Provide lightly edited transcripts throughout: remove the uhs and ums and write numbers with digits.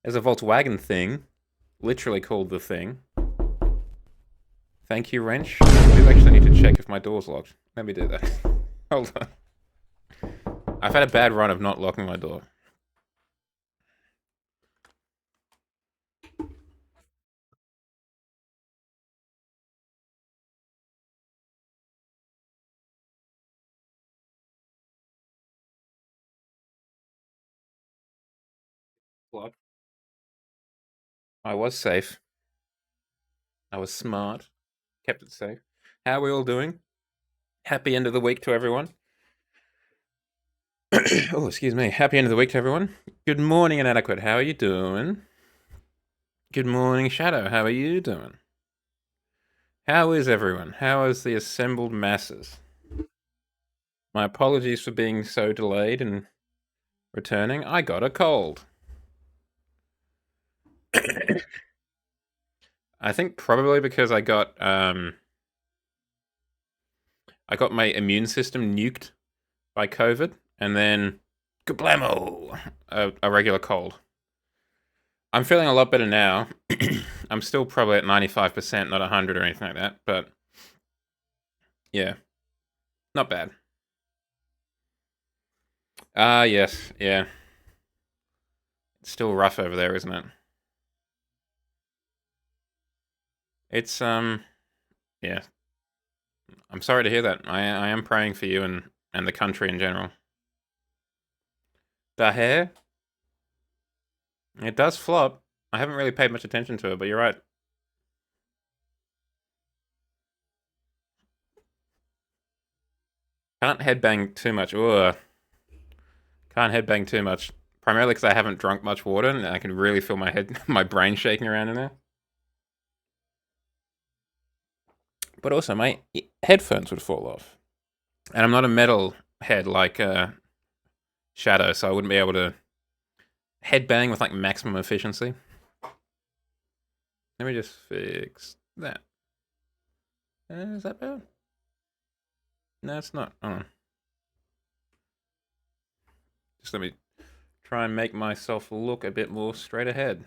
There's a Volkswagen thing, literally called the thing. Thank you, wrench. I do actually need to check if my door's locked. Let me do that. Hold on. I've had a bad run of not locking my door. Locked. I was safe. I was smart. Kept it safe. How are we all doing? Happy end of the week to everyone. Oh, excuse me. Happy end of the week to everyone. Good morning, Inadequate. How are you doing? Good morning, Shadow. How are you doing? How is everyone? How is the assembled masses? My apologies for being so delayed in returning. I got a cold. I think probably because I got my immune system nuked by COVID, and then kablamo, a regular cold. I'm feeling a lot better now. I'm still probably at 95%, not 100 or anything like that, but yeah, not bad. Ah, yes, yeah. It's still rough over there, isn't it? It's yeah. I'm sorry to hear that. I am praying for you and the country in general. The hair, it does flop. I haven't really paid much attention to it, but you're right. Can't headbang too much. Ugh. Can't headbang too much. Primarily because I haven't drunk much water and I can really feel my head, my brain shaking around in there. But also, my headphones would fall off. And I'm not a metal head like Shadow, so I wouldn't be able to headbang with like maximum efficiency. Let me just fix that. Is that bad? No, it's not. Oh. Just let me try and make myself look a bit more straight ahead.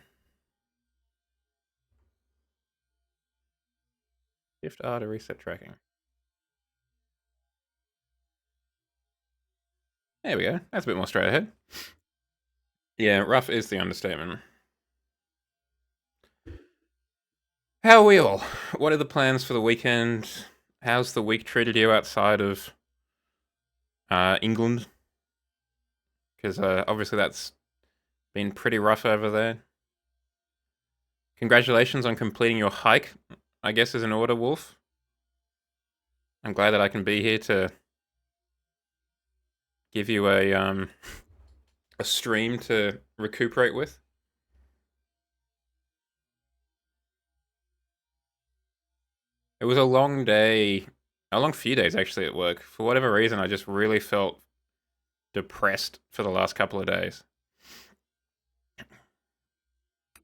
Shift R to reset tracking. There we go. That's a bit more straight ahead. Yeah, rough is the understatement. How are we all? What are the plans for the weekend? How's the week treated you outside of England? Because obviously that's been pretty rough over there. Congratulations on completing your hike, I guess, is in order, Wolf. I'm glad that I can be here to give you a stream to recuperate with. It was a long day, a long few days actually at work. For whatever reason, I just really felt depressed for the last couple of days.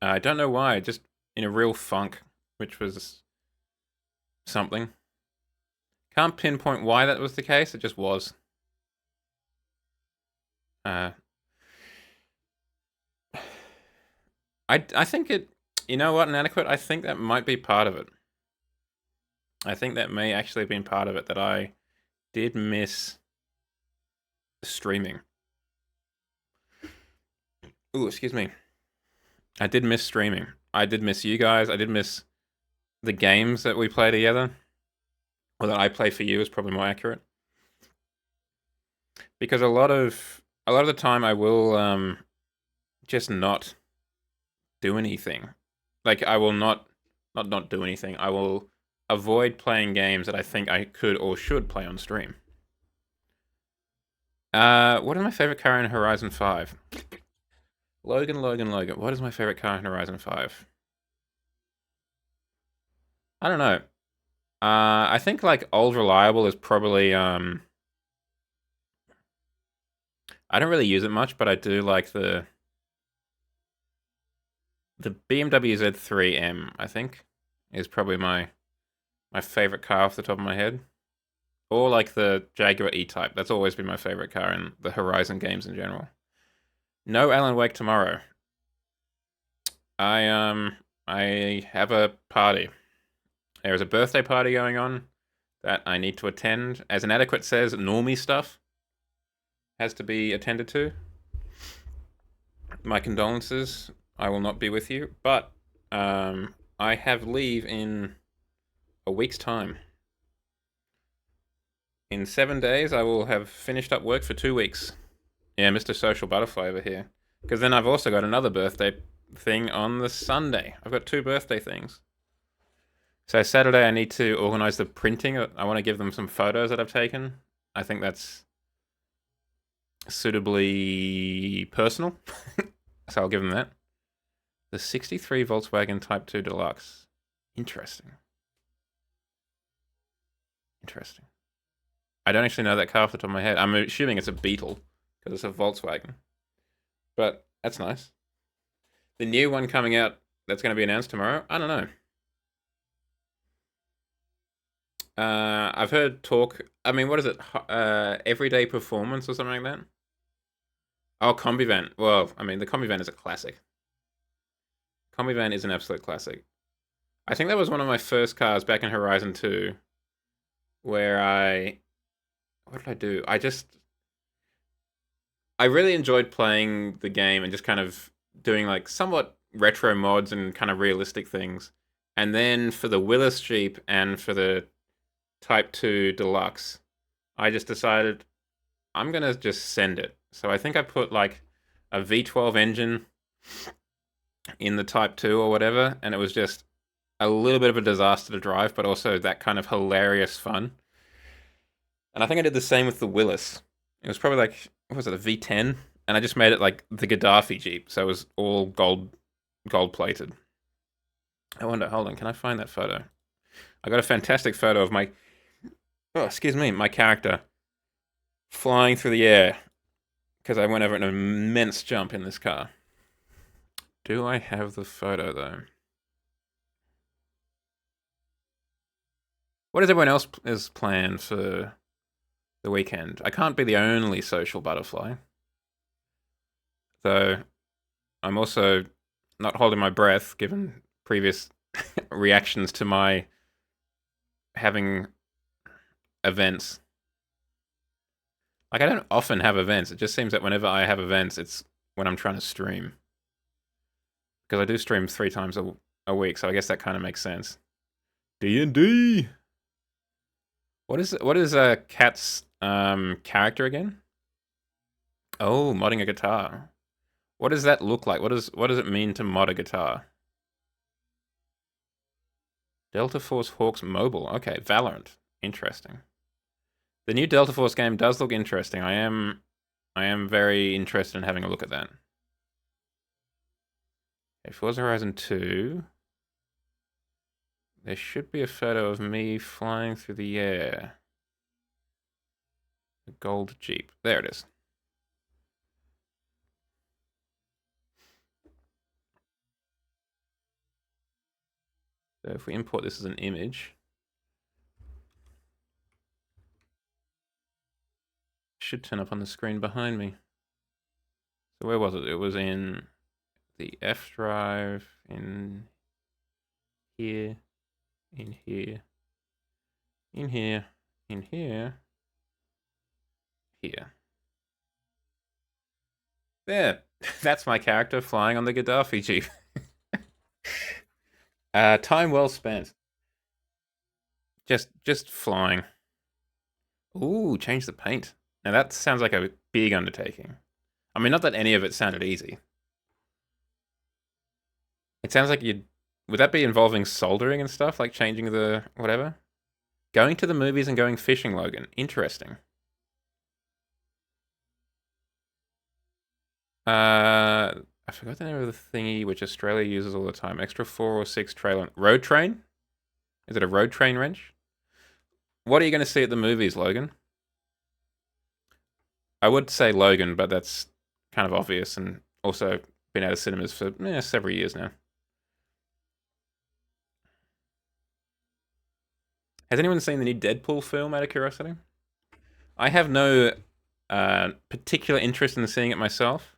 I don't know why, just in a real funk, which was something. Can't pinpoint why that was the case, it just was. Uh, I think it, you know what, Inadequate? I think that might be part of it. I think that may actually have been part of it, that I did miss streaming. Ooh, excuse me. I did miss streaming. I did miss you guys. I did miss the games that we play together. Or that I play for you is probably more accurate. Because a lot of the time I will just not do anything. Like I will not do anything. I will avoid playing games that I think I could or should play on stream. What is my favorite car in Horizon 5? Logan. What is my favorite car in Horizon 5? I don't know. I think like Old Reliable is probably I don't really use it much, but I do like the BMW Z3M, I think, is probably my favorite car off the top of my head. Or like the Jaguar E-Type. That's always been my favorite car in the Horizon games in general. No Alan Wake tomorrow. I have a party. There is a birthday party going on that I need to attend. As Inadequate says, normie stuff has to be attended to. My condolences. I will not be with you, but I have leave in a week's time. In 7 days, I will have finished up work for 2 weeks. Yeah, Mr. Social Butterfly over here. Because then I've also got another birthday thing on the Sunday. I've got two birthday things. So Saturday, I need to organize the printing. I want to give them some photos that I've taken. I think that's suitably personal. So I'll give them that. The 63 Volkswagen Type 2 Deluxe. Interesting. Interesting. I don't actually know that car off the top of my head. I'm assuming it's a Beetle because it's a Volkswagen. But that's nice. The new one coming out that's going to be announced tomorrow, I don't know. I've heard talk. I mean, what is it? Everyday Performance or something like that? Oh, Combi Van. Well, I mean, the Combi Van is a classic. Combi Van is an absolute classic. I think that was one of my first cars back in Horizon 2 where what did I do? I really enjoyed playing the game and just kind of doing like somewhat retro mods and kind of realistic things. And then for the Willis Jeep and for the Type 2 Deluxe, I just decided I'm going to just send it. So I think I put like a V12 engine in the Type 2 or whatever, and it was just a little bit of a disaster to drive, but also that kind of hilarious fun. And I think I did the same with the Willis. It was probably like, what was it, a V10? And I just made it like the Gaddafi Jeep, so it was all gold plated. I wonder, hold on, can I find that photo? I got a fantastic photo of my character flying through the air because I went over an immense jump in this car. Do I have the photo though? What does everyone else is planned for the weekend? I can't be the only social butterfly. Though I'm also not holding my breath given previous reactions to my having events. Like, I don't often have events. It just seems that whenever I have events, it's when I'm trying to stream. Because I do stream 3 times a week, so I guess that kind of makes sense. D&D! What is a cat's character again? Oh, modding a guitar. What does that look like? What does it mean to mod a guitar? Delta Force Hawks Mobile. Okay, Valorant. Interesting. The new Delta Force game does look interesting. I am very interested in having a look at that. Okay, Forza Horizon 2. There should be a photo of me flying through the air. The gold Jeep. There it is. So if we import this as an image, it should turn up on the screen behind me. So where was it? It was in the F drive, in here, in here, in here, in here, here. There. That's my character flying on the Gaddafi Jeep. Time well spent. Just flying. Ooh, change the paint. Now that sounds like a big undertaking. I mean, not that any of it sounded easy. It sounds like would that be involving soldering and stuff, like changing the whatever? Going to the movies and going fishing, Logan. Interesting. I forgot the name of the thingy which Australia uses all the time. Extra 4 or 6 trailer. Road train? Is it a road train wrench? What are you going to see at the movies, Logan? I would say Logan, but that's kind of obvious and also been out of cinemas for several years now. Has anyone seen the new Deadpool film out of curiosity? I have no particular interest in seeing it myself,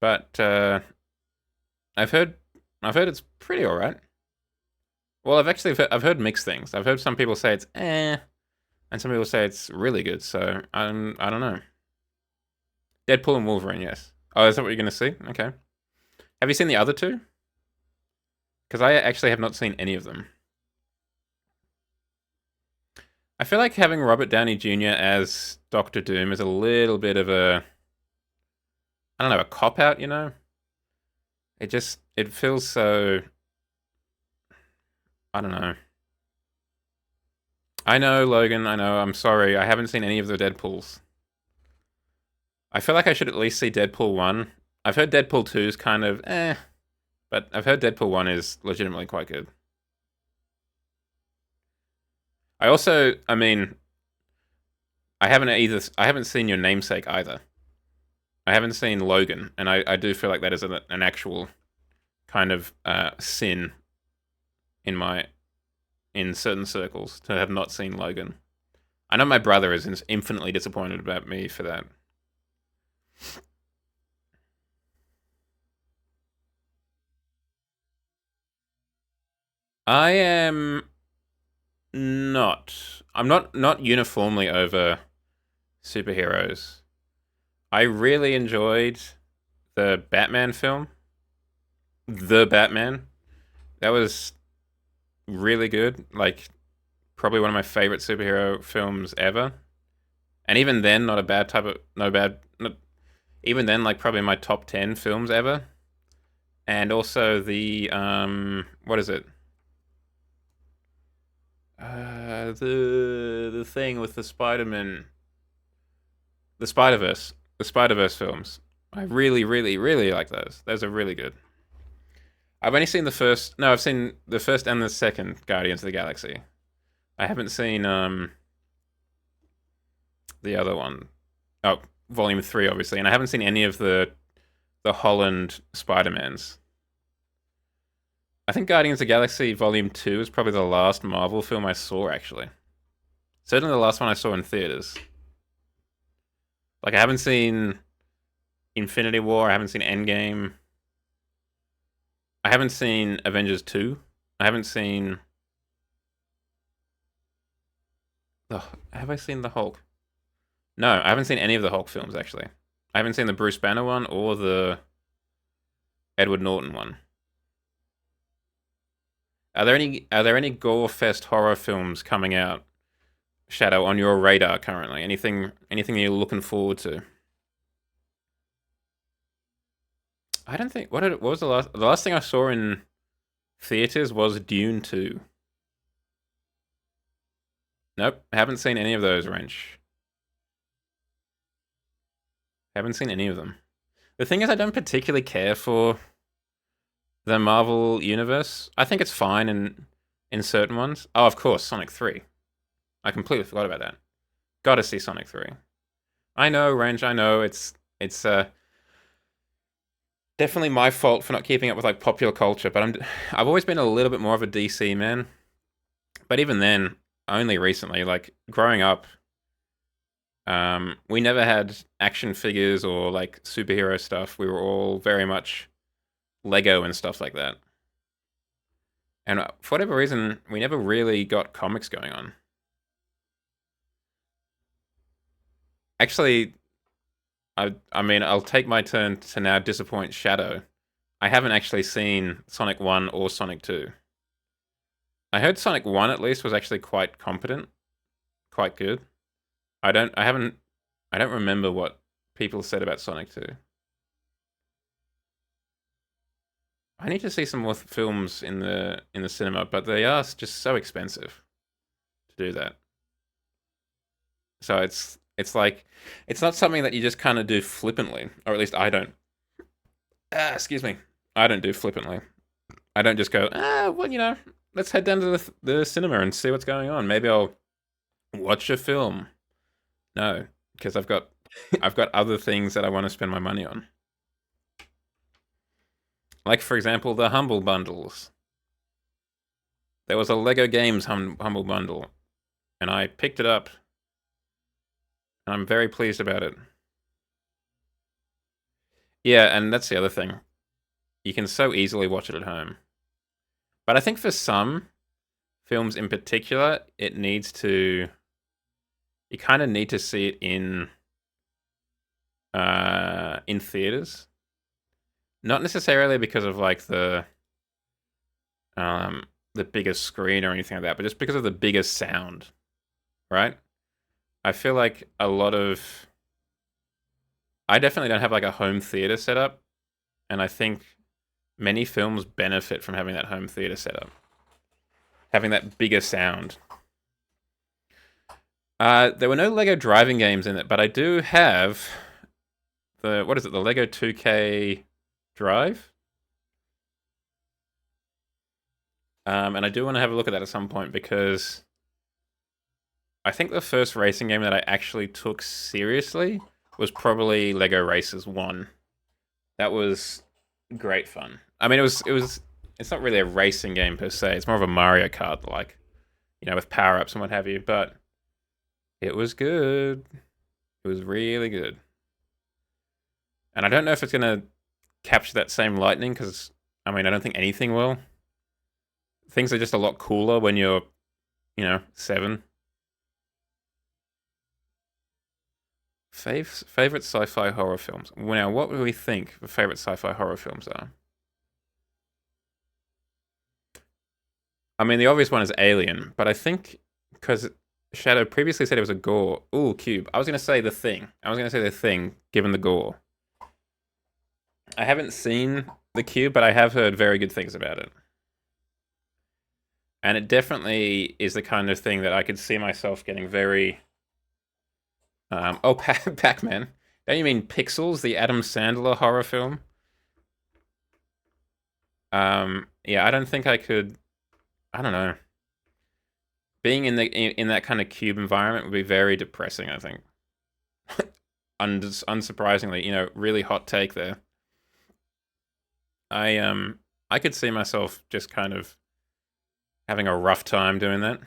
but I've heard I've heard it's pretty alright. Well, I've heard mixed things. I've heard some people say it's and some people say it's really good. So I don't know. Deadpool and Wolverine, yes. Oh, is that what you're gonna see? Okay. Have you seen the other two? Because I actually have not seen any of them. I feel like having Robert Downey Jr. as Doctor Doom is a little bit of I don't know, a cop out, you know? It feels so, I don't know. I know, Logan, I know, I'm sorry, I haven't seen any of the Deadpools. I feel like I should at least see Deadpool 1. I've heard Deadpool 2 is kind of but I've heard Deadpool 1 is legitimately quite good. I mean, I haven't seen Your Namesake either. I haven't seen Logan, and I do feel like that is an actual kind of sin in in certain circles to have not seen Logan. I know my brother is infinitely disappointed about me for that. I am not. I'm not uniformly over superheroes. I really enjoyed the Batman film, The Batman. That was really good. Like probably one of my favorite superhero films ever. And even then, not a bad type of no bad. Not, even then, like probably my top 10 films ever. And also the what is it? The thing with the Spider-Man, the Spider-Verse films. I really, really, really like those. Those are really good. I've only seen the first. No, I've seen the first and the second Guardians of the Galaxy. I haven't seen the other one. Oh, Volume 3, obviously, and I haven't seen any of the Holland Spider-Mans. I think Guardians of the Galaxy Volume 2 is probably the last Marvel film I saw, actually. Certainly the last one I saw in theaters. Like, I haven't seen Infinity War, I haven't seen Endgame, I haven't seen Avengers 2, I haven't seen. Oh, have I seen the Hulk? No, I haven't seen any of the Hulk films, actually. I haven't seen the Bruce Banner one or the Edward Norton one. Are there any gore fest horror films coming out, Shadow, on your radar currently? Anything you're looking forward to? I don't think what was the last thing I saw in theaters was Dune 2. Nope, haven't seen any of those, Wrench. Haven't seen any of them. The thing is, I don't particularly care for the Marvel universe. I think it's fine in certain ones. Oh, of course, Sonic 3. I completely forgot about that. Gotta see Sonic 3. I know, Wrench, I know, it's definitely my fault for not keeping up with like popular culture, but I've always been a little bit more of a DC man. But even then, only recently, like growing up, we never had action figures or like superhero stuff. We were all very much Lego and stuff like that. And for whatever reason, we never really got comics going on. Actually, I mean, I'll take my turn to now disappoint Shadow. I haven't actually seen Sonic 1 or Sonic 2. I heard Sonic 1 at least was actually quite competent, quite good. I haven't I don't remember what people said about Sonic 2. I need to see some more films in the cinema, but they are just so expensive to do that. So it's like it's not something that you just kind of do flippantly, or at least I don't. Excuse me. I don't do flippantly. I don't just go, well, you know, let's head down to the cinema and see what's going on. Maybe I'll watch a film. No, because I've got I've got other things that I want to spend my money on. Like for example, the Humble Bundles. There was a Lego Games Humble Bundle, and I picked it up, and I'm very pleased about it. Yeah, and that's the other thing. You can so easily watch it at home. But I think for some films in particular, it needs to... You kind of need to see it in theaters. Not necessarily because of like the biggest screen or anything like that, but just because of the biggest sound, right? I feel like a lot of... I definitely don't have like a home theater setup, and I think many films benefit from having that home theater setup. Having that bigger sound. There were no Lego driving games in it, but I do have the Lego 2K Drive. And I do want to have a look at that at some point because I think the first racing game that I actually took seriously was probably Lego Racers 1. That was great fun. I mean, it's not really a racing game per se. It's more of a Mario Kart, like, with power-ups and what have you, but it was good. It was really good. And I don't know if it's going to capture that same lightning, because, I mean, I don't think anything will. Things are just a lot cooler when you're, 7. Favorite sci-fi horror films. Now, what do we think the favorite sci-fi horror films are? I mean, the obvious one is Alien, but I think because Shadow previously said it was a gore. Ooh, Cube. I was going to say The Thing. Given the gore. I haven't seen The Cube, but I have heard very good things about it. And it definitely is the kind of thing that I could see myself getting very... Pac-Man. Don't you mean Pixels, the Adam Sandler horror film? Yeah, I don't think I could... I don't know. Being in that kind of cube environment would be very depressing, I think. Unsurprisingly, really hot take there. I could see myself just kind of having a rough time doing that.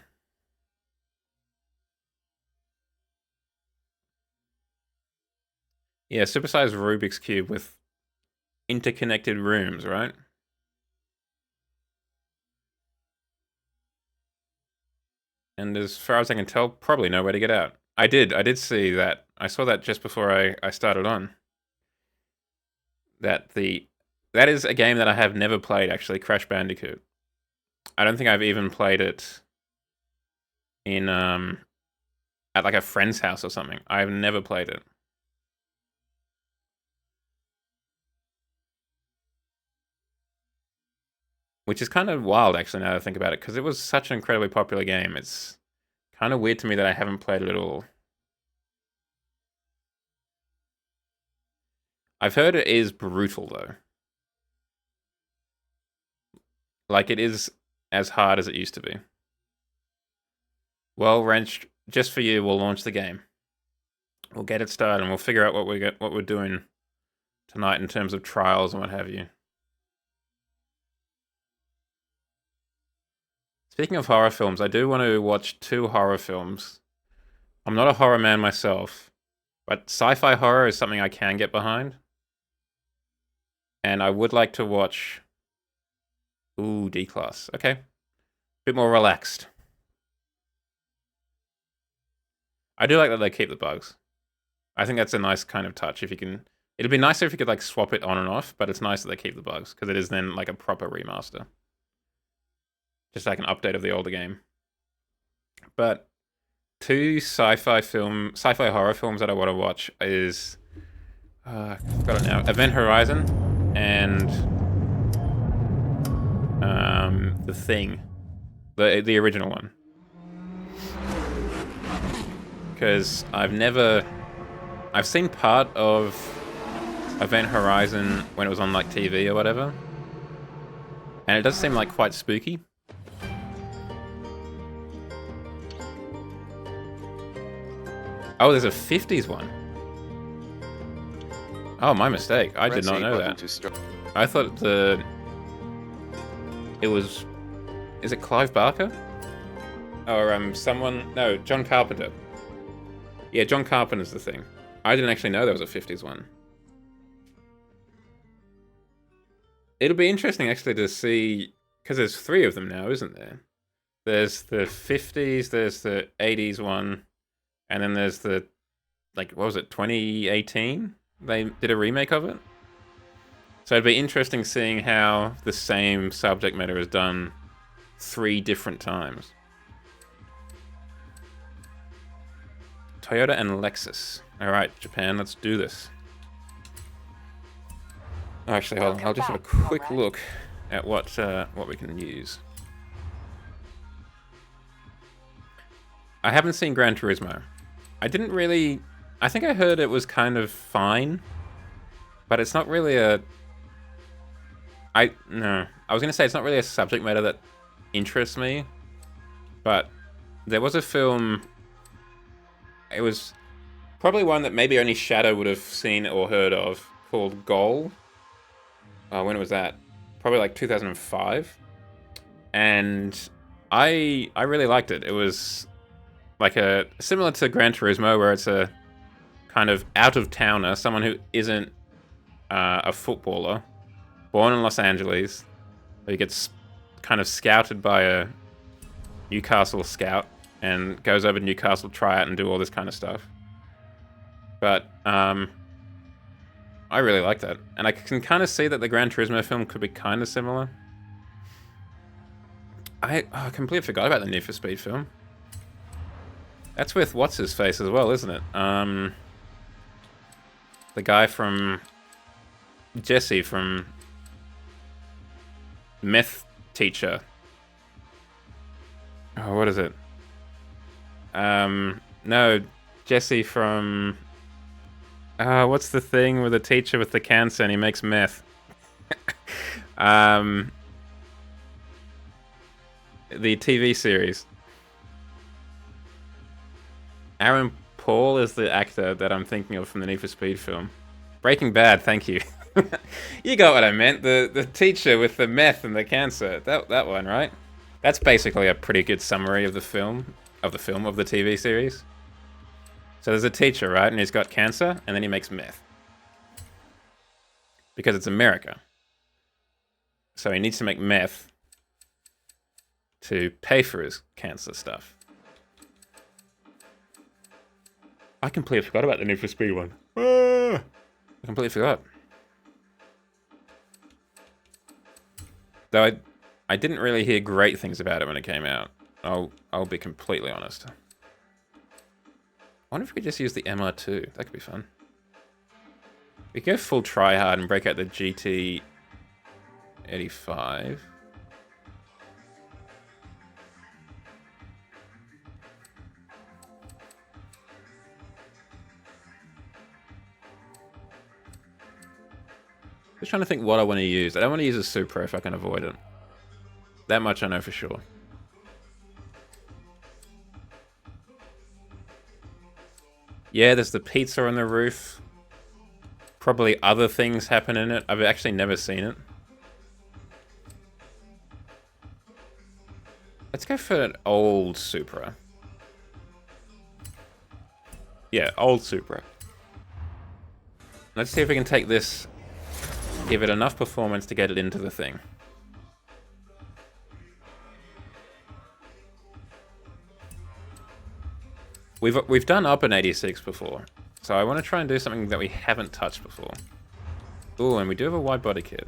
Yeah, supersized Rubik's Cube with interconnected rooms, right? And as far as I can tell, probably no way to get out. I did see that. I saw that just before I started on. That is a game that I have never played, actually, Crash Bandicoot. I don't think I've even played it in at like a friend's house or something. I've never played it. Which is kind of wild, actually, now that I think about it, because it was such an incredibly popular game. It's kind of weird to me that I haven't played it at all. I've heard it is brutal, though. Like, it is as hard as it used to be. Well, Wrench, just for you, we'll launch the game. We'll get it started, and we'll figure out what we're doing tonight in terms of trials and what have you. Speaking of horror films, I do want to watch 2 horror films. I'm not a horror man myself, but sci-fi horror is something I can get behind. And I would like to watch... Ooh, D-Class. Okay. Bit more relaxed. I do like that they keep the bugs. I think that's a nice kind of touch if you can... It'd be nicer if you could like swap it on and off, but it's nice that they keep the bugs, because it is then like a proper remaster. Just like an update of the older game. But 2 sci-fi horror films that I want to watch is... I've got it now. Event Horizon and The Thing. The original one. Because I've seen part of Event Horizon when it was on like TV or whatever. And it does seem like quite spooky. Oh, there's a 50s one. Oh, my mistake. I did not know that. I thought it was... Is it Clive Barker? Or someone... No, John Carpenter. Yeah, John Carpenter's The Thing. I didn't actually know there was a 50s one. It'll be interesting actually to see, because there's 3 of them now, isn't there? There's the 50s, there's the 80s one, and then there's the, like, what was it, 2018? They did a remake of it. So it'd be interesting seeing how the same subject matter is done 3 different times. Toyota and Lexus. Alright, Japan, let's do this. Actually, hold on. I'll just have a quick look at what we can use. I haven't seen Gran Turismo. I didn't really... I think I heard it was kind of fine, but it's not really a... No. I was going to say it's not really a subject matter that interests me, but there was a film... It was probably one that maybe only Shadow would have seen or heard of, called Goal. When was that? Probably like 2005. And I really liked it. It was like similar to Gran Turismo, where it's a kind of out-of-towner, someone who isn't a footballer, born in Los Angeles, who gets kind of scouted by a Newcastle scout and goes over to Newcastle to try out and do all this kind of stuff. But I really like that. And I can kind of see that the Gran Turismo film could be kind of similar. I completely forgot about the Need for Speed film. That's with What's-His-Face as well, isn't it? The guy from... Jesse from... Meth Teacher. Oh, what is it? No, Jesse from... what's the thing with the teacher with the cancer and he makes meth? The TV series. Aaron Paul is the actor that I'm thinking of from the Need for Speed film. Breaking Bad, thank you. You got what I meant. The teacher with the meth and the cancer. That one, right? That's basically a pretty good summary of the film. Of the TV series. So there's a teacher, right? And he's got cancer, and then he makes meth. Because it's America. So he needs to make meth to pay for his cancer stuff. I completely forgot about the Need for Speed one. I completely forgot. Though I didn't really hear great things about it when it came out. I'll be completely honest. I wonder if we could just use the MR2. That could be fun. We could go full tryhard and break out the GT85. Just trying to think what I want to use. I don't want to use a Supra if I can avoid it. That much I know for sure. Yeah, there's the pizza on the roof. Probably other things happen in it. I've actually never seen it. Let's go for an old Supra. Yeah, old Supra. Let's see if we can take this, give it enough performance to get it into the thing. We've done up an 86 before, so I want to try and do something that we haven't touched before. Ooh, and we do have a wide body kit.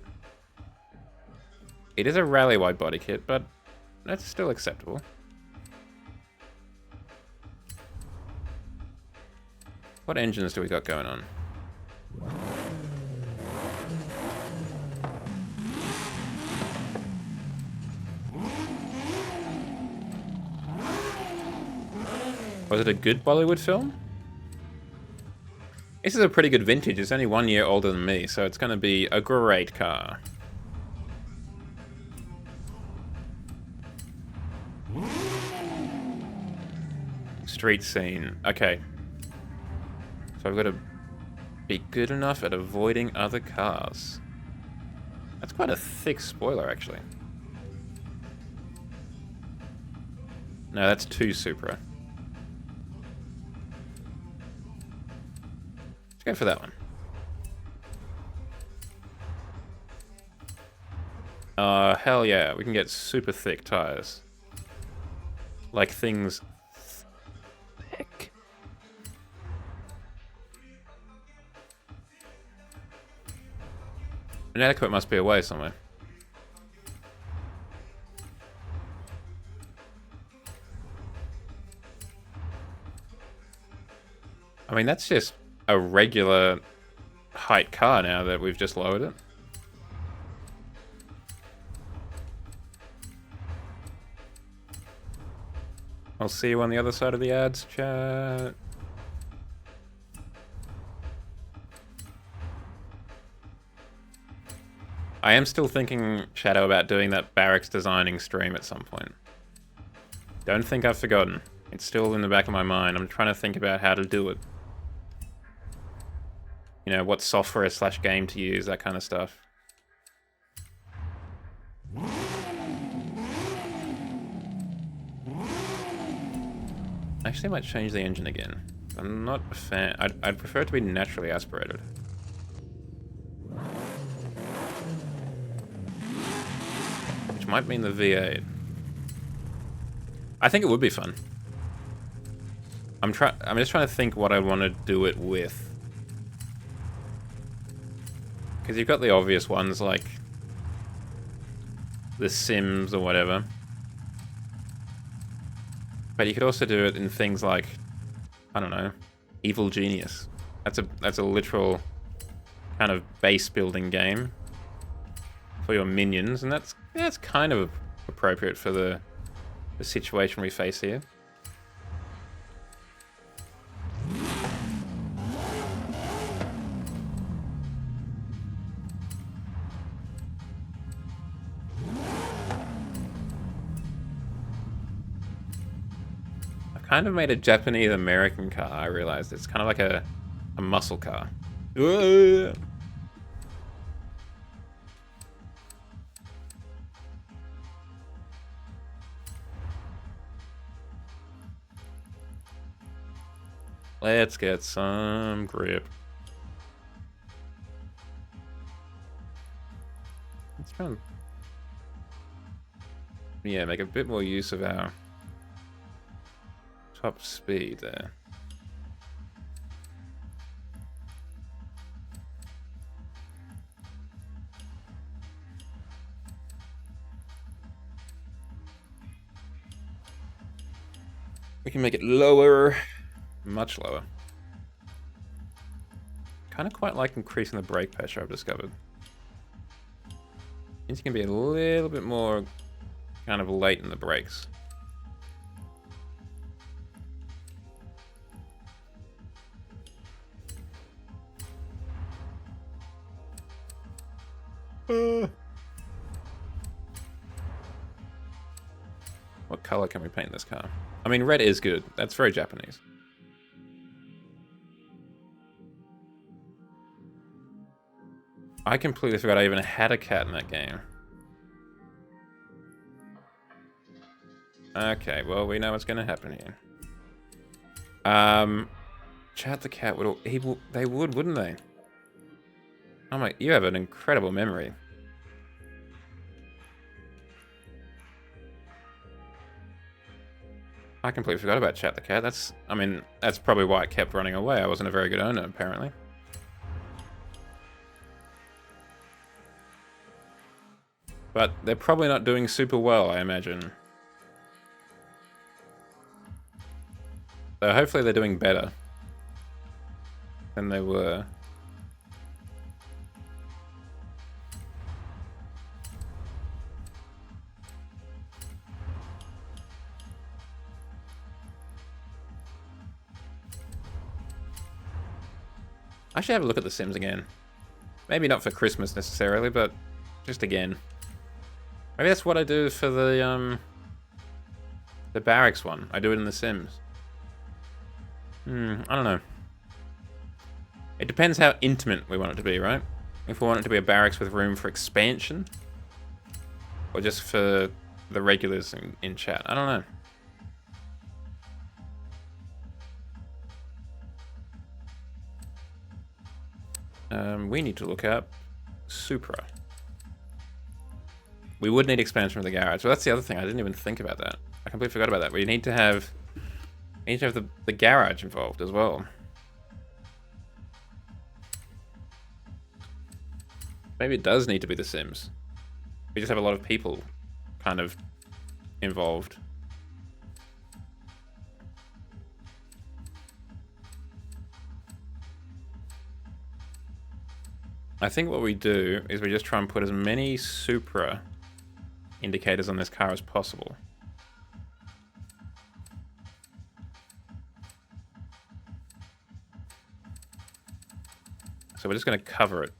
It is a rally wide body kit, but that's still acceptable. What engines do we got going on? Was it a good Bollywood film? This is a pretty good vintage. It's only 1 year older than me, so it's going to be a great car. Street scene. Okay. So I've got to be good enough at avoiding other cars. That's quite a thick spoiler, actually. No, that's 2 Supra. Let's go for that one. Hell yeah, we can get super thick tires. Like things thick. Inadequate must be away somewhere. I mean, that's just a regular height car now that we've just lowered it. I'll see you on the other side of the ads, chat. I am still thinking, Shadow, about doing that barracks designing stream at some point. Don't think I've forgotten. It's still in the back of my mind. I'm trying to think about how to do it. You know, what software / game to use, that kind of stuff. Actually, I might change the engine again. I'm not a fan. I'd prefer it to be naturally aspirated. Which might mean the V8. I think it would be fun. I'm just trying to think what I want to do it with. Because you've got the obvious ones like The Sims or whatever. But you could also do it in things like, I don't know, Evil Genius. That's a literal kind of base building game for your minions, and that's kind of appropriate for the situation we face here. Kind of made a Japanese-American car, I realized. It's kind of like a muscle car. Let's get some grip. Let's try and... yeah, make a bit more use of our top speed there. We can make it lower, much lower. Kind of quite like increasing the brake pressure, I've discovered. Means you can be a little bit more kind of late in the brakes. What color can we paint this car? I mean, red is good. That's very Japanese. I completely forgot I even had a cat in that game. Okay, well, we know what's going to happen here. Chad the cat would... they would, wouldn't they? Oh my... you have an incredible memory. I completely forgot about Chat the cat. I mean, that's probably why it kept running away. I wasn't a very good owner, apparently. But they're probably not doing super well, I imagine. So hopefully they're doing better than they were. I should have a look at The Sims again. Maybe not for Christmas necessarily, but just again. Maybe that's what I do for the barracks one. I do it in The Sims. I don't know. It depends how intimate we want it to be, right? If we want it to be a barracks with room for expansion, or just for the regulars in chat. I don't know. We need to look up Supra. we would need expansion of the garage. Well, that's the other thing. I didn't even think about that. I completely forgot about that. We need to have the garage involved as well. Maybe it does need to be The Sims. We just have a lot of people kind of involved. I think what we do is we just try and put as many Supra indicators on this car as possible. So we're just going to cover it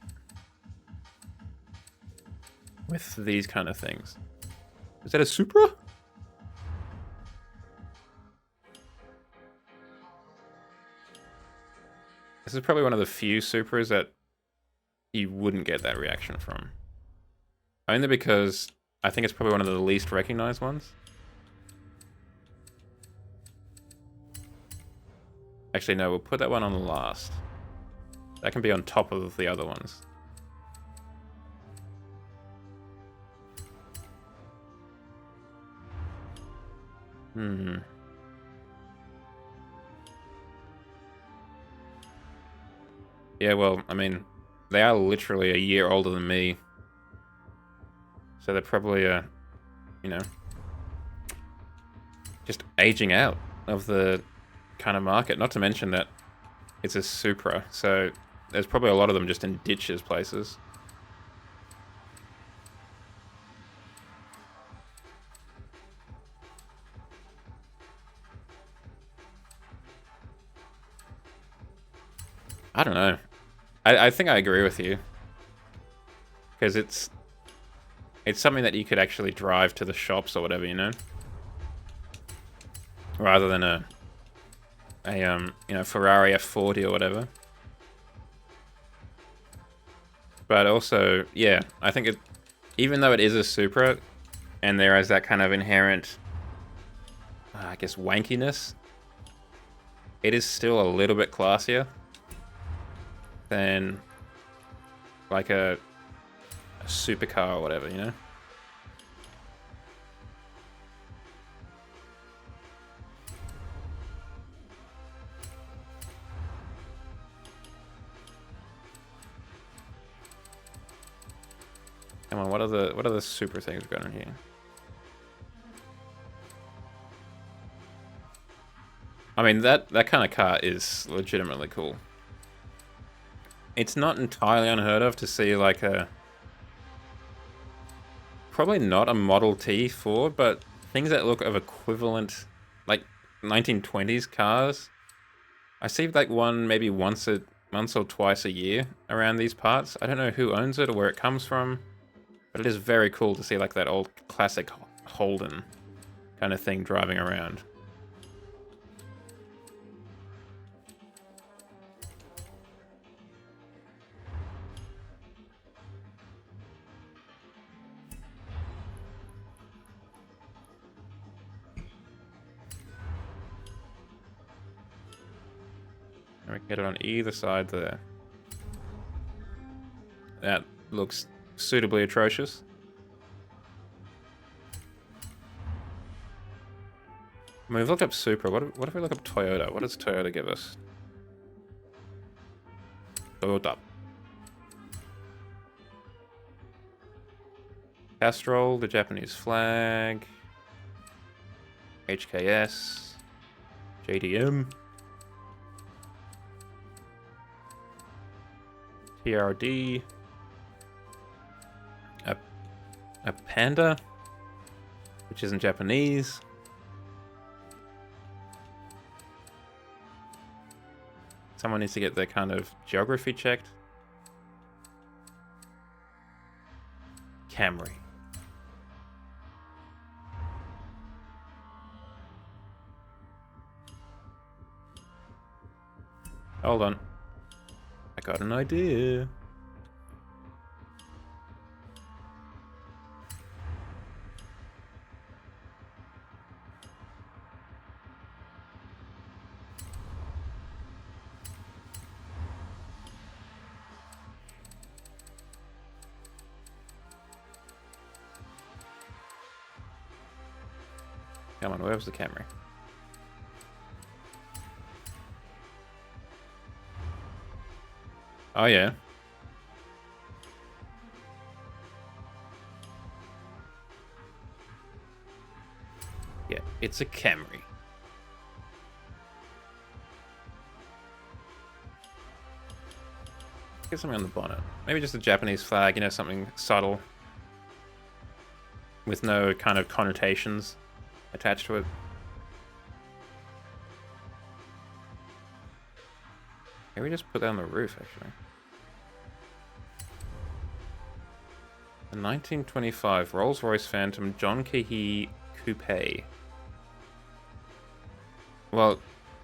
with these kind of things. Is that a Supra? This is probably one of the few Supras that you wouldn't get that reaction from. Only because I think it's probably one of the least recognized ones. Actually, no, we'll put that one on the last. That can be on top of the other ones. Yeah, well, I mean, they are literally a year older than me. So they're probably, you know, just aging out of the kind of market. Not to mention that it's a Supra, so there's probably a lot of them just in ditches places. I don't know. I think I agree with you. Because it's something that you could actually drive to the shops or whatever, you know? Rather than a you know, Ferrari F40 or whatever. But also, yeah, I think it, even though it is a Supra, and there is that kind of inherent, I guess, wankiness, it is still a little bit classier than like a supercar or whatever, you know? Come on, what are the super things we've got in here? I mean, that kind of car is legitimately cool. It's not entirely unheard of to see like a, probably not a Model T Ford, but things that look of equivalent, like 1920s cars. I see like one maybe once or twice a year around these parts. I don't know who owns it or where it comes from, but it is very cool to see like that old classic Holden kind of thing driving around. And we can get it on either side there. That looks suitably atrocious. I mean, we've looked up Supra. What if we look up Toyota? What does Toyota give us? Toyota. Castrol, the Japanese flag. HKS. JDM. TRD. A Panda, which isn't Japanese. Someone needs to get their kind of geography checked. Camry. Hold on. I got an idea. Come on, where was the Camry? Oh, yeah. Yeah, it's a Camry. Get something on the bonnet. Maybe just a Japanese flag, you know, something subtle. With no kind of connotations attached to it. Maybe just put that on the roof, actually. The 1925 Rolls-Royce Phantom John Cahee Coupe. Well,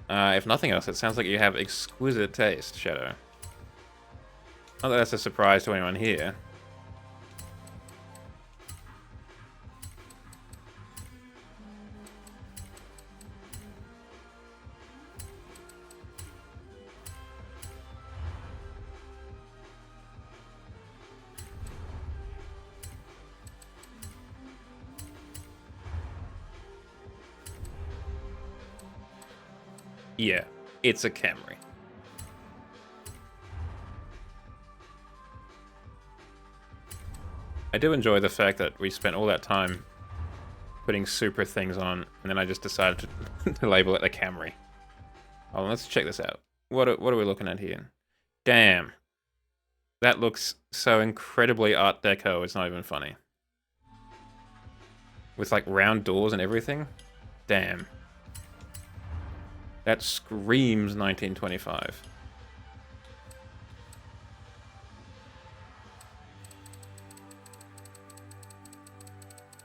if nothing else, it sounds like you have exquisite taste, Shadow. Not that that's a surprise to anyone here. Yeah, it's a Camry. I do enjoy the fact that we spent all that time putting super things on, and then I just decided to label it a Camry. Oh, let's check this out. What are we looking at here? Damn. That looks so incredibly Art Deco, it's not even funny. With like round doors and everything? Damn. That screams 1925.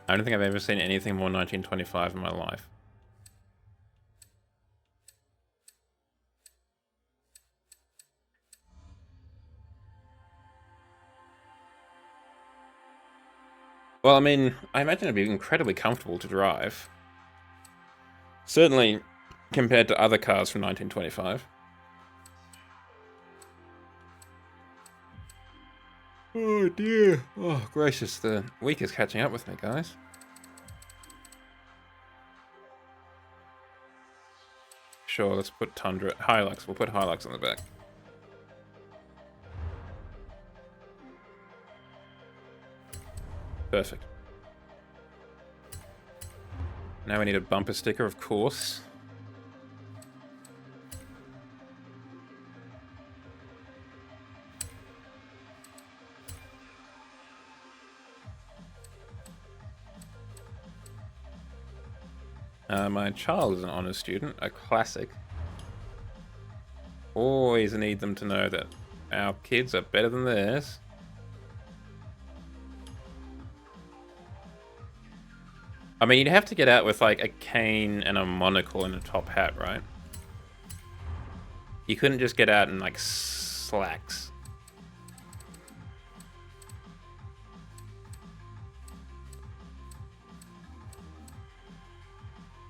I don't think I've ever seen anything more 1925 in my life. Well, I mean, I imagine it'd be incredibly comfortable to drive. Certainly compared to other cars from 1925. Oh dear. Oh, gracious, the week is catching up with me, guys. Sure, let's put Tundra... Hilux, we'll put Hilux on the back. Perfect. Now we need a bumper sticker, of course. My child is an honor student, a classic. Always need them to know that our kids are better than theirs. I mean, you'd have to get out with like a cane and a monocle and a top hat, right? You couldn't just get out in like slacks.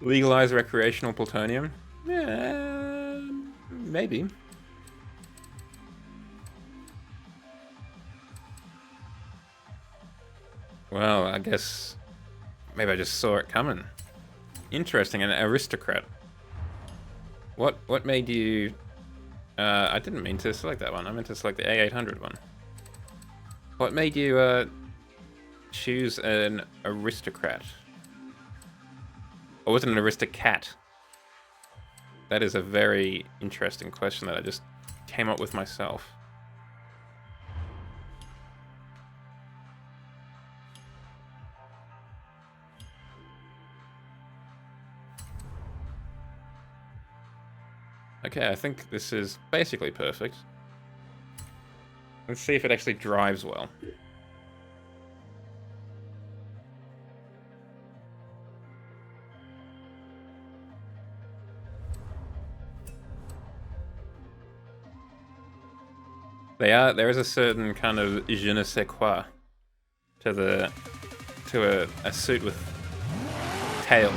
Legalize recreational plutonium? Yeah, maybe. Well, I guess maybe I just saw it coming. Interesting, an aristocrat. What made you... I didn't mean to select that one. I meant to select the A800 one. What made you choose an aristocrat? Or was it an aristocat? That is a very interesting question that I just came up with myself. Okay, I think this is basically perfect. Let's see if it actually drives well. There is a certain kind of je ne sais quoi to a suit with tails.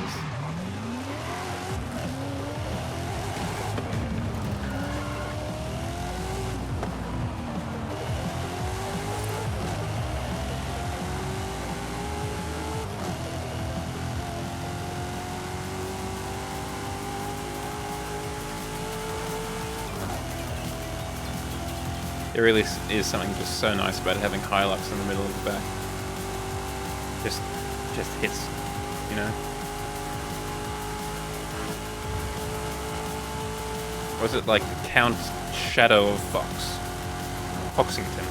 There really is something just so nice about having Hilux in the middle of the back. Just hits, you know? Was it like Count Shadow of Foxington.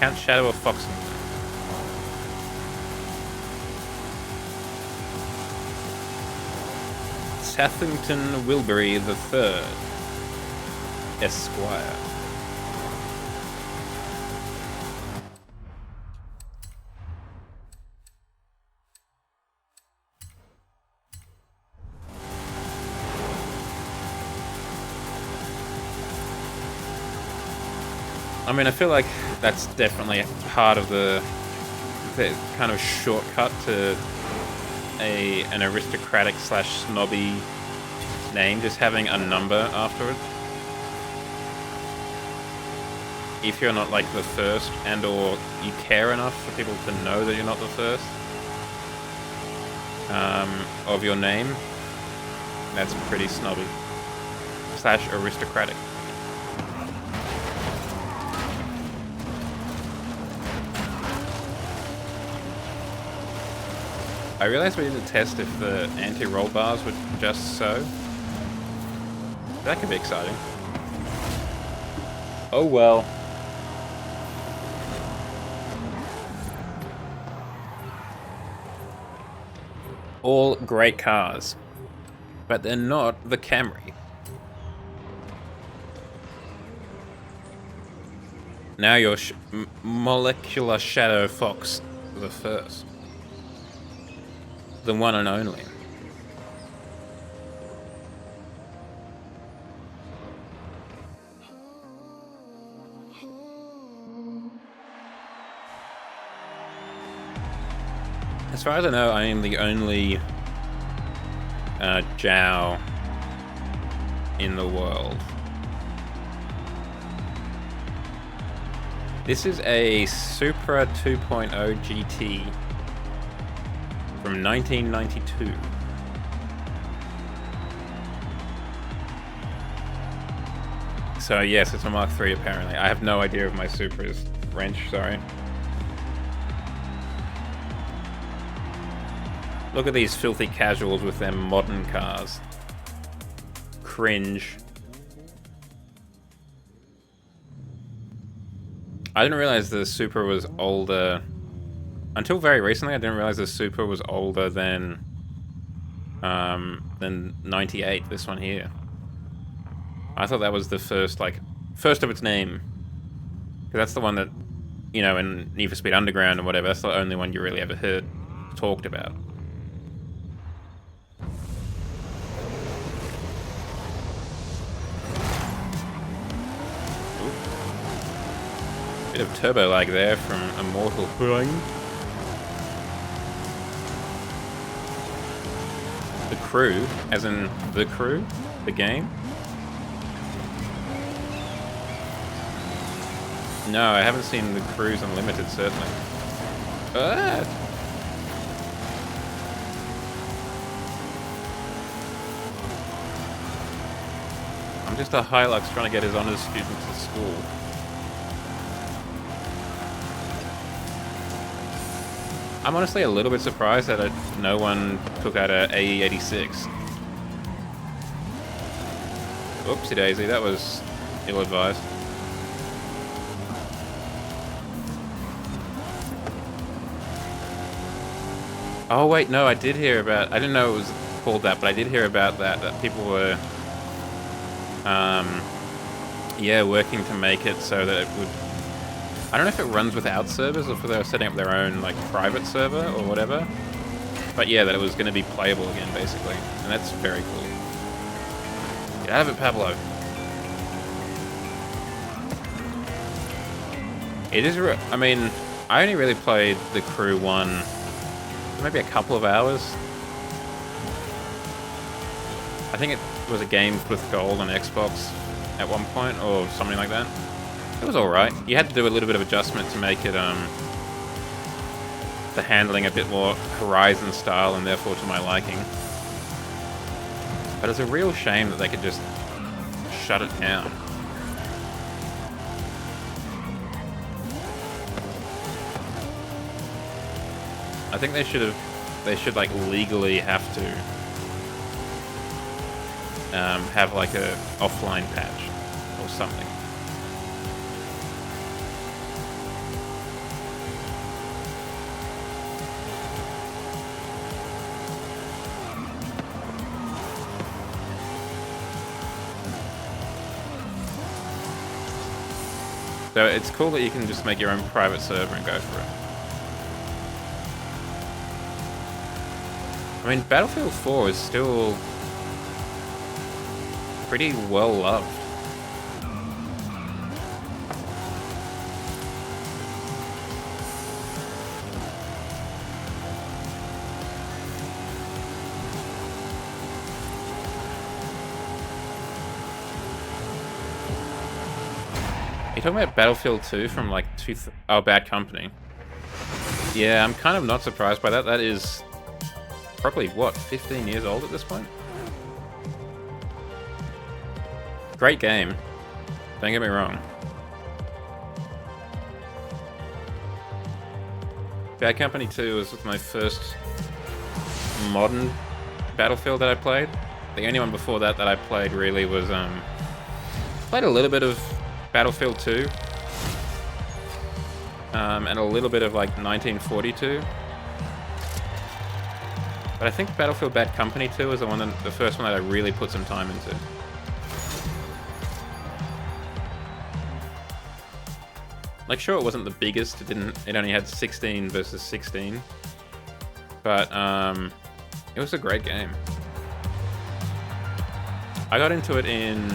Count Shadow of Foxington. Sathington Wilbury III, Esquire. I mean, I feel like that's definitely part of the kind of shortcut to an aristocratic / snobby name, just having a number after it. If you're not like the first, and or you care enough for people to know that you're not the first of your name, that's pretty snobby / aristocratic. I realized we didn't test if the anti-roll bars were just so. That could be exciting. Oh well. All great cars, but they're not the Camry. Now your molecular shadow fox the first. The one and only. As far as I know, I am the only Jow in the world. This is a Supra 2.0 GT from 1992. So yes, it's a Mark III apparently. I have no idea if my Supra's wrench, sorry. Look at these filthy casuals with their modern cars. Cringe. I didn't realize the Supra was older. Until very recently, I didn't realize the Supra was older than 98, this one here. I thought that was the first of its name. Because that's the one that, you know, in Need for Speed Underground and whatever, that's the only one you really ever heard talked about. Bit of turbo lag there from Immortal Brain. The Crew, as in The Crew, the game? No, I haven't seen The Cruise Unlimited, certainly. Ah! I'm just a Hilux trying to get his honours student to school. I'm honestly a little bit surprised that no one took out a AE86. Oopsie daisy, that was ill-advised. Oh wait, no, I did hear about, I didn't know it was called that, but I did hear about that people were, yeah, working to make it so that it would, I don't know if it runs without servers or if they were setting up their own, like, private server or whatever. But yeah, that it was going to be playable again, basically. And that's very cool. Get out of it, Pablo. It is, I mean, I only really played The Crew 1 maybe a couple of hours. I think it was a game with gold on Xbox at one point, or something like that. It was alright. You had to do a little bit of adjustment to make it, the handling a bit more Horizon style and therefore to my liking. But it's a real shame that they could just shut it down. I think they should like legally have to have like a offline patch or something. So it's cool that you can just make your own private server and go for it. I mean, Battlefield 4 is still pretty well loved. Are you talking about Battlefield 2 from like Bad Company? Yeah, I'm kind of not surprised by that. That is probably, what, 15 years old at this point? Great game. Don't get me wrong. Bad Company 2 was my first modern Battlefield that I played. The only one before that I played really was, played a little bit of Battlefield 2. And a little bit of, like, 1942. But I think Battlefield Bad Company 2 is the first one that I really put some time into. Like, sure, it wasn't the biggest. It only had 16 versus 16. But, it was a great game. I got into it in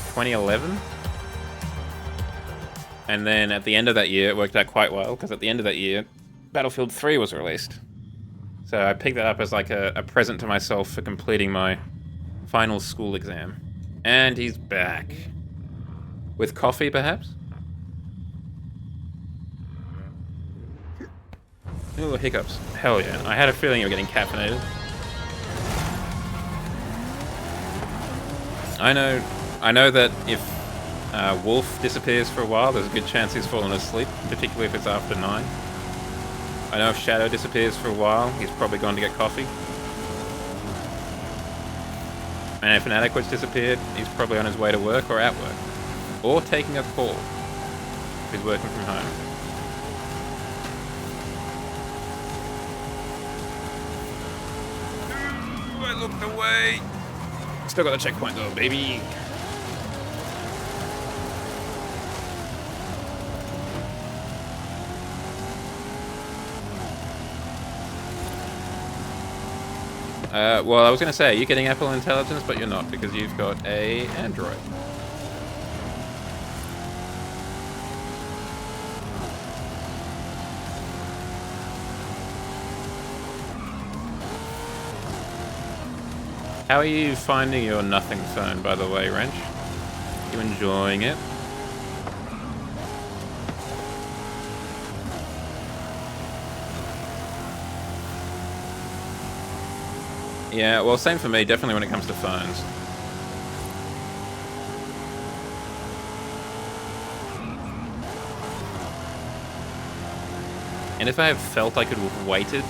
2011. And then at the end of that year, it worked out quite well, because at the end of that year, Battlefield 3 was released. So I picked that up as like a present to myself for completing my final school exam. And he's back. With coffee, perhaps? Ooh, hiccups. Hell yeah. I had a feeling you were getting caffeinated. I know that if Wolf disappears for a while, there's a good chance he's fallen asleep, particularly if it's after 9. I know if Shadow disappears for a while, he's probably gone to get coffee. And if an Adequate's disappeared, he's probably on his way to work or at work. Or taking a call. He's working from home. I looked away. Still got the checkpoint though, baby. Well, I was going to say, you're getting Apple Intelligence, but you're not, because you've got a Android. How are you finding your nothing phone, by the way, Wrench? You enjoying it? Yeah, well, same for me, definitely when it comes to phones. And if I had felt I could have waited,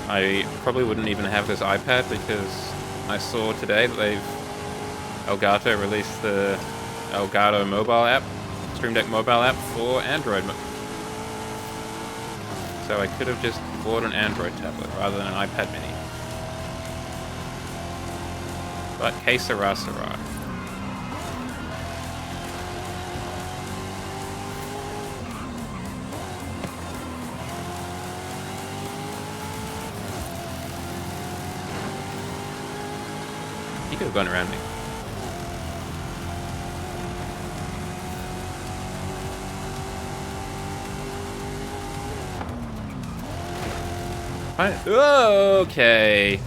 I probably wouldn't even have this iPad, because I saw today that Elgato released the Elgato mobile app, Stream Deck mobile app for Android. So I could have just bought an Android tablet rather than an iPad mini. But que sera, sera. He could have gone around me. Okay.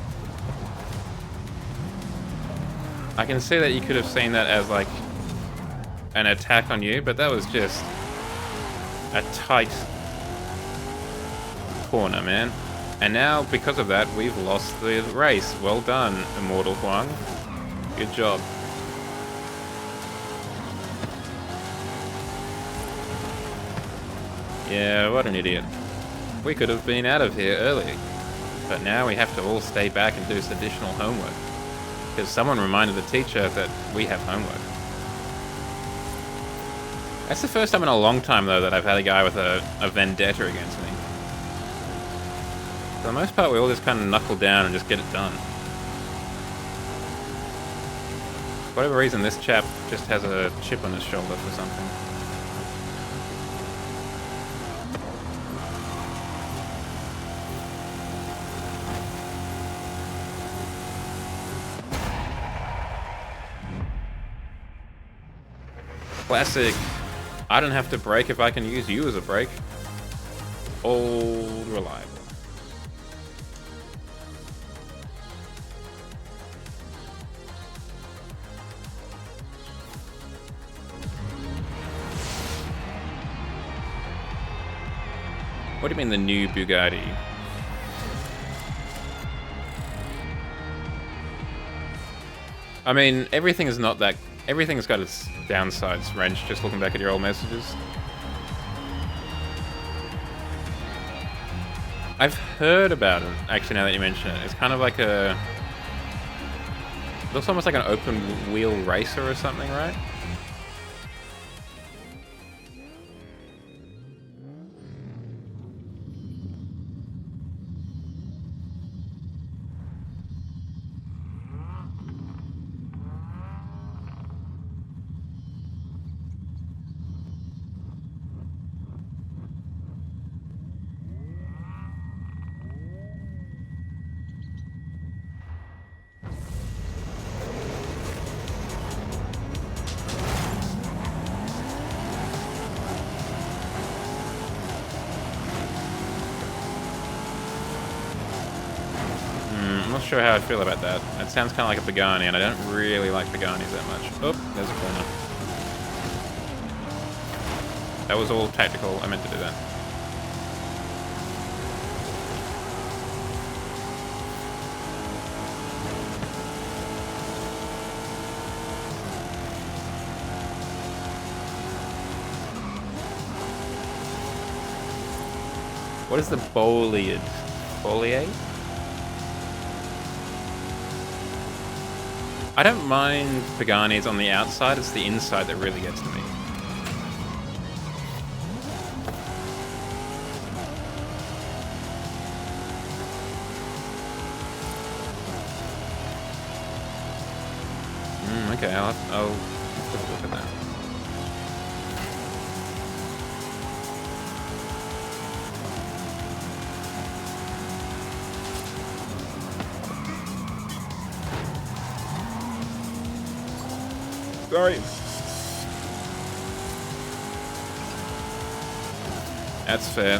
I can see that you could have seen that as like an attack on you, but that was just a tight corner, man. And now, because of that, we've lost the race. Well done, Immortal Huang. Good job. Yeah, what an idiot. We could have been out of here early. But now we have to all stay back and do some additional homework. Because someone reminded the teacher that we have homework. That's the first time in a long time, though, that I've had a guy with a vendetta against me. For the most part, we all just kind of knuckle down and just get it done. For whatever reason, this chap just has a chip on his shoulder for something. Classic. I don't have to brake if I can use you as a brake. Old reliable. What do you mean the new Bugatti? I mean, everything is not that... Everything's got its downsides, Wrench, just looking back at your old messages. I've heard about it, actually, now that you mention it. It's kind of like a... It looks almost like an open-wheel racer or something, right? I'm not sure how I'd feel about that. That sounds kind of like a Pagani, and I don't really like Paganis that much. Oh, there's a corner. That was all tactical. I meant to do that. What is the foliage? Foliate? I don't mind Paganis on the outside, it's the inside that really gets to me. Okay, I'll have to look at that. Sorry. That's fair.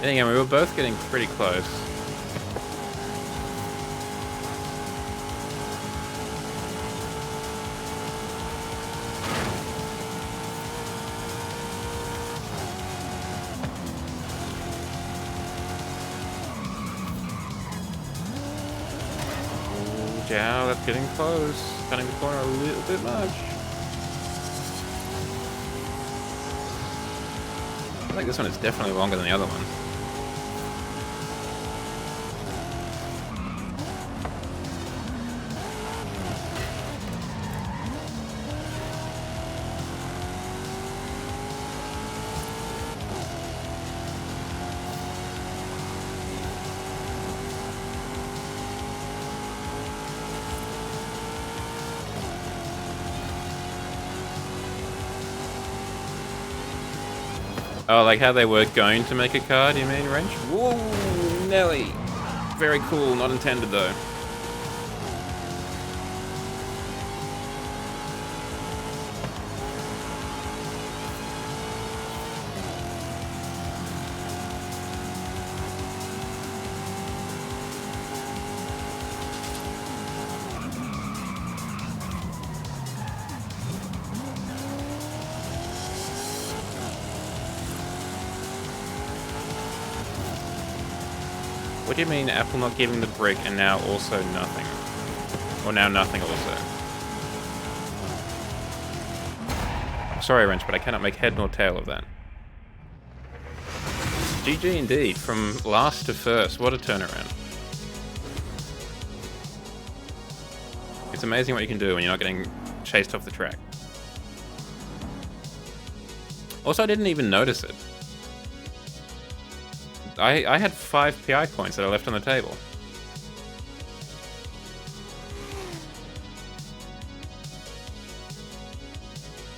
And again, we were both getting pretty close. Yeah, that's getting close. Cutting the corner a little bit much. I think this one is definitely longer than the other one. Oh, like how they were going to make a car, do you mean, Wrench? Whoa, Nelly. Very cool, not intended though. What do you mean Apple not giving the brick and now also nothing? Or now nothing also? sorry, wrench, but I cannot make head nor tail of that. GG indeed, from last to first. What a turnaround. It's amazing what you can do when you're not getting chased off the track. Also, I didn't even notice it. I had 5 PI points that I left on the table.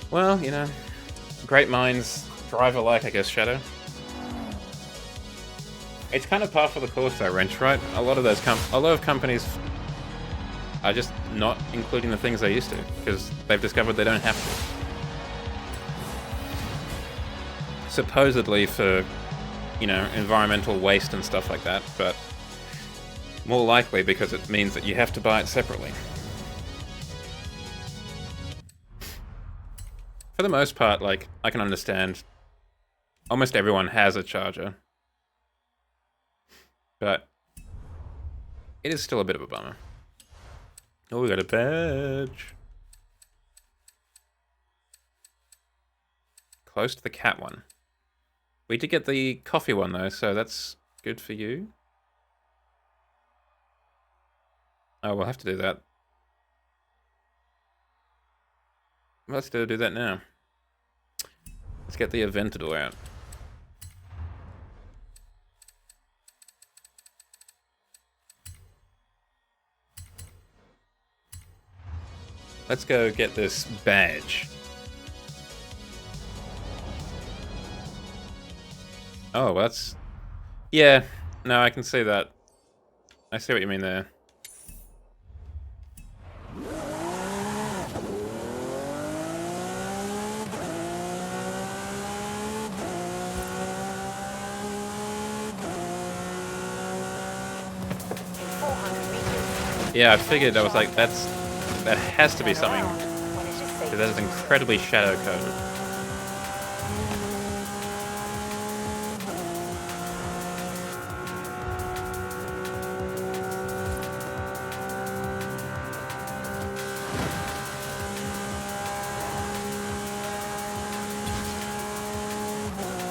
Well, you know, great minds drive alike, I guess, Shadow. It's kind of par for the course, though, Wrench, right? A lot of companies are just not including the things they used to because they've discovered they don't have to. Supposedly for, you know, environmental waste and stuff like that, but more likely because it means that you have to buy it separately. For the most part, like, I can understand almost everyone has a charger, but it is still a bit of a bummer. Oh, we got a badge. Close to the cat one. We did get the coffee one though, so that's good for you. Oh, we'll have to do that. Let's do that now. Let's get the Aventador out. Let's go get this badge. Oh, that's... Yeah, no, I can see that. I see what you mean there. Yeah, I figured, I was like, that has to be something, because that is incredibly shadow coded.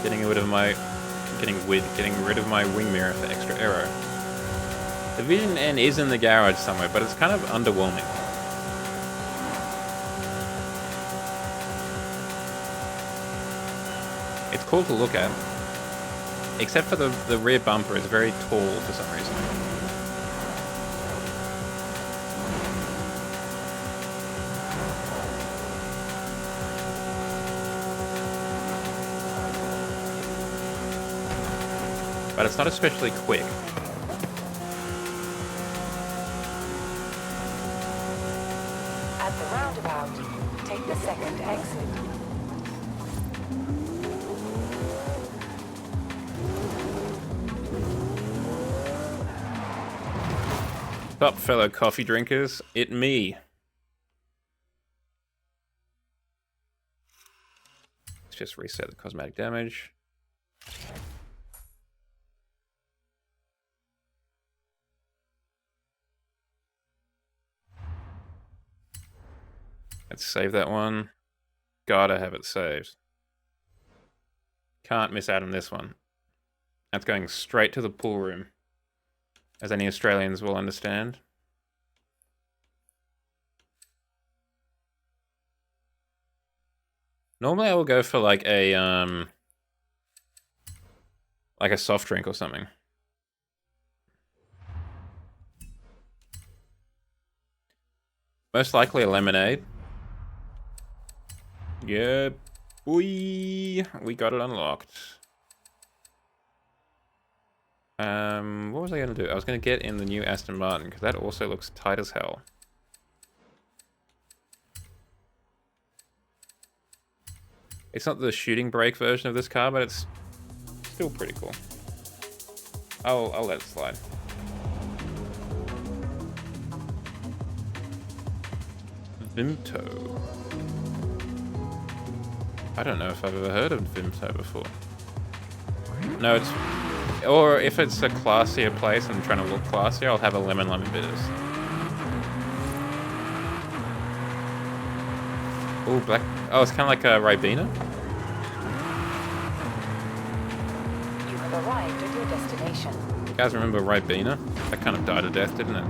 Getting rid of my wing mirror for extra aero. The Vision N is in the garage somewhere, but it's kind of underwhelming. It's cool to look at, except for the rear bumper is very tall for some reason. But it's not especially quick. At the roundabout, take the second exit. Up, fellow coffee drinkers, it me. Let's just reset the cosmetic damage. Let's save that one. Gotta have it saved. Can't miss out on this one. That's going straight to the pool room, as any Australians will understand. Normally I will go for like a soft drink or something. Most likely a lemonade. Yeah, boy, we got it unlocked. What was I going to do? I was going to get in the new Aston Martin, because that also looks tight as hell. It's not the shooting brake version of this car, but it's still pretty cool. I'll let it slide. Vimto. I don't know if I've ever heard of Vimto before. No, it's... Or if it's a classier place and I'm trying to look classier, I'll have a lemon bitters. Oh, black. Oh, it's kind of like a Ribena. You have arrived at your destination. You guys remember Ribena? That kind of died a death, didn't it?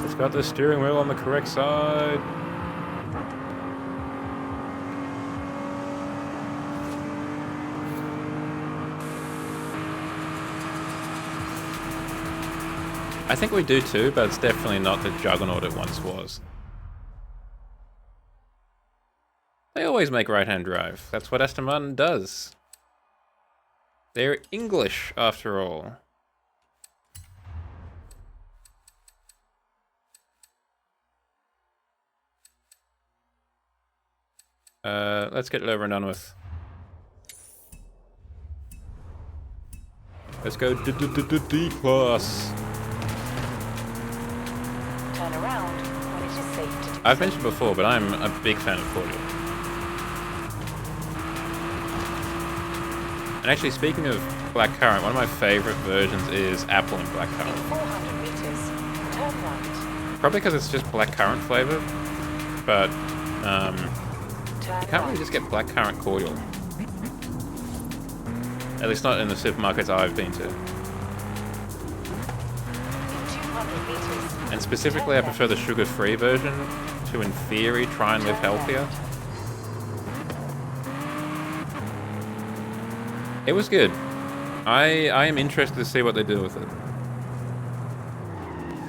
It's got the steering wheel on the correct side. I think we do too, but it's definitely not the juggernaut it once was. They always make right-hand drive. That's what Aston Martin does. They're English, after all. Let's get it over and done with. Let's go D-class. Turn around when it is safe to do I've mentioned before, but I'm a big fan of cordial. And actually, speaking of blackcurrant, one of my favorite versions is apple and blackcurrant. 400 meters. Turn right. Probably because it's just blackcurrant flavor, but Turn you can't really right. just get blackcurrant cordial. At least not in the supermarkets I've been to. In 200 meters. And specifically, I prefer the sugar-free version to, in theory, try and live healthier. It was good. I am interested to see what they do with it.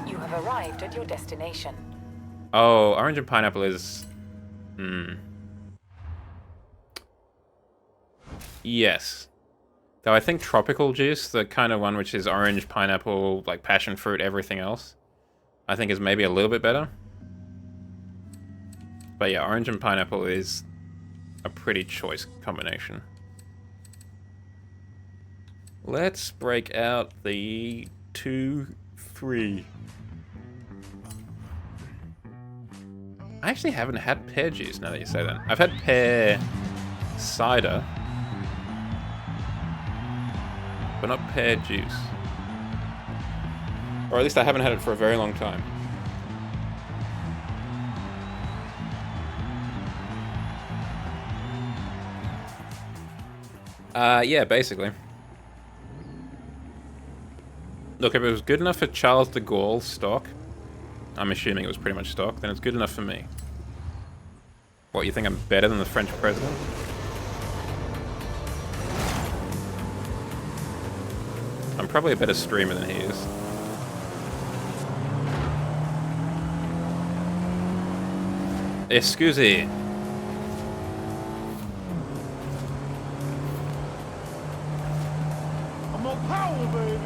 You have arrived at your destination. Oh, orange and pineapple is... Yes. Though I think tropical juice, the kind of one which is orange, pineapple, like passion fruit, everything else, I think is maybe a little bit better. But yeah, orange and pineapple is a pretty choice combination. Let's break out the 2-3. I actually haven't had pear juice now that you say that. I've had pear cider, but not pear juice. Or at least I haven't had it for a very long time. Yeah, basically. Look, if it was good enough for Charles de Gaulle stock, I'm assuming it was pretty much stock, then it's good enough for me. What, you think I'm better than the French president? I'm probably a better streamer than he is. Excusez. I'm on power, baby.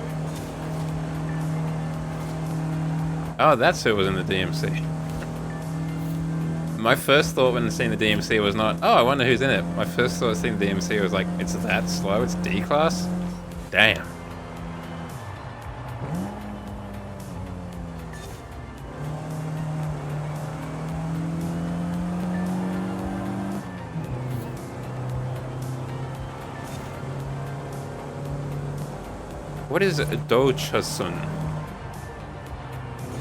Oh, that's who was in the DMC. My first thought when seeing the DMC was not, oh, I wonder who's in it. My first thought seeing the DMC was like, it's that slow? It's D-class? Damn. What is Dochasun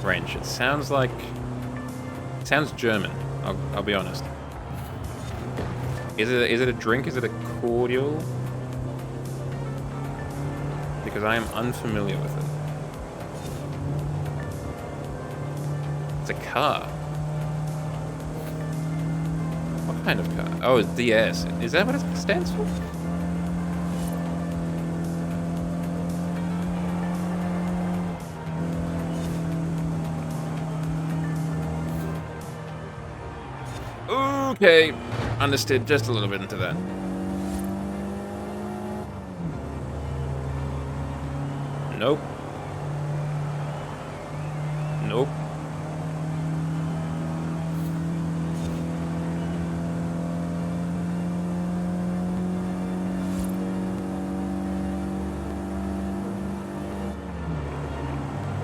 range? It sounds like... It sounds German, I'll be honest. Is it a drink? Is it a cordial? Because I am unfamiliar with it. It's a car. What kind of car? Oh, it's DS. Is that what it stands for? Okay, understood just a little bit into that. Nope. Nope.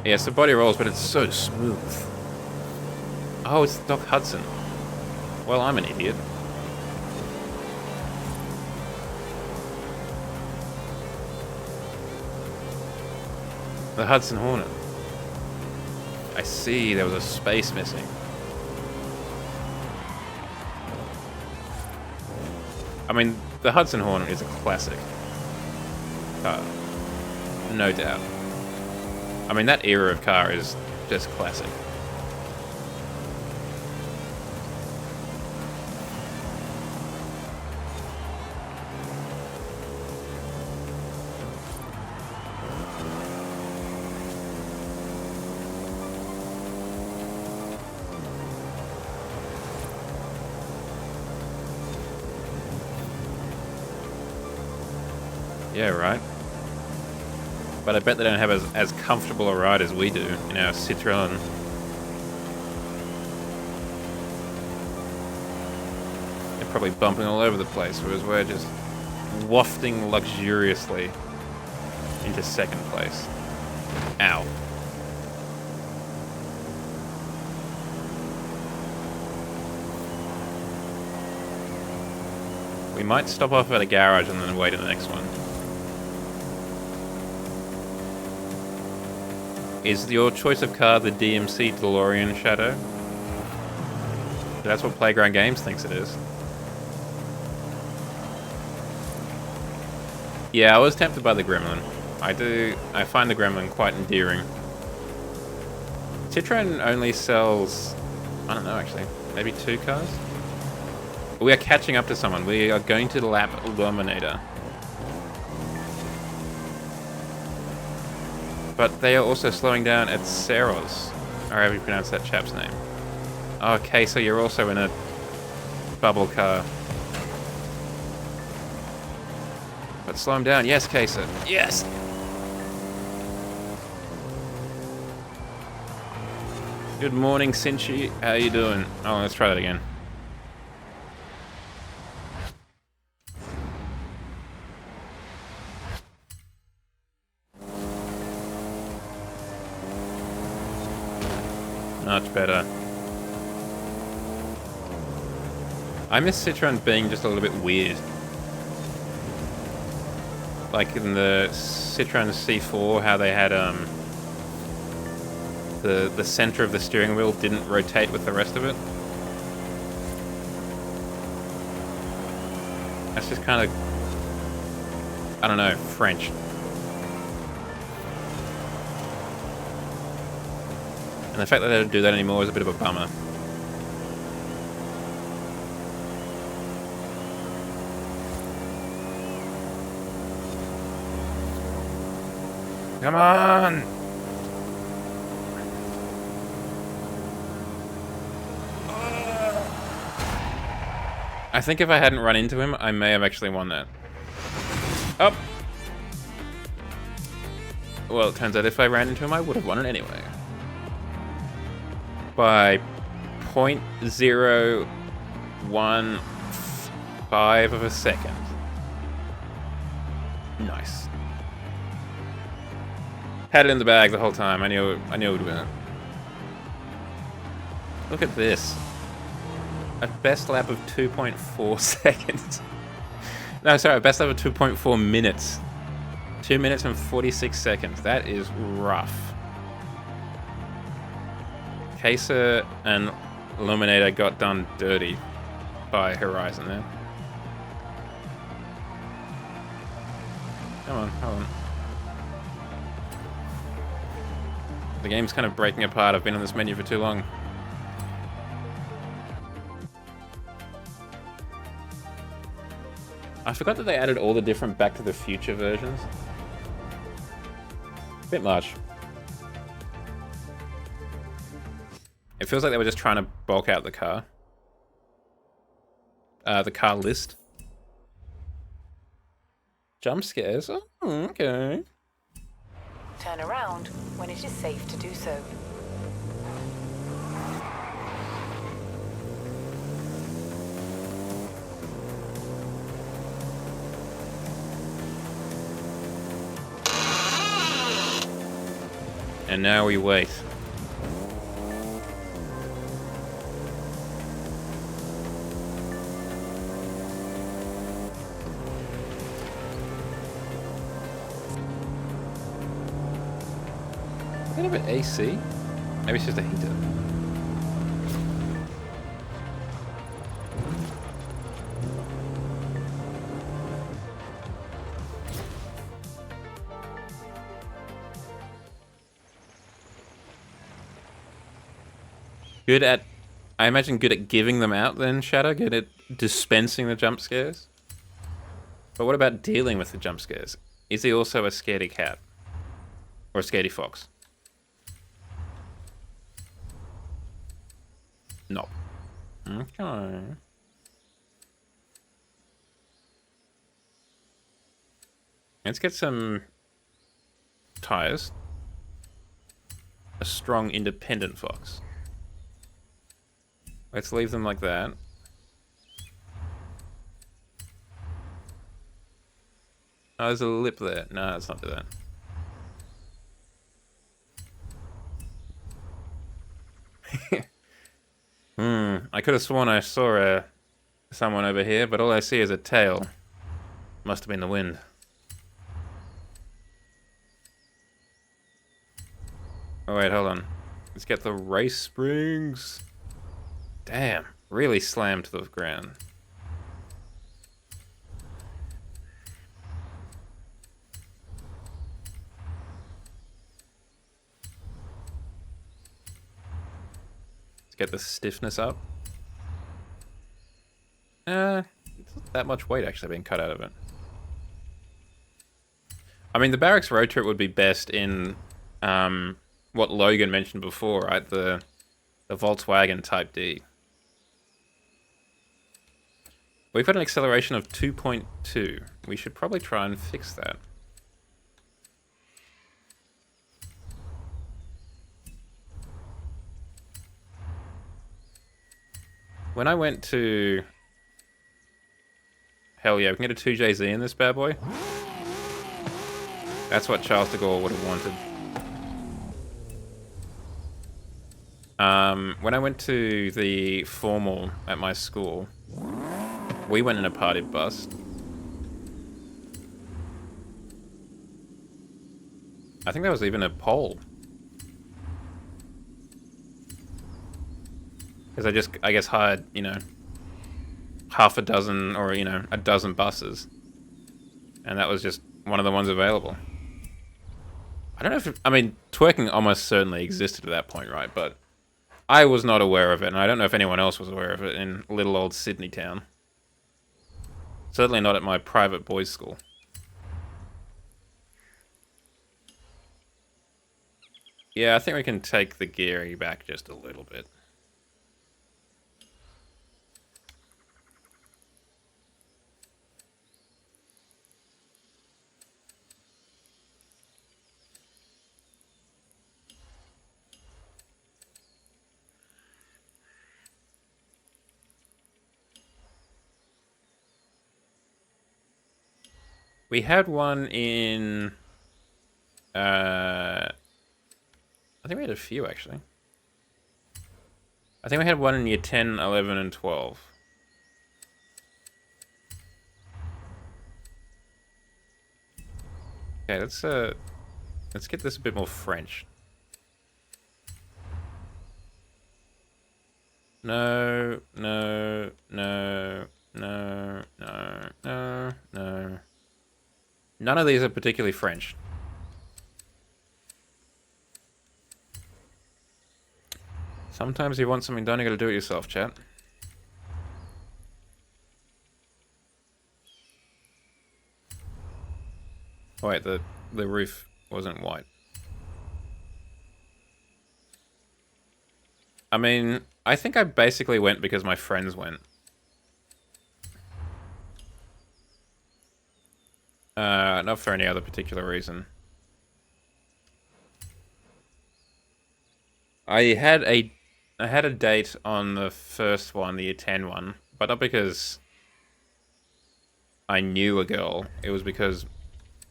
Yes, the body rolls, but it's so smooth. Oh, it's Doc Hudson. Well, I'm an idiot. The Hudson Hornet. I see, there was a space missing. I mean, the Hudson Hornet is a classic car. No doubt. I mean, that era of car is just classic. Yeah, right. But I bet they don't have as comfortable a ride as we do in our Citroën. They're probably bumping all over the place, whereas we're just wafting luxuriously into second place. Ow. We might stop off at a garage and then wait in the next one. Is your choice of car the DMC DeLorean Shadow? That's what Playground Games thinks it is. Yeah, I was tempted by the Gremlin. I find the Gremlin quite endearing. Citroën only sells, I don't know actually, maybe 2 cars? We are catching up to someone. We are going to lap Vod-mander. But they are also slowing down at Seros, or however you pronounce that chap's name. Okay, so you're also in a bubble car. But slow him down. Yes, Kesa. Yes! Good morning, Sinchi. How you doing? Oh, let's try that again. Much better. I miss Citroën being just a little bit weird. Like in the Citroën C4, how they had the center of the steering wheel didn't rotate with the rest of it. That's just kind of, I don't know, French. And the fact that they don't do that anymore is a bit of a bummer. Come on! I think if I hadn't run into him, I may have actually won that. Oh! Well, it turns out if I ran into him, I would have won it anyway. By 0.015 of a second. Nice. Had it in the bag the whole time. I knew it would win. Look at this. A best lap of 2.4 seconds. No, sorry, a best lap of 2.4 minutes. 2 minutes and 46 seconds. That is rough. Kesa and Illuminator got done dirty by Horizon there. Come on, hold on. The game's kind of breaking apart. I've been on this menu for too long. I forgot that they added all the different Back to the Future versions. Bit much. It feels like they were just trying to bulk out the car. The car list. Jump scares? Oh, okay. Turn around when it is safe to do so. And now we wait. A bit of AC. Maybe it's just a heater. Good at... I imagine good at giving them out then, Shadow? Good at dispensing the jump scares? But what about dealing with the jump scares? Is he also a scaredy cat? Or a scaredy fox? No. Okay. Let's get some tires. A strong, independent fox. Let's leave them like that. Oh, there's a lip there. No, let's not do that. I could have sworn I saw someone over here, but all I see is a tail. Must have been the wind. Oh wait, hold on. Let's get the race springs. Damn, really slammed to the ground. Let's get the stiffness up. It's not that much weight actually being cut out of it. I mean, the barracks road trip would be best in what Logan mentioned before, right? The Volkswagen Type D. We've got an acceleration of 2.2. We should probably try and fix that. When I went to... Hell yeah, we can get a 2JZ in this bad boy. That's what Charles de Gaulle would have wanted. When I went to the formal at my school, we went in a party bus. I think there was even a pole. Because I guess, hired, you know, half a dozen or, you know, a dozen buses. And that was just one of the ones available. I don't know if... I mean, twerking almost certainly existed at that point, right? But I was not aware of it, and I don't know if anyone else was aware of it in little old Sydney town. Certainly not at my private boys' school. Yeah, I think we can take the gearing back just a little bit. We had one in... I think we had a few, actually. I think we had one in year 10, 11, and 12. Okay, let's get this a bit more French. No, no, no, no, no, no, no. None of these are particularly French. Sometimes you want something done, you gotta do it yourself, chat. Oh, wait, the roof wasn't white. I mean, I think I basically went because my friends went. Not for any other particular reason. I had a date on the first one, the year 10 one, but not because I knew a girl. It was because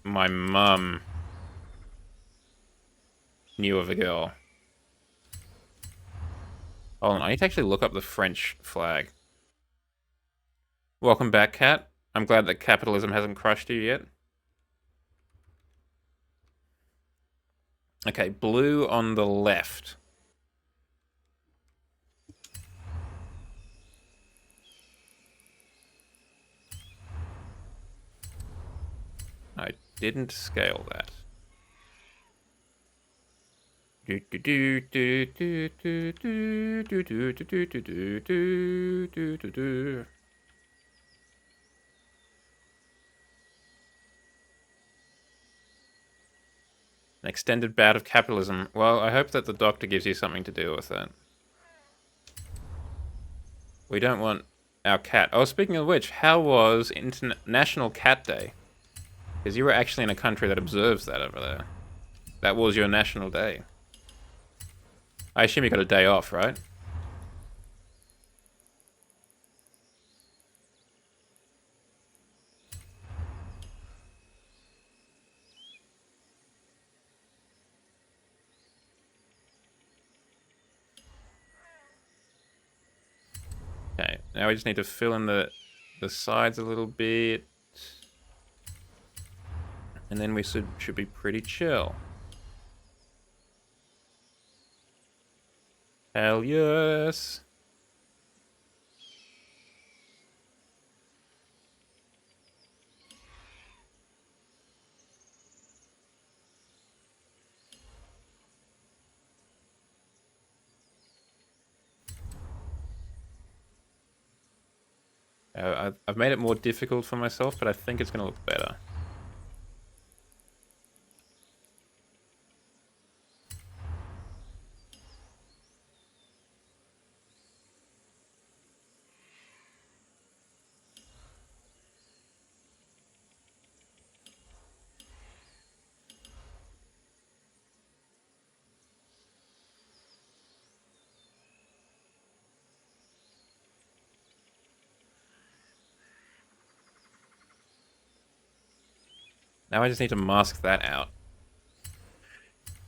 my mum knew of a girl. Hold on, I need to actually look up the French flag. Welcome back, Kat. I'm glad that capitalism hasn't crushed you yet. Okay, blue on the left. didn't scale that. An extended bout of capitalism. Well, I hope that the doctor gives you something to deal with that. We don't want our cat. Oh, speaking of which, how was International Cat Day? Because you were actually in a country that observes that over there. That was your national day. I assume you got a day off, right? Okay, now we just need to fill in the sides a little bit. And then we should be pretty chill. Hell yes. I've made it more difficult for myself, but I think it's going to look better. Now I just need to mask that out.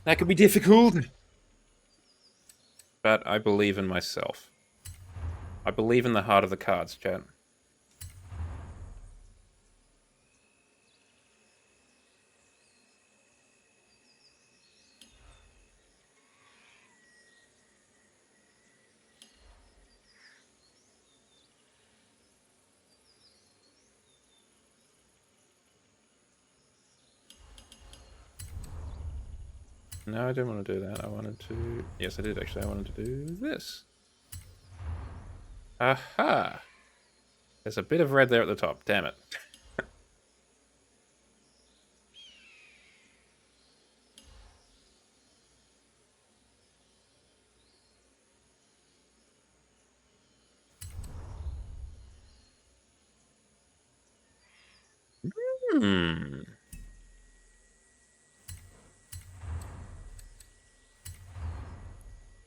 That could be difficult. But I believe in myself. I believe in the heart of the cards, chat. No, I didn't want to do that. I wanted to... Yes, I did actually. I wanted to do this. Aha! There's a bit of red there at the top. Damn it. Hmm.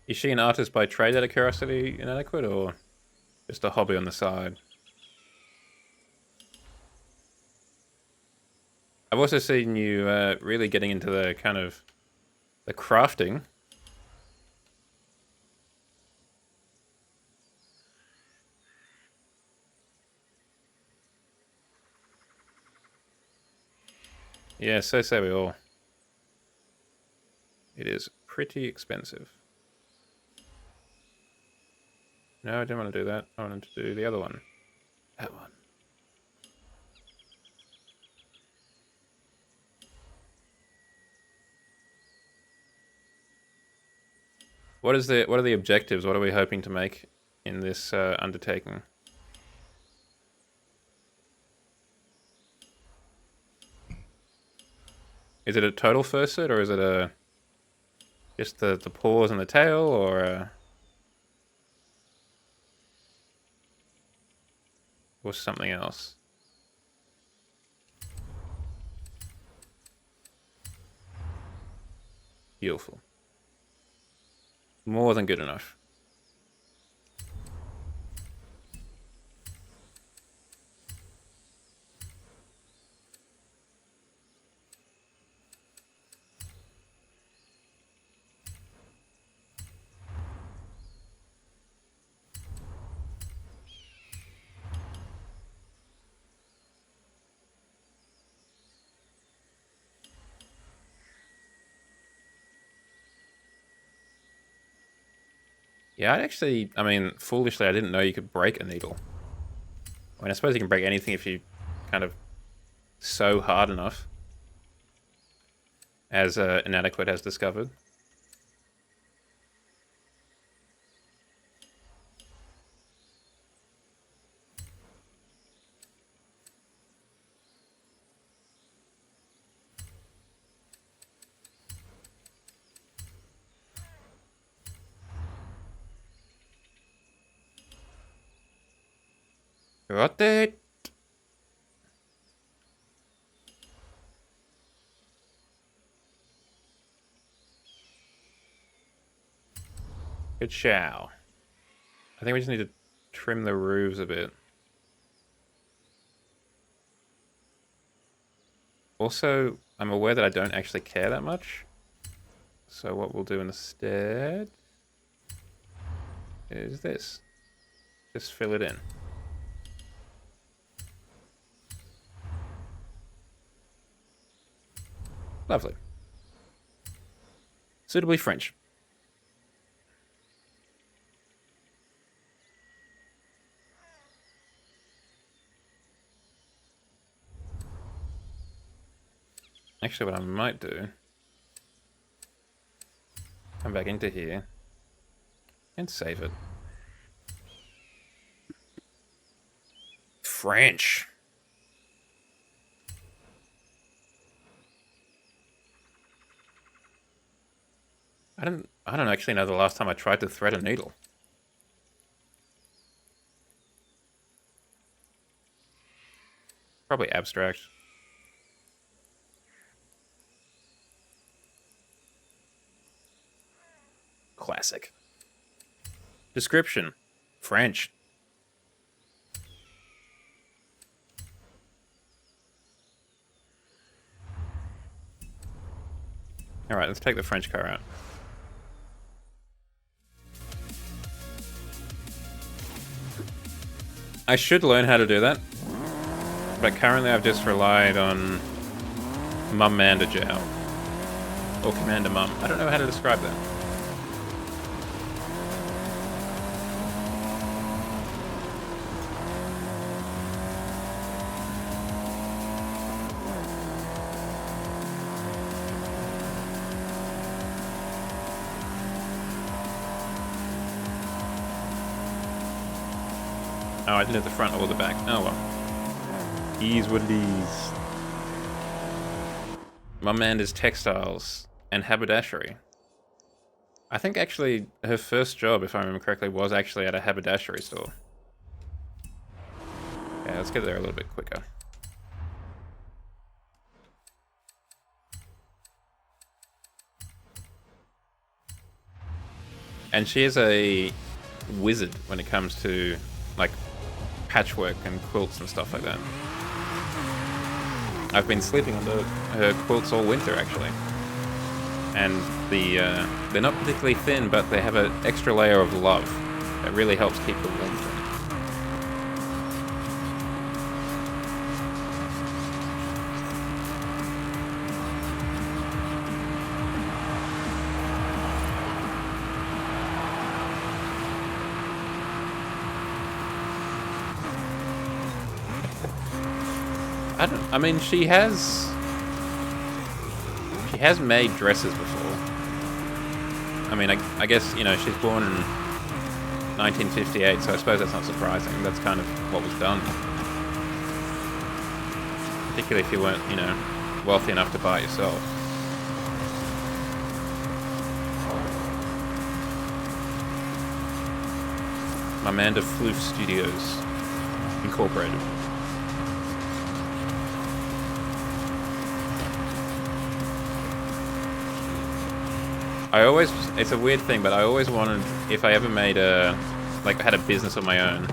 Is she an artist by trade out of curiosity, inadequate, or just a hobby on the side? I've also seen you really getting into the kind of the crafting. Yeah, so say we all. It is pretty expensive. No, I didn't want to do that. I wanted to do the other one. That one. What are the objectives? What are we hoping to make in this undertaking? Is it a total fursuit, or is it a just the paws and the tail, or something else? Beautiful. More than good enough. Yeah, I mean, foolishly, I didn't know you could break a needle. I mean, I suppose you can break anything if you kind of sew hard enough. as Inadequate has discovered. Got it. Good chow. I think we just need to trim the roofs a bit. Also, I'm aware that I don't actually care that much. So what we'll do instead is this. Just fill it in. Lovely. Suitably French. Actually, what I might do, come back into here and save it. French. I don't actually know the last time I tried to thread a needle. Probably abstract. Classic. Description. French. Alright, let's take the French car out. I should learn how to do that. But currently I've just relied on Vod-mander Jow. Or Commander Mum. I don't know how to describe that. Oh, I didn't hit the front or the back. Oh well. Is what it is. Vod-mander's textiles and haberdashery. I think actually her first job, if I remember correctly, was actually at a haberdashery store. Okay, let's get there a little bit quicker. And she is a wizard when it comes to, like, patchwork and quilts and stuff like that. I've been sleeping under her quilts all winter, actually. And they're not particularly thin, but they have an extra layer of love that really helps keep the warmth in. I mean, she has made dresses before. I mean, I guess, you know, she's born in 1958, so I suppose that's not surprising. That's kind of what was done. Particularly if you weren't, you know, wealthy enough to buy it yourself. Amanda Floof Studios Incorporated. It's a weird thing, but I always wanted, if I ever made had a business of my own,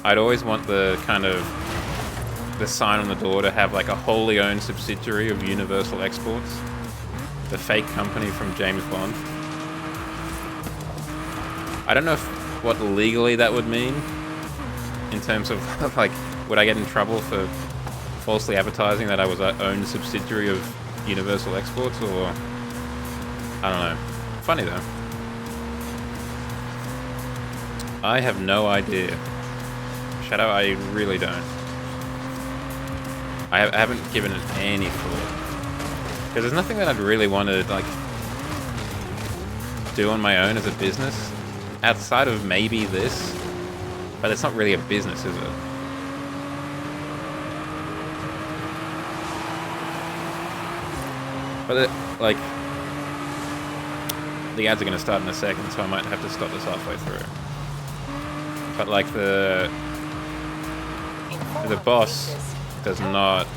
I'd always want the kind of, the sign on the door to have like a wholly owned subsidiary of Universal Exports, the fake company from James Bond. I don't know what legally that would mean, in terms of, like, would I get in trouble for falsely advertising that I was an owned subsidiary of Universal Exports, or... I don't know. Funny though. I have no idea. Shadow, I really don't. I haven't given it any thought. Because there's nothing that I'd really want to, like, do on my own as a business. Outside of maybe this. But it's not really a business, is it? But, like... The ads are going to start in a second, so I might have to stop this halfway through. But, like, the boss does not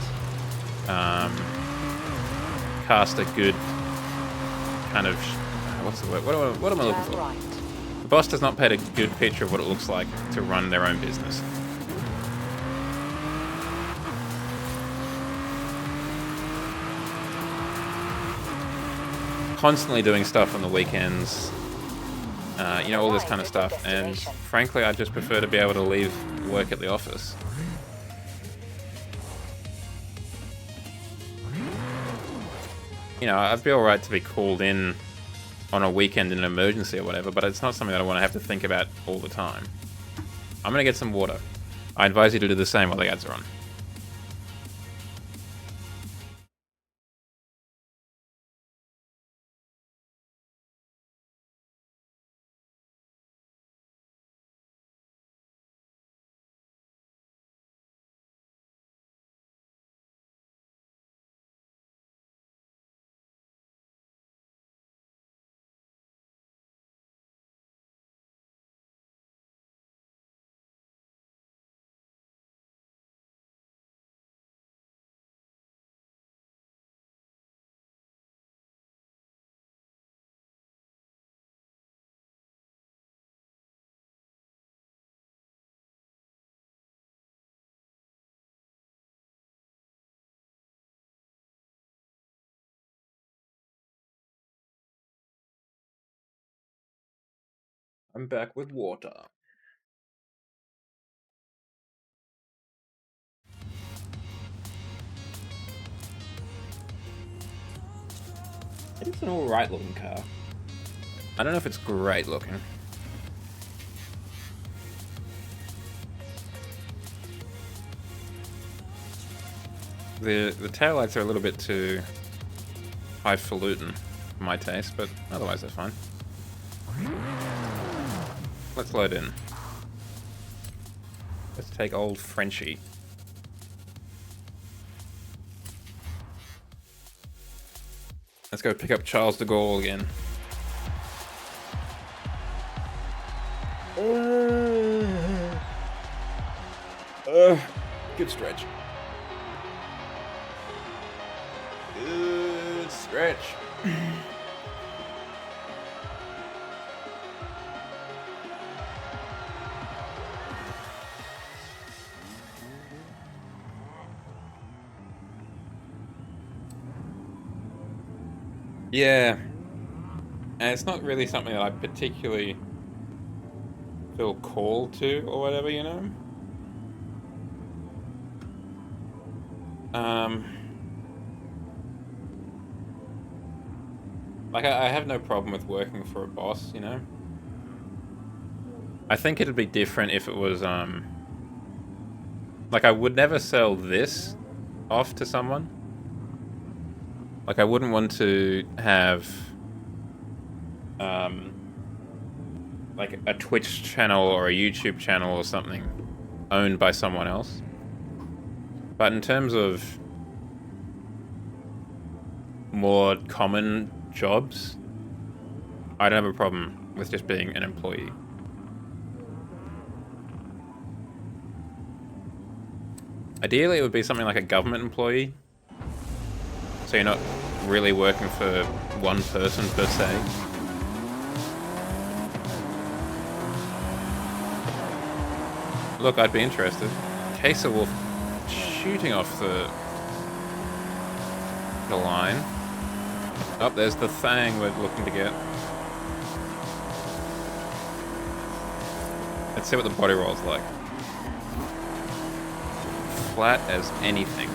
cast a good kind of... What's the word? What am I looking for? The boss does not paint a good picture of what it looks like to run their own business. Constantly doing stuff on the weekends, you know, all this kind of stuff, and frankly, I just prefer to be able to leave work at the office. You know, I'd be alright to be called in on a weekend in an emergency or whatever, but it's not something that I want to have to think about all the time. I'm gonna get some water. I advise you to do the same while the ads are on. I'm back with water. It's an alright looking car. I don't know if it's great looking. The taillights are a little bit too highfalutin for my taste, but otherwise they're fine. Let's load in. Let's take old Frenchie. Let's go pick up Charles de Gaulle again. Good stretch. Good stretch. Yeah. And it's not really something that I particularly feel called to or whatever, you know? Like, I have no problem with working for a boss, you know? I think it'd be different if it was, like, I would never sell this off to someone. Like, I wouldn't want to have, like, a Twitch channel or a YouTube channel or something owned by someone else. But in terms of more common jobs, I don't have a problem with just being an employee. Ideally, it would be something like a government employee. So you're not really working for one person per se. Look, I'd be interested. Caser Wolf shooting off the line. Oh, there's the Thang we're looking to get. Let's see what the body roll's like. Flat as anything.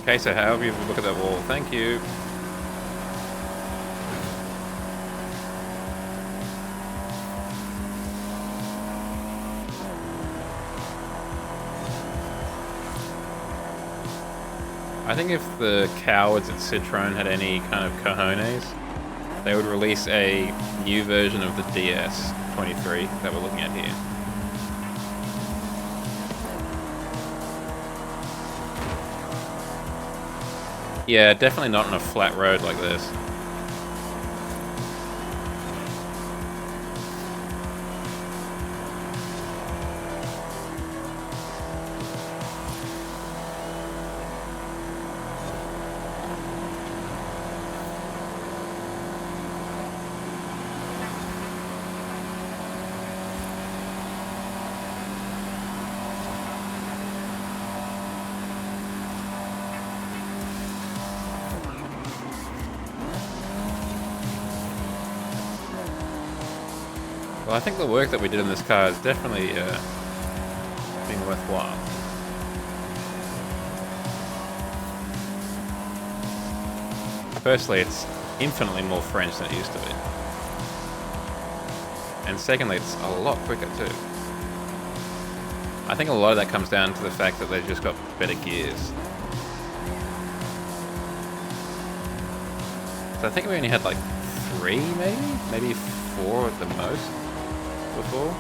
Okay, so however you look at that wall, thank you. I I think if the cowards at Citroën had any kind of cojones, they would release a new version of the DS23 that we're looking at here. Yeah, definitely not on a flat road like this. Well, I think the work that we did in this car has definitely been worthwhile. Firstly, it's infinitely more French than it used to be. And secondly, it's a lot quicker too. I think a lot of that comes down to the fact that they've just got better gears. So I think we only had like 3 maybe 4 at the most before.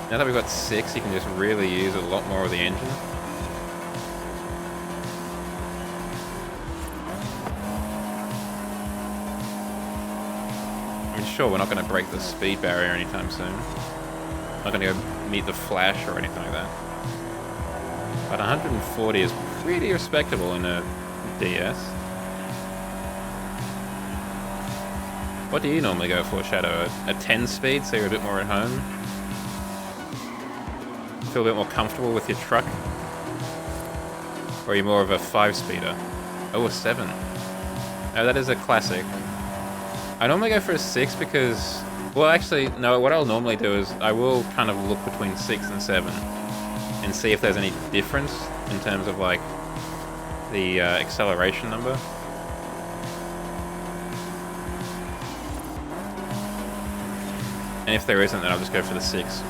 Now that we've got 6, you can just really use a lot more of the engine. I mean, sure, we're not going to break the speed barrier anytime soon. Not going to go meet the Flash or anything like that. But 140 is pretty respectable in a DS. What do you normally go for, Shadow? A 10 speed, so you're a bit more at home? Feel a bit more comfortable with your truck? Or are you more of a 5-speeder? Oh, a 7. No, that is a classic. I normally go for a 6 because... Well, actually, no, what I'll normally do is I will kind of look between 6 and 7 and see if there's any difference in terms of, like, the acceleration number. And if there isn't, then I'll just go for the 6.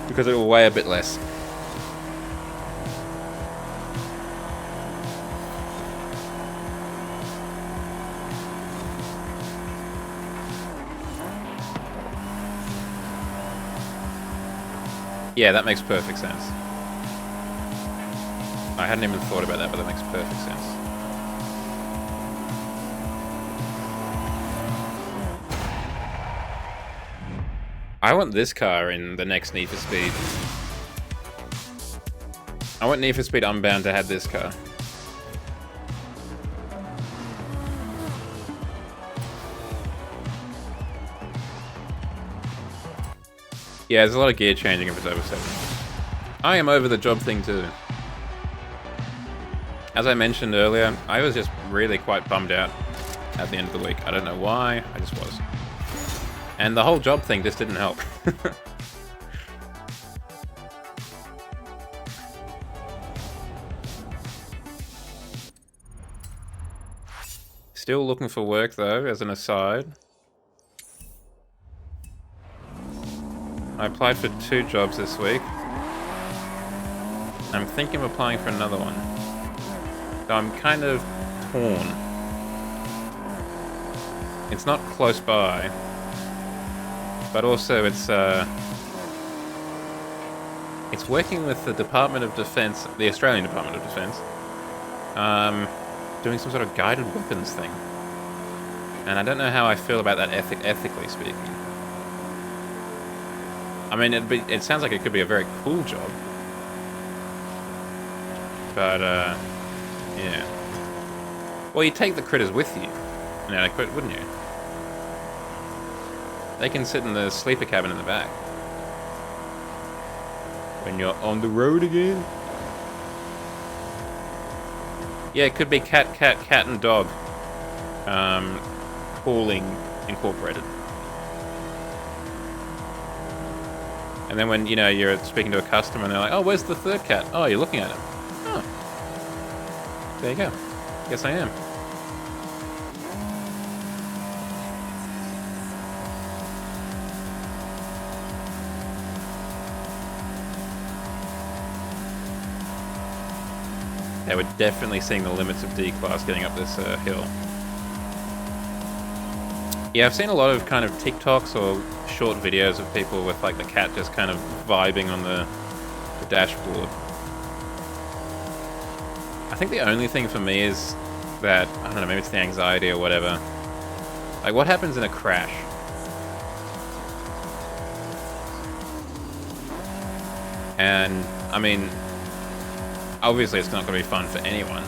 Because it will weigh a bit less. Yeah, that makes perfect sense. I hadn't even thought about that, but that makes perfect sense. I want this car in the next Need for Speed. I want Need for Speed Unbound to have this car. Yeah, there's a lot of gear changing if it's over 7. I am over the job thing too. As I mentioned earlier, I was just really quite bummed out at the end of the week. I don't know why, I just was. And the whole job thing just didn't help. Still looking for work though, as an aside. I applied for 2 jobs this week. I'm thinking of applying for another one. So I'm kind of torn. It's not close by. But also it's working with the Department of Defense, the Australian Department of Defense, doing some sort of guided weapons thing. And I don't know how I feel about that ethically speaking. I mean, it sounds like it could be a very cool job. But, yeah. Well, you'd take the critters with you. Wouldn't you? They can sit in the sleeper cabin in the back. When you're on the road again. Yeah, it could be cat, and dog. Calling incorporated. And then when, you're speaking to a customer and they're like, oh, where's the third cat? Oh, you're looking at him. Oh. There you go. Yes, I am. They were definitely seeing the limits of D-Class getting up this hill. Yeah, I've seen a lot of kind of TikToks or short videos of people with like the cat just kind of vibing on the dashboard. I think the only thing for me is that, I don't know, maybe it's the anxiety or whatever. Like, what happens in a crash? And, I mean, obviously it's not going to be fun for anyone.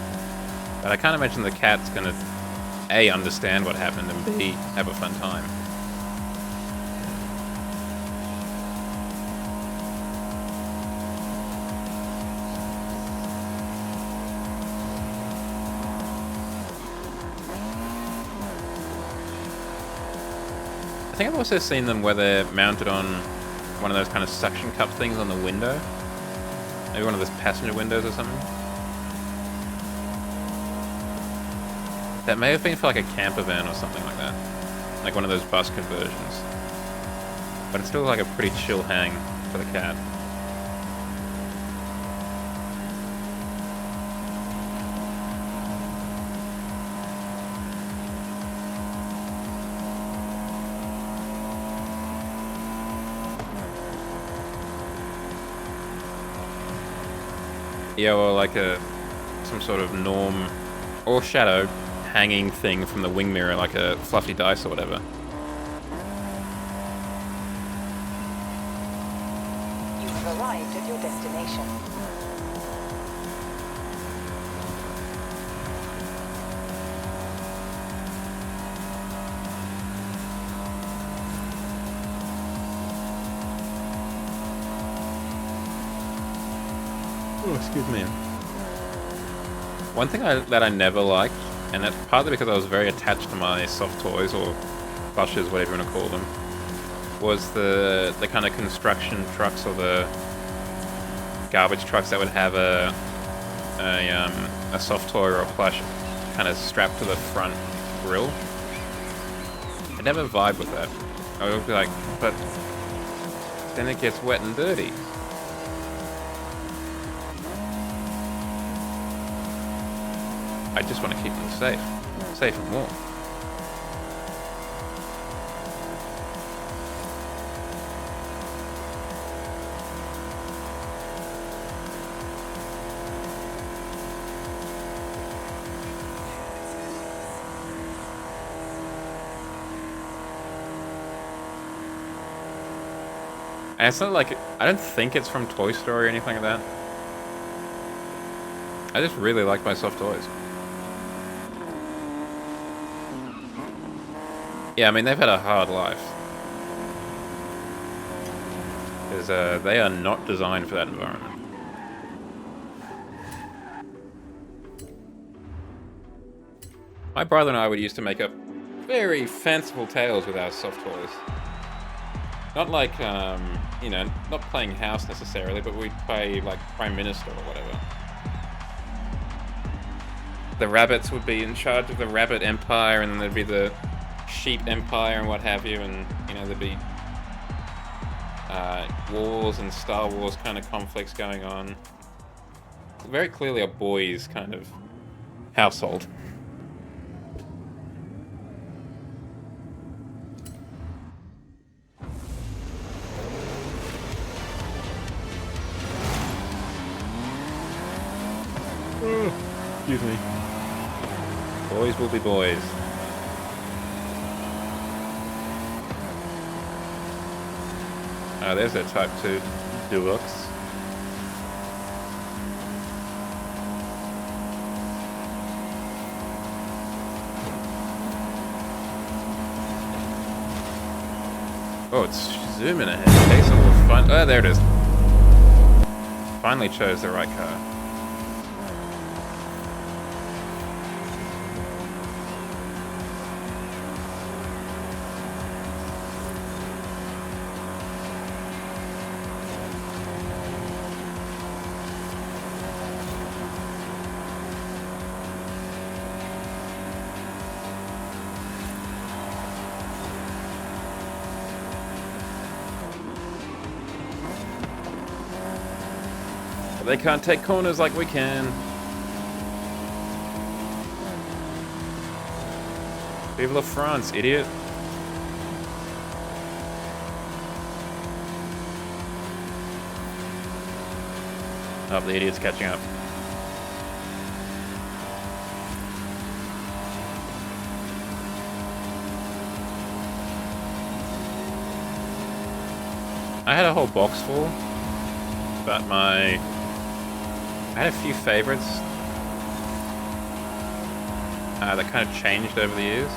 But I can't imagine the cat's going to, A, understand what happened, and B, have a fun time. I think I've also seen them where they're mounted on one of those kind of suction cup things on the window. Maybe one of those passenger windows or something. That may have been for like a camper van or something like that. Like one of those bus conversions. But it's still like a pretty chill hang for the cat. Yeah, or like some sort of norm or shadow hanging thing from the wing mirror, like a fluffy dice or whatever. You have arrived at your destination. Oh, excuse me. One thing that I never liked, and that's partly because I was very attached to my soft toys or plushes, whatever you want to call them, was the kind of construction trucks or the garbage trucks that would have a soft toy or a plush kind of strapped to the front grille. I never vibe with that. I would be like, but then it gets wet and dirty. I just want to keep them safe and warm. And it's not like, I don't think it's from Toy Story or anything like that. I just really like my soft toys. Yeah, I mean, they've had a hard life. Because they are not designed for that environment. My brother and I would used to make up very fanciful tales with our soft toys. Not like, you know, not playing house necessarily, but we'd play like Prime Minister or whatever. The rabbits would be in charge of the rabbit empire, and then there'd be the sheep empire and what have you, and you know there'd be wars and Star Wars kind of conflicts going on. Very clearly a boys' kind of household. Excuse me. Boys will be boys. There's a Type 2 Dulux. Oh, it's zooming ahead. Okay, so we'll find... Oh, there it is. Finally chose the right car. They can't take corners like we can. Vive la France, idiot. Oh, the idiot's catching up. I had a whole box full, but I had a few favorites that kind of changed over the years.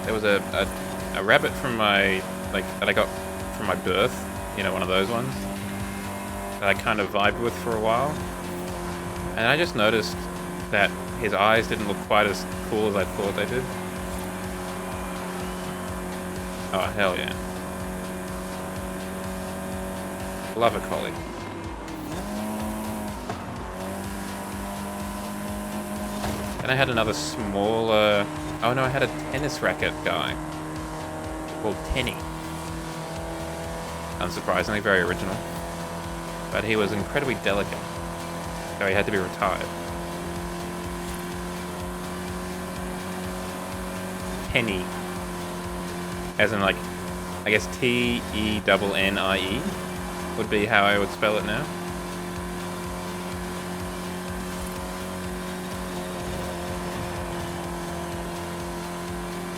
There was a rabbit from my, that I got from my birth, you know, one of those ones, that I kind of vibed with for a while. And I just noticed that his eyes didn't look quite as cool as I thought they did. Oh, hell yeah. Love a collie. Then I had another smaller... Oh no, I had a tennis racket guy called Tenny. Unsurprisingly, very original. But he was incredibly delicate, so he had to be retired. Tenny. As in, like, I guess T-E-N-N-I-E would be how I would spell it now.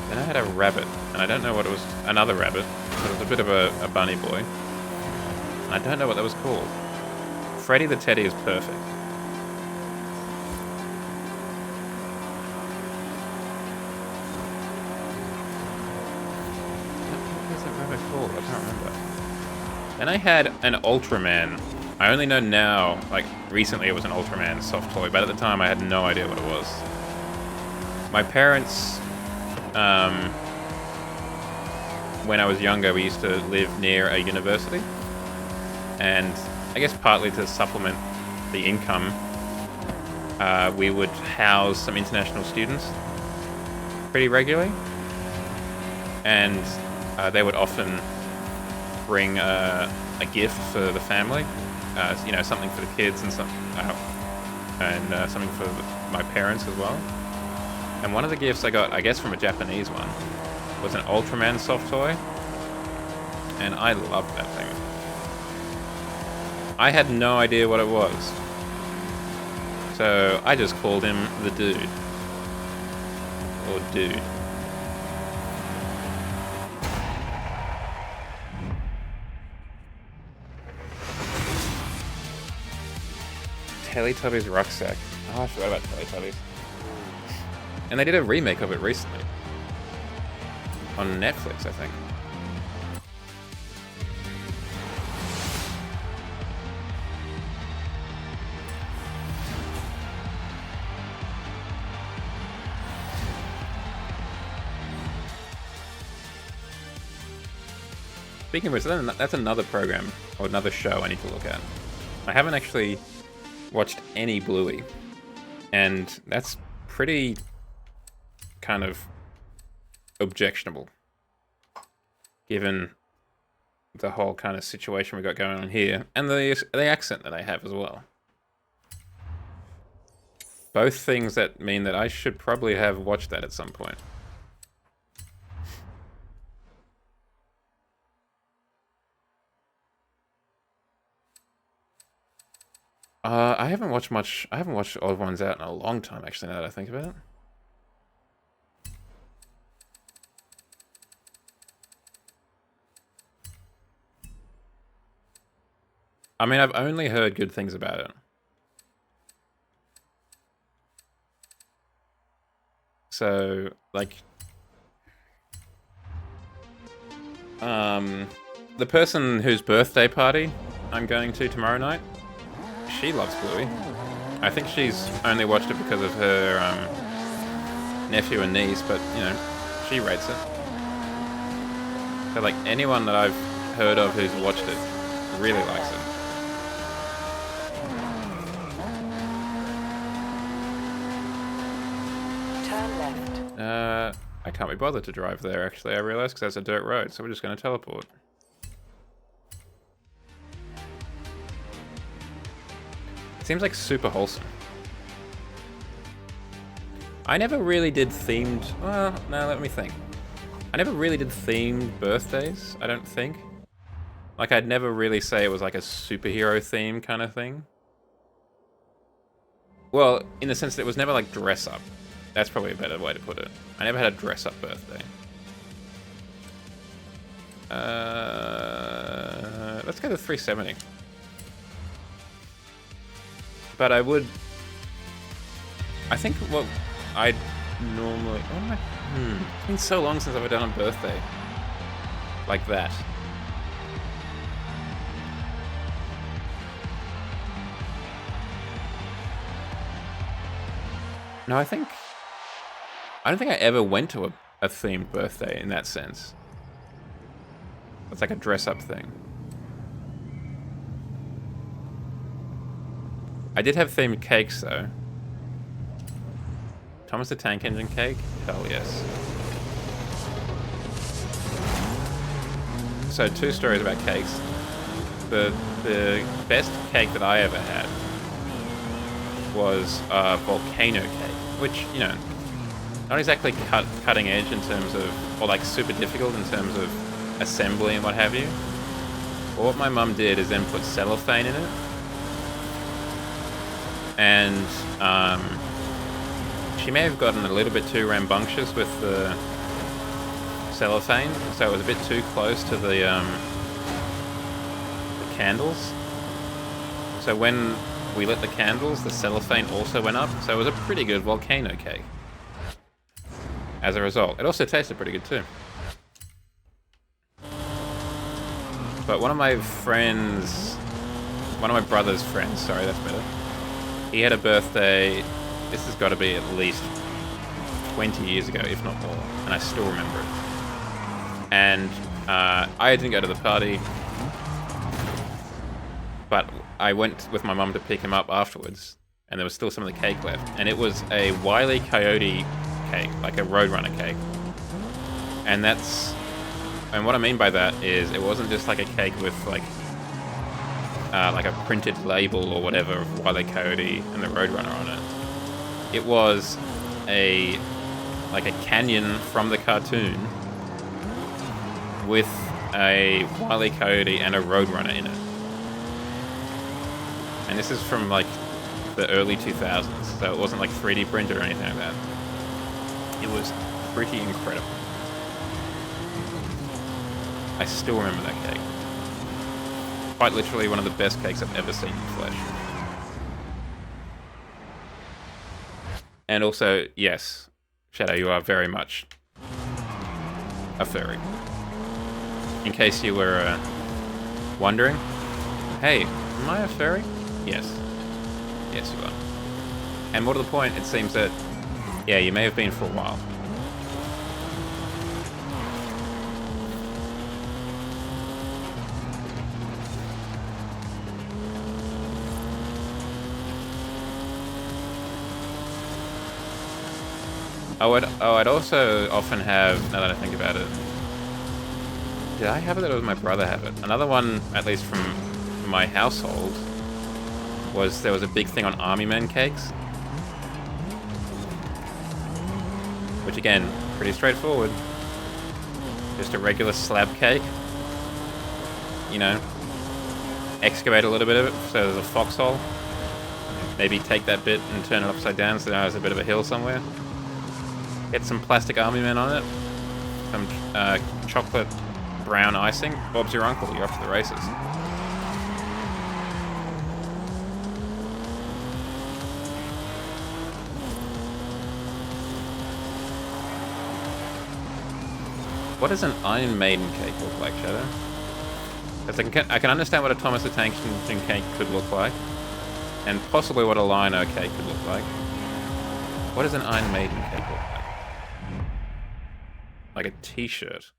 Then I had a rabbit, and I don't know what it was. Another rabbit, but it was a bit of a bunny boy. I don't know what that was called. Freddy the Teddy is perfect. What was that rabbit called? I can't remember. Then I had an Ultraman. I only know now, like recently it was an Ultraman soft toy, but at the time I had no idea what it was. My parents... when I was younger, we used to live near a university, and I guess partly to supplement the income, we would house some international students pretty regularly, and they would often bring a gift for the family, you know, something for the kids and something for my parents as well. And one of the gifts I got, I guess from a Japanese one, was an Ultraman soft toy. And I loved that thing. I had no idea what it was. So I just called him the Dude. Or Dude. Teletubbies Rucksack. Oh, I forgot about Teletubbies. And they did a remake of it recently. On Netflix, I think. Speaking of which, that's another program, or another show I need to look at. I haven't actually watched any Bluey. And that's pretty... kind of objectionable, given the whole kind of situation we got going on here, and the accent that I have as well. Both things that mean that I should probably have watched that at some point. I haven't watched Odd Ones Out in a long time, actually, now that I think about it. I mean, I've only heard good things about it. So, like... the person whose birthday party I'm going to tomorrow night, she loves Bluey. I think she's only watched it because of her, nephew and niece, but, you know, she rates it. So, like, anyone that I've heard of who's watched it really likes it. I can't be bothered to drive there, actually, I realize, because that's a dirt road, so we're just going to teleport. seems like super wholesome. I never really did themed... Well, no, let me think. I never really did themed birthdays, I don't think. Like, I'd never really say it was like a superhero theme kind of thing. Well, in the sense that it was never like dress up. That's probably a better way to put it. I never had a dress up birthday. Let's go to 370. But I would... I think what I'd normally... What am I... It's been so long since I've ever done a birthday. Like that. No, I don't think I ever went to a themed birthday in that sense. It's like a dress-up thing. I did have themed cakes, though. Thomas the Tank Engine cake? Hell yes. So, 2 stories about cakes. The best cake that I ever had was a volcano cake, which, you know, not exactly cutting edge in terms of, or like super difficult in terms of assembly and what have you. But what my mum did is then put cellophane in it. And she may have gotten a little bit too rambunctious with the cellophane, so it was a bit too close to the candles. So when we lit the candles, the cellophane also went up, so it was a pretty good volcano cake. As a result. It also tasted pretty good too. But one of my brother's friends, sorry, that's better. He had a birthday, this has got to be at least 20 years ago, if not more, and I still remember it. And I didn't go to the party, but I went with my mum to pick him up afterwards, and there was still some of the cake left. And it was a Wile E. Coyote cake, like a Roadrunner cake. And what I mean by that is it wasn't just like a cake with like a printed label or whatever of Wile E. Coyote and the Roadrunner on it. It was like a canyon from the cartoon with a Wile E. Coyote and a Roadrunner in it. And this is from like the early 2000s, so it wasn't like 3D printed or anything like that. It was pretty incredible. I still remember that cake. Quite literally one of the best cakes I've ever seen in flesh. And also, yes, Shadow, you are very much a furry. In case you were wondering, hey, am I a furry? Yes. Yes, you are. And more to the point, it seems that, yeah, you may have been for a while. I'd also often have, now that I think about it, did I have it or did my brother have it? Another one, at least from my household, was there was a big thing on Army Men cakes. Which again, pretty straightforward. Just a regular slab cake. You know, excavate a little bit of it so there's a foxhole. Maybe take that bit and turn it upside down so there's a bit of a hill somewhere. Get some plastic Army Men on it. Some chocolate brown icing. Bob's your uncle, you're off to the races. What does an Iron Maiden cake look like, Shadow? Because I can understand what a Thomas the Tank Engine cake could look like. And possibly what a Lino cake could look like. What does an Iron Maiden cake look like? Like a t-shirt.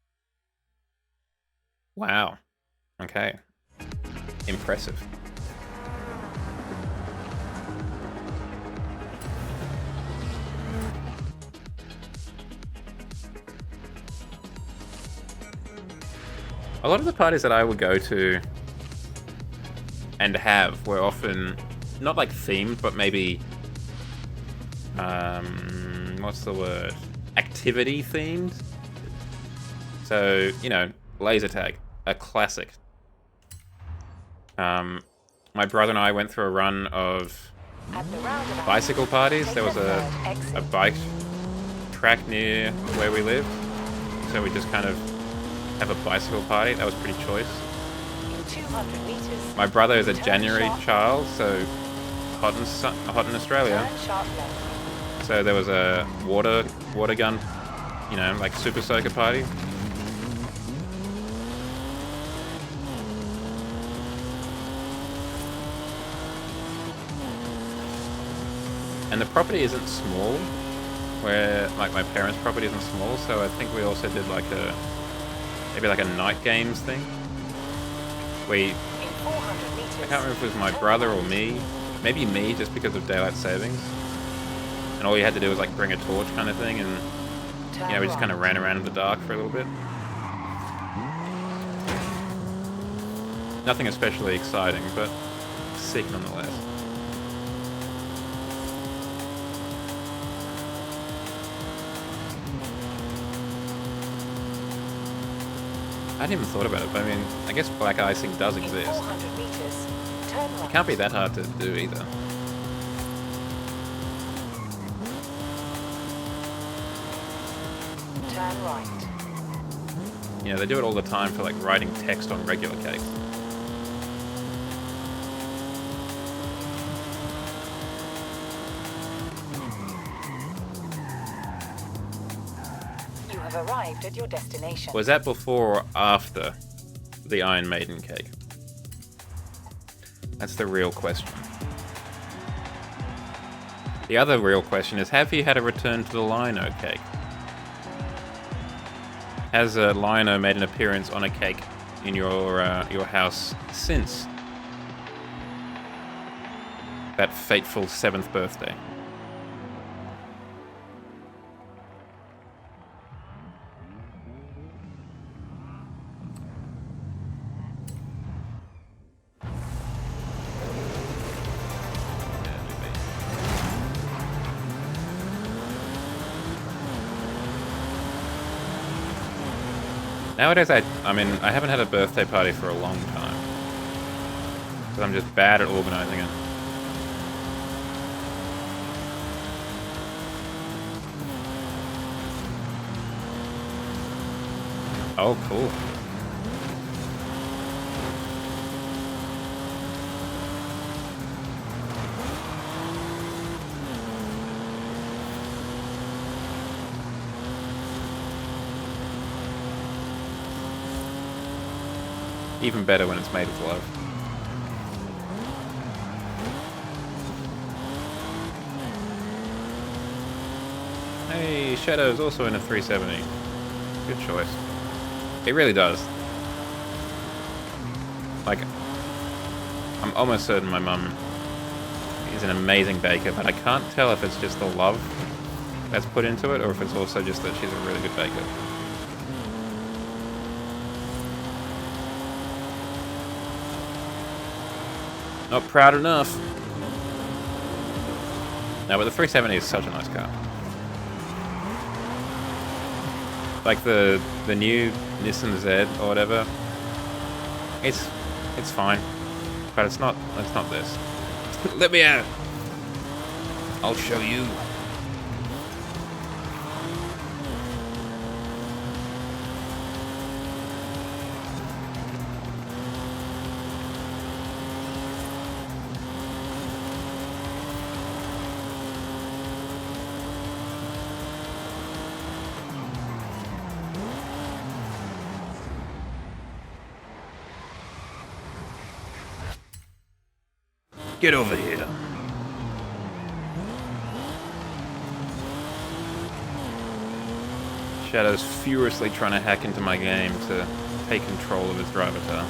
Wow. Okay. Impressive. A lot of the parties that I would go to and have were often not like themed, but maybe what's the word? Activity themed. So, you know, laser tag, a classic. My brother and I went through a run of bicycle parties. There was a bike track near where we lived, so we just kind of have a bicycle party. That was pretty choice. My brother is a January child, so hot in Australia. So there was a water gun, you know, like super soaker party. And the property isn't small, where like my parents' property isn't small, so I think we also did like maybe like a night games thing. I can't remember if it was my brother or me, maybe me, just because of daylight savings. And all you had to do was like bring a torch kind of thing, and you know, we just kind of ran around in the dark for a little bit. Nothing especially exciting, but sick nonetheless. I hadn't even thought about it, but I mean, I guess black icing does exist. It can't be that hard to do either. Turn right. You know, they do it all the time for like writing text on regular cakes. You have arrived at your destination. Was that before or after the Iron Maiden cake? That's the real question. The other real question is, have you had a return to the Lino cake? Has a Lino made an appearance on a cake in your house since that fateful 7th birthday? Nowadays, I mean, I haven't had a birthday party for a long time. Because I'm just bad at organizing it. Oh, cool. Even better when it's made with love. Hey, Shadow's also in a 370. Good choice. It really does. Like, I'm almost certain my mum is an amazing baker, but I can't tell if it's just the love that's put into it, or if it's also just that she's a really good baker. Not proud enough. No, but the 370 is such a nice car. Like the new Nissan Z or whatever. It's fine, but it's not this. Let me out. I'll show you. Get over here. Shadow's furiously trying to hack into my game to take control of his drivatar.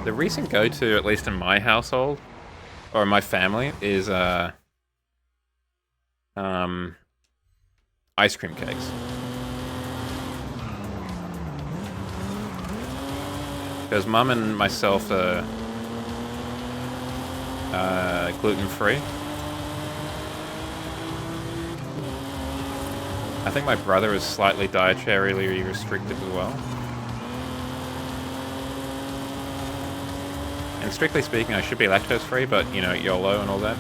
The recent go-to, at least in my household, or in my family, is ice cream cakes. Because Mum and myself are gluten-free. I think my brother is slightly dietarily restricted as well. And strictly speaking, I should be lactose-free, but, you know, YOLO and all that.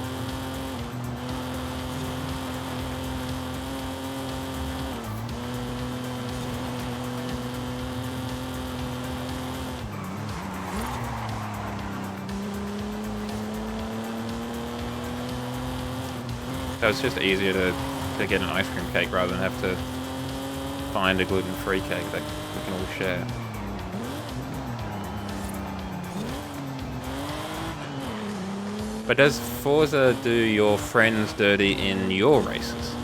So it's just easier to get an ice cream cake rather than have to find a gluten-free cake that we can all share. But does Forza do your friends dirty in your races?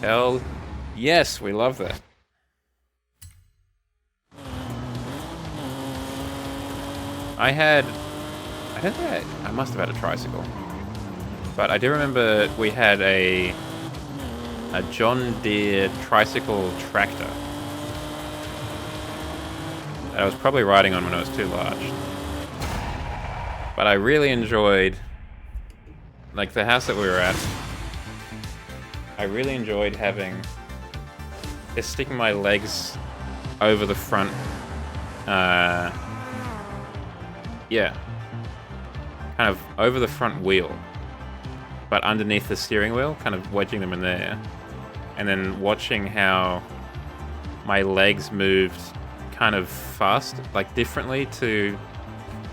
Hell yes, we love that. I must have had a tricycle. But I do remember we had a John Deere tricycle tractor that I was probably riding on when I was too large. But I really enjoyed, like, the house that we were at. I really enjoyed just sticking my legs over the front, kind of over the front wheel, but underneath the steering wheel, kind of wedging them in there, and then watching how my legs moved kind of fast, like differently to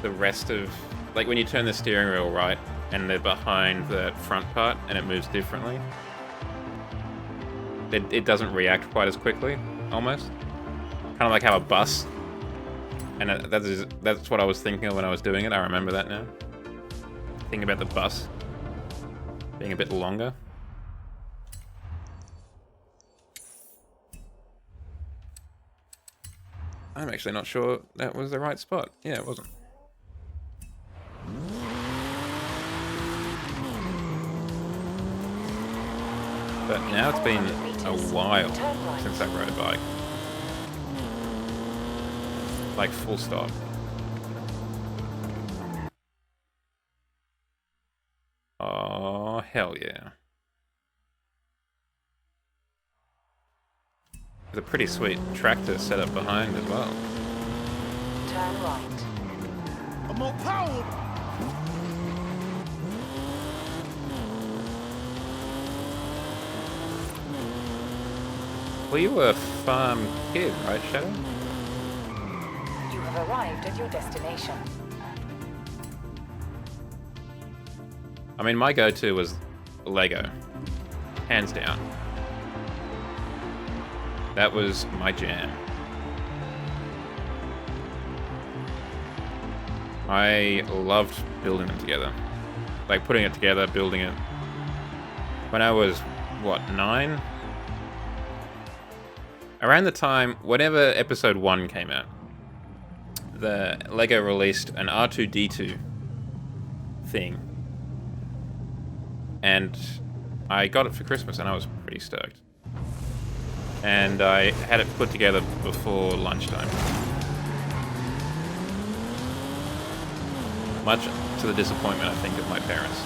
the rest of, like when you turn the steering wheel right and they're behind the front part and it moves differently. It doesn't react quite as quickly, almost. Kind of like how a bus, and that's what I was thinking of when I was doing it. I remember that now. Thinking about the bus being a bit longer. I'm actually not sure that was the right spot. Yeah, it wasn't. But now it's been a while since I rode a bike. Like, full stop. Oh, hell yeah. There's a pretty sweet tractor set up behind as well. Turn right. I'm more power. Well, you were a farm kid, right, Shadow? You have arrived at your destination. I mean, my go-to was Lego. Hands down. That was my jam. I loved building them together. Like, putting it together, building it. When I was, what, 9? Around the time, whenever episode 1 came out, the Lego released an R2-D2 thing. And I got it for Christmas and I was pretty stoked. And I had it put together before lunchtime. Much to the disappointment, I think, of my parents.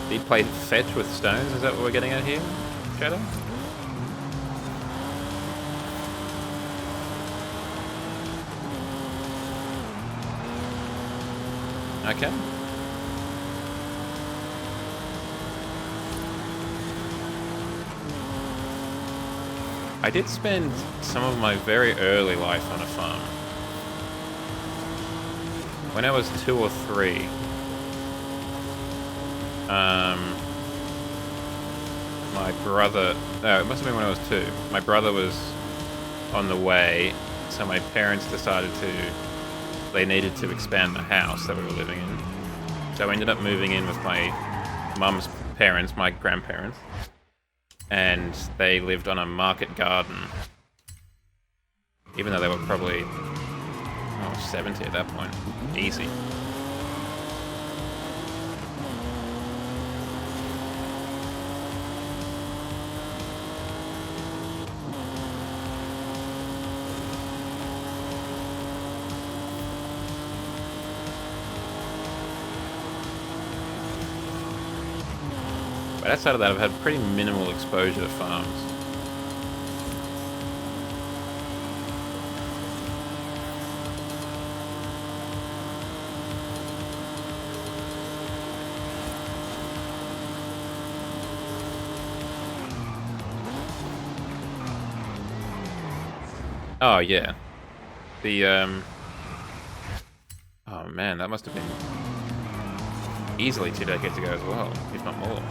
Do you play fetch with stones? Is that what we're getting at here, Shadow? Okay. I did spend some of my very early life on a farm. when I was 2 or 3, my brother, no, it must have been when I was 2. My brother was on the way, so my parents decided they needed to expand the house that we were living in. So I ended up moving in with my mum's parents, my grandparents, and they lived on a market garden. Even though they were probably 70 at that point. Easy. But outside of that, I've had pretty minimal exposure to farms. Oh, yeah. Oh, man, that must have been easily 2 decades ago as well, if not more.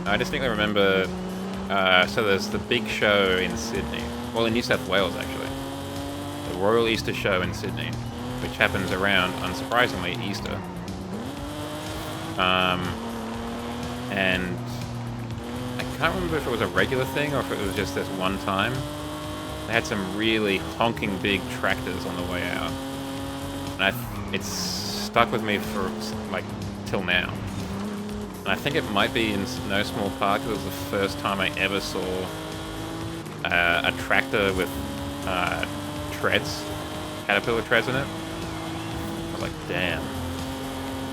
I distinctly remember, so there's the big show in Sydney. Well, in New South Wales, actually. The Royal Easter Show in Sydney, which happens around, unsurprisingly, Easter. And I can't remember if it was a regular thing or if it was just this one time. They had some really honking big tractors on the way out. And it's stuck with me for, like, till now. And I think it might be in no small part because it was the first time I ever saw a tractor with treads, caterpillar treads in it. I was like, damn,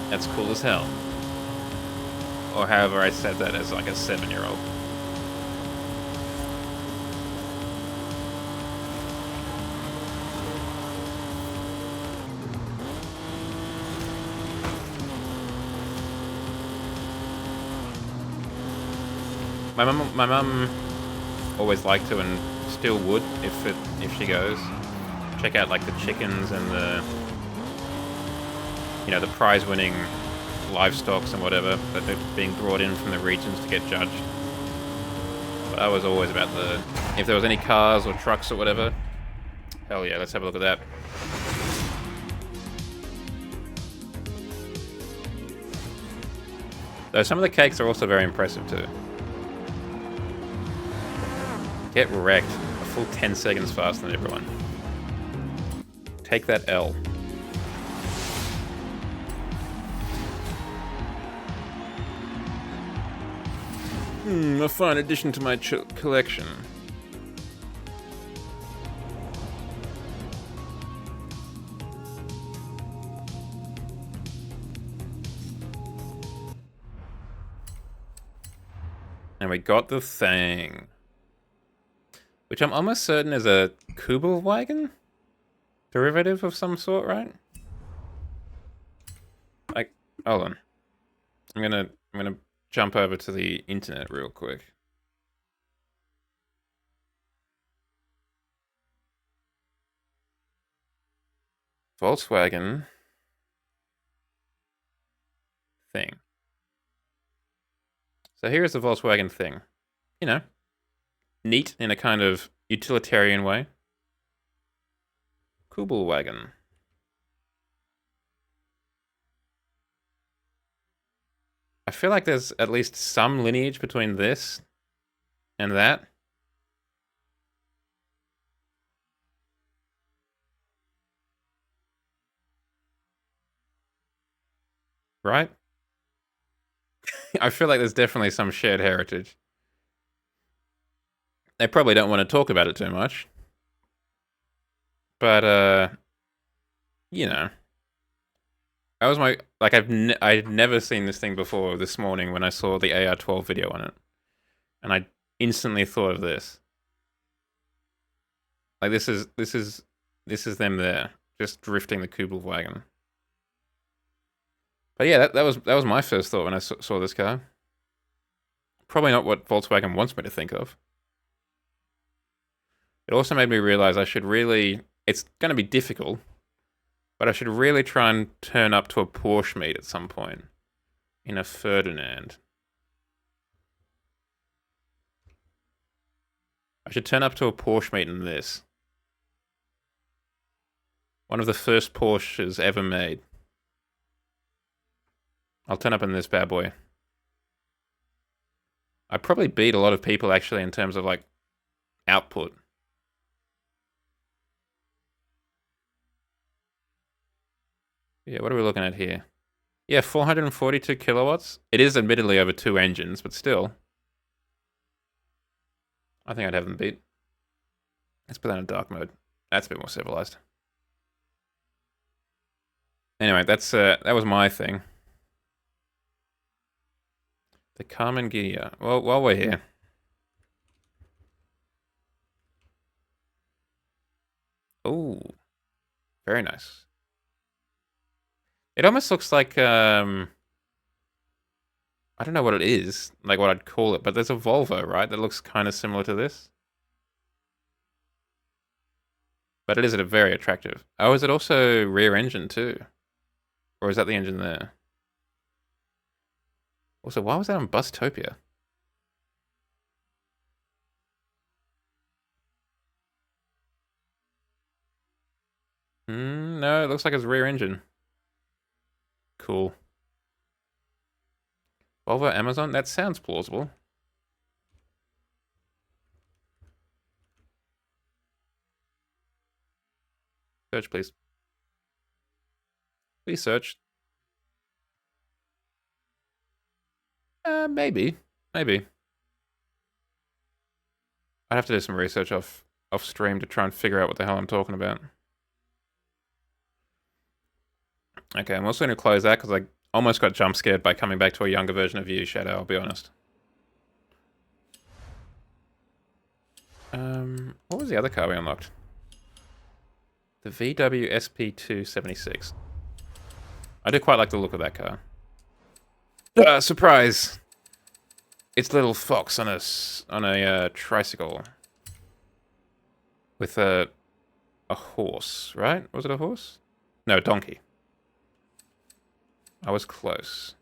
that's cool as hell. Or however I said that as like a 7-year-old. My mum always liked to and still would if she goes check out like the chickens and the the prize-winning livestocks and whatever that are being brought in from the regions to get judged. But I was always about if there was any cars or trucks or whatever, hell yeah, let's have a look at that. Though some of the cakes are also very impressive too. Get wrecked. A full 10 seconds faster than everyone. Take that L. A fine addition to my collection. And we got the Thang. Which I'm almost certain is a Kubelwagen? Derivative of some sort, right? Like, hold on. I'm gonna jump over to the internet real quick. Volkswagen Thing. So here's the Volkswagen Thing. Neat in a kind of utilitarian way. Kubelwagen. I feel like there's at least some lineage between this and that. Right? I feel like there's definitely some shared heritage. They probably don't want to talk about it too much. But, that was I'd never seen this thing before this morning when I saw the AR12 video on it. And I instantly thought of this. Like, this is them there, just drifting the Kubelwagen. But yeah, that was my first thought when I saw this car. Probably not what Volkswagen wants me to think of. It also made me realize I should really... It's going to be difficult, But I should really try and turn up to a Porsche meet at some point. In a Ferdinand. I should turn up to a Porsche meet in this. One of the first Porsches ever made. I'll turn up in this bad boy. I probably beat a lot of people actually in terms of like output. Yeah, what are we looking at here? Yeah, 442 kilowatts. It is admittedly over 2 engines, but still. I think I'd have them beat. Let's put that in dark mode. That's a bit more civilized. Anyway, that was my thing. The Carmen Ghia. Well, while we're here. Oh, very nice. It almost looks like, I don't know what it is, like what I'd call it, but there's a Volvo, right, that looks kind of similar to this. But it is very attractive. Oh, is it also rear engine too? Or is that the engine there? Also, why was that on Bustopia? No, it looks like it's rear engine. Cool. Volvo Amazon? That sounds plausible. Search, please. Please search. Maybe. Maybe. I'd have to do some research off stream to try and figure out what the hell I'm talking about. Okay, I'm also going to close that because I almost got jump scared by coming back to a younger version of you, Shadow, I'll be honest. What was the other car we unlocked? The VW SP276. I do quite like the look of that car. Surprise! It's little Fox on a tricycle. With a horse, right? Was it a horse? No, a donkey. I was close.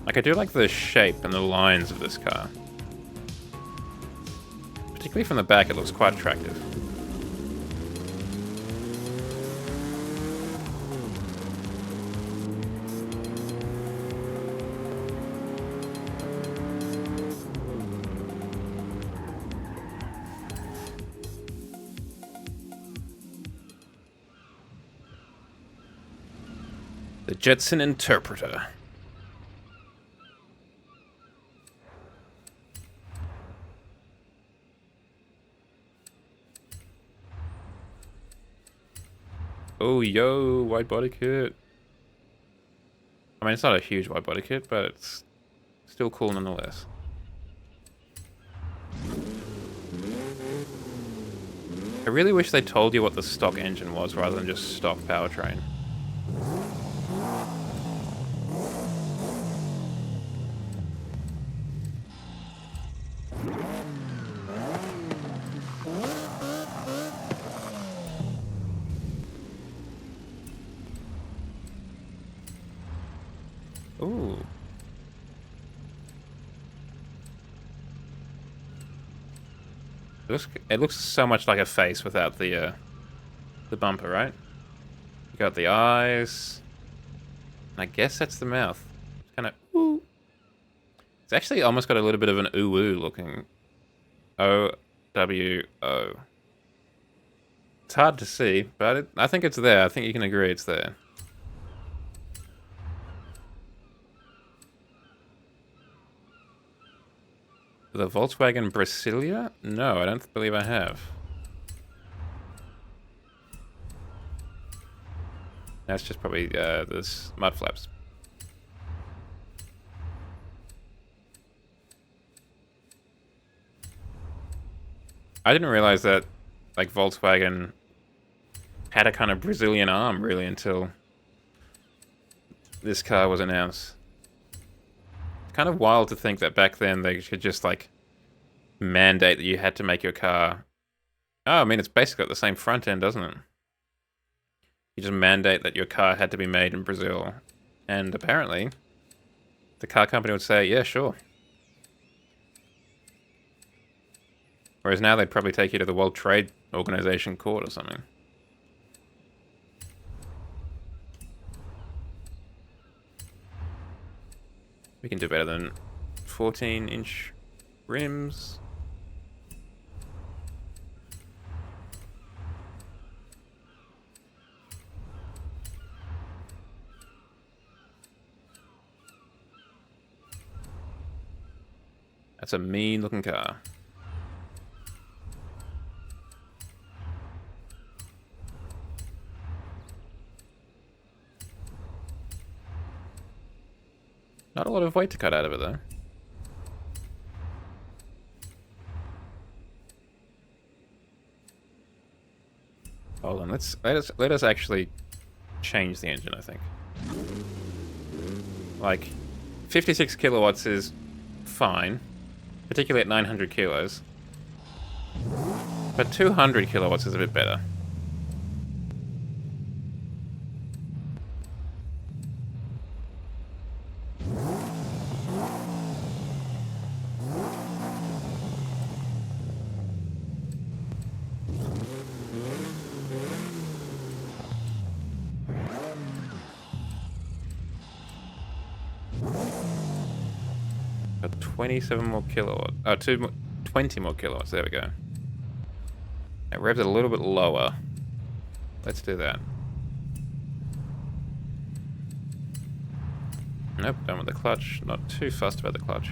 Like, I do like the shape and the lines of this car. Particularly from the back, it looks quite attractive. The Jetson Interpreter. Oh, yo, wide body kit. I mean, it's not a huge wide body kit, but it's still cool nonetheless. I really wish they told you what the stock engine was rather than just stock powertrain. Ooh. It looks so much like a face without the bumper, right? You got the eyes. And I guess that's the mouth. Kind of ooh. It's actually almost got a little bit of an ooh-woo looking. O-W-O. It's hard to see, but I think it's there. I think you can agree it's there. The Volkswagen Brasilia? No, I don't believe I have. That's just probably this mud flaps. I didn't realize that, like, Volkswagen had a kind of Brazilian arm, really, until this car was announced. kind of wild to think that back then they could just, like, mandate that you had to make your car... Oh, I mean, it's basically got the same front end, doesn't it? You just mandate that your car had to be made in Brazil. And apparently, the car company would say, yeah, sure. Whereas now they'd probably take you to the World Trade Organization court or something. We can do better than 14-inch rims. That's a mean looking car. Not a lot of weight to cut out of it, though. Hold on, let us actually change the engine, I think. Like, 56 kilowatts is fine, particularly at 900 kilos. But 200 kilowatts is a bit better. Got 27 more kilowatts. Oh, 20 more kilowatts. There we go. It revs it a little bit lower. Let's do that. Nope, done with the clutch. Not too fussed about the clutch.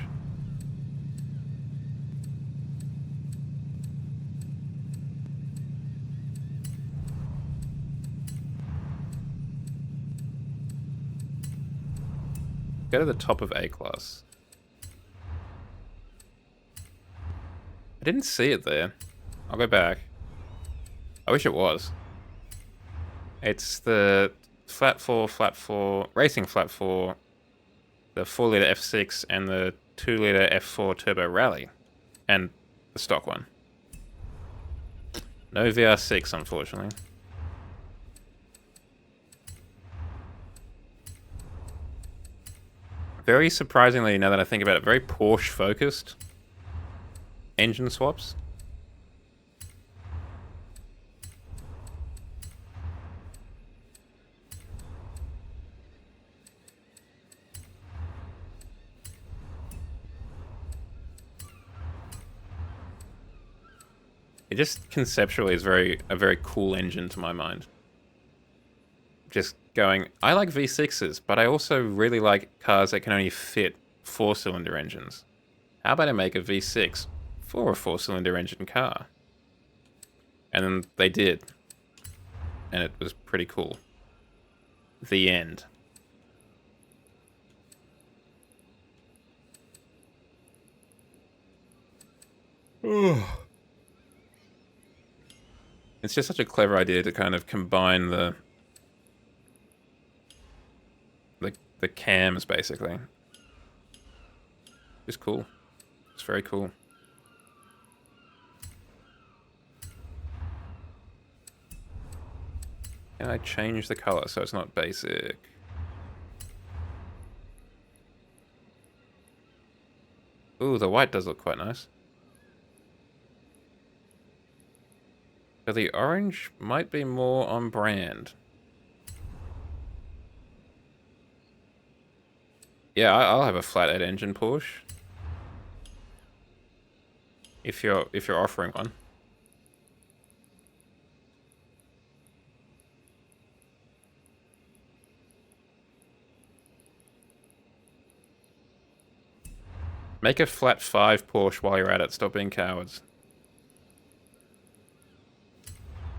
Go to the top of A-class. I didn't see it there. I'll go back. I wish it was. It's the flat 4, racing flat 4, the 4-litre F6, and the 2-litre F4 Turbo Rally. And the stock one. No VR6, unfortunately. Very surprisingly, now that I think about it, very Porsche focused engine swaps. It just conceptually is a very cool engine to my mind. Just going, I like V6s, but I also really like cars that can only fit 4-cylinder engines. How about I make a V6 for a 4-cylinder engine car? And then they did. And it was pretty cool. The end. It's just such a clever idea to kind of combine the cams, basically. It's cool. It's very cool. Can I change the color so it's not basic? Ooh, the white does look quite nice. So the orange might be more on brand. Yeah, I'll have a flathead engine Porsche. If you're offering one. Make a flat 5 Porsche while you're at it. Stop being cowards.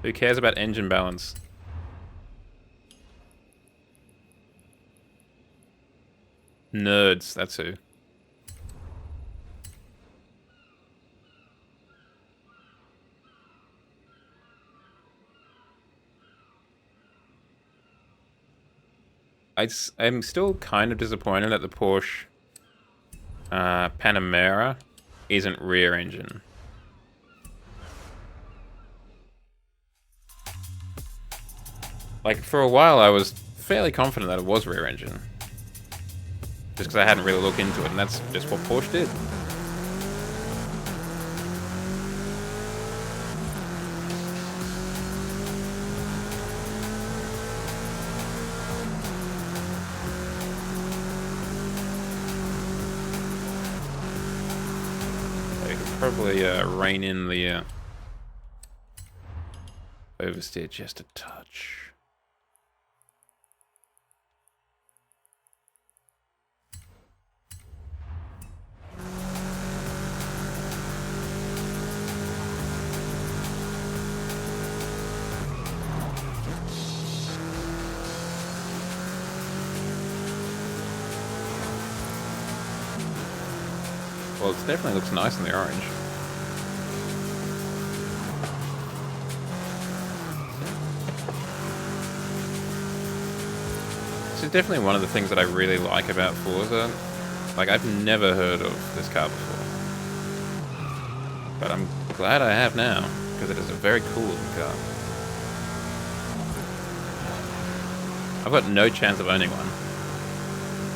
Who cares about engine balance? Nerds, that's who. I'm still kind of disappointed that the Porsche Panamera isn't rear engine. Like, for a while I was fairly confident that it was rear engine. Just because I hadn't really looked into it, and that's just what Porsche did. I could probably rein in the oversteer just a touch. Well, it definitely looks nice in the orange. This is definitely one of the things that I really like about Forza. Like, I've never heard of this car before. But I'm glad I have now, because it is a very cool looking car. I've got no chance of owning one.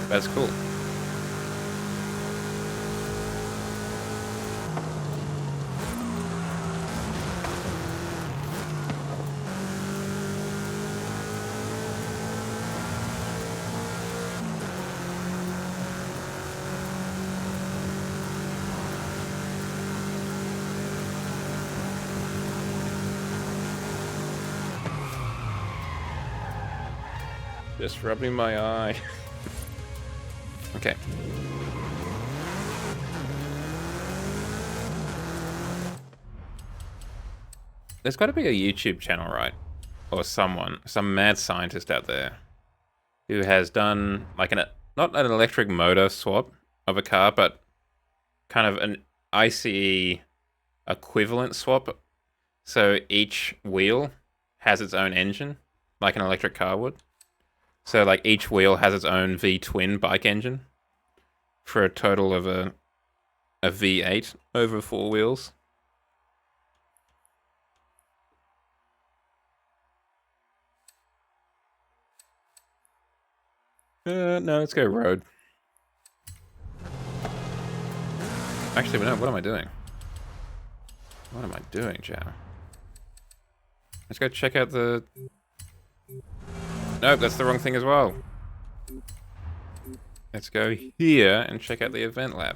But it's cool. Just rubbing my eye. Okay. There's got to be a YouTube channel, right? Or someone, some mad scientist out there who has done like not an electric motor swap of a car, but kind of an ICE equivalent swap. So each wheel has its own engine, like an electric car would. So, like, each wheel has its own V-twin bike engine for a total of a V8 over 4 wheels. No, let's go road. Actually, no, what am I doing? What am I doing, Chow? Let's go check out the... Nope, that's the wrong thing as well. Let's go here and check out the event lab.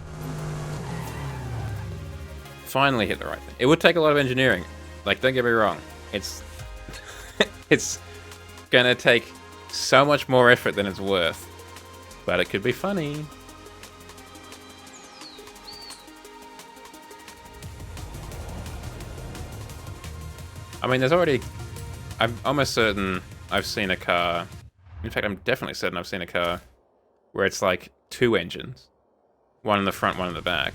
Finally hit the right thing. It would take a lot of engineering. Like, don't get me wrong. It's... it's gonna take so much more effort than it's worth. But it could be funny. I mean, there's already... I'm almost certain I've seen a car... In fact, I'm definitely certain I've seen a car where it's like 2 engines. One in the front, one in the back.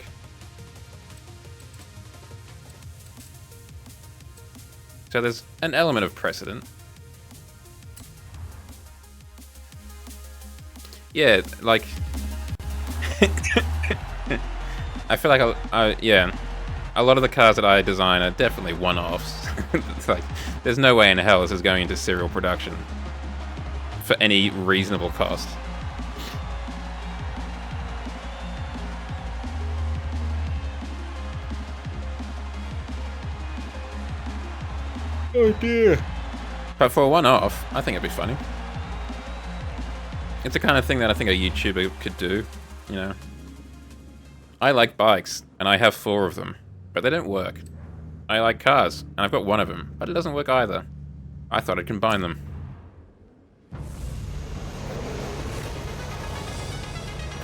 So there's an element of precedent. Yeah, like... I feel like, yeah, a lot of the cars that I design are definitely one-offs. It's like, there's no way in hell this is going into serial production for any reasonable cost. Oh dear. But for a one-off, I think it'd be funny. It's the kind of thing that I think a YouTuber could do, you know. I like bikes, and I have 4 of them, but they don't work. I like cars, and I've got 1 of them, but it doesn't work either. I thought I'd combine them.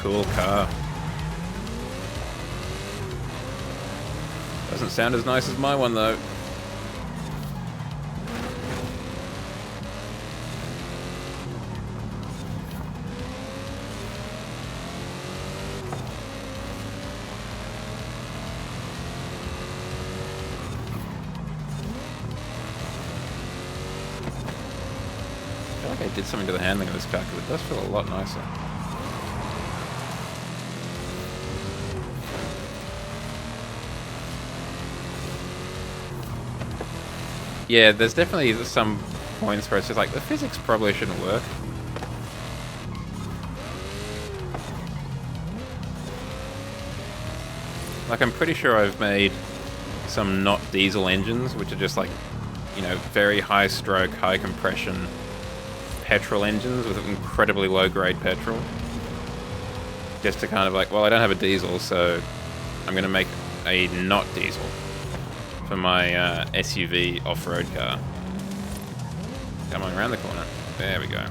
Cool car. Doesn't sound as nice as my one, though. I did something to the handling of this car because it does feel a lot nicer. Yeah, there's definitely some points where it's just like, the physics probably shouldn't work. Like, I'm pretty sure I've made some not diesel engines, which are just like, you know, very high stroke, high compression petrol engines with incredibly low grade petrol. Just to kind of like, well, I don't have a diesel, so I'm going to make a not diesel for my SUV off-road car. Come on, around the corner. There we go.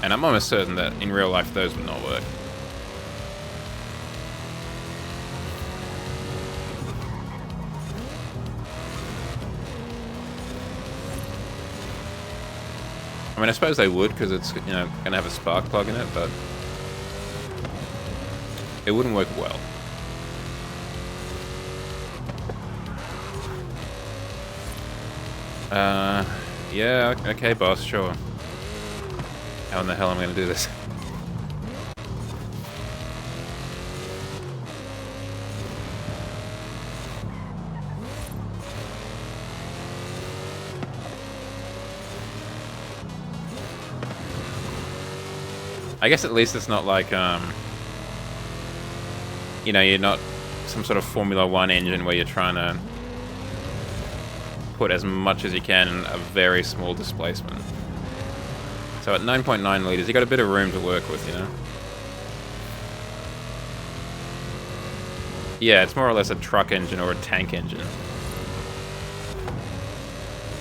And I'm almost certain that in real life those would not work. I mean, I suppose they would, because it's, you know, going to have a spark plug in it, but it wouldn't work well. Yeah, okay, boss, sure. How in the hell am I going to do this? I guess at least it's not like, you know, you're not some sort of Formula 1 engine where you're trying to put as much as you can in a very small displacement. So at 9.9 litres, you got a bit of room to work with, you know? Yeah, it's more or less a truck engine or a tank engine.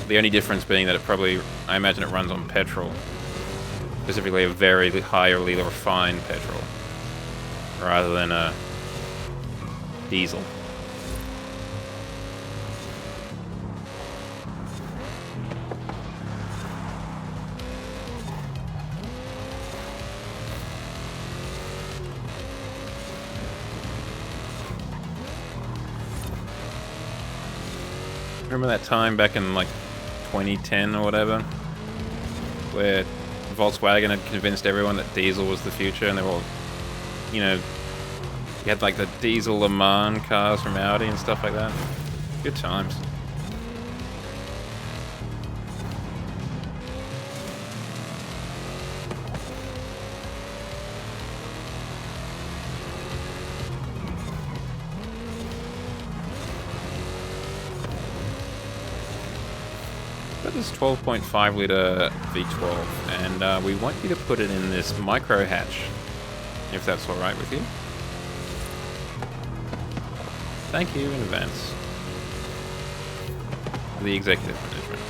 The only difference being that it probably, I imagine it runs on petrol. Specifically a very highly refined petrol, rather than a diesel. Remember that time back in like 2010 or whatever, where Volkswagen had convinced everyone that diesel was the future, and they were all, you know, you had like the diesel Le Mans cars from Audi and stuff like that. Good times. Got this 12.5 litre V12, and we want you to put it in this micro hatch, if that's alright with you. Thank you in advance. The executive management.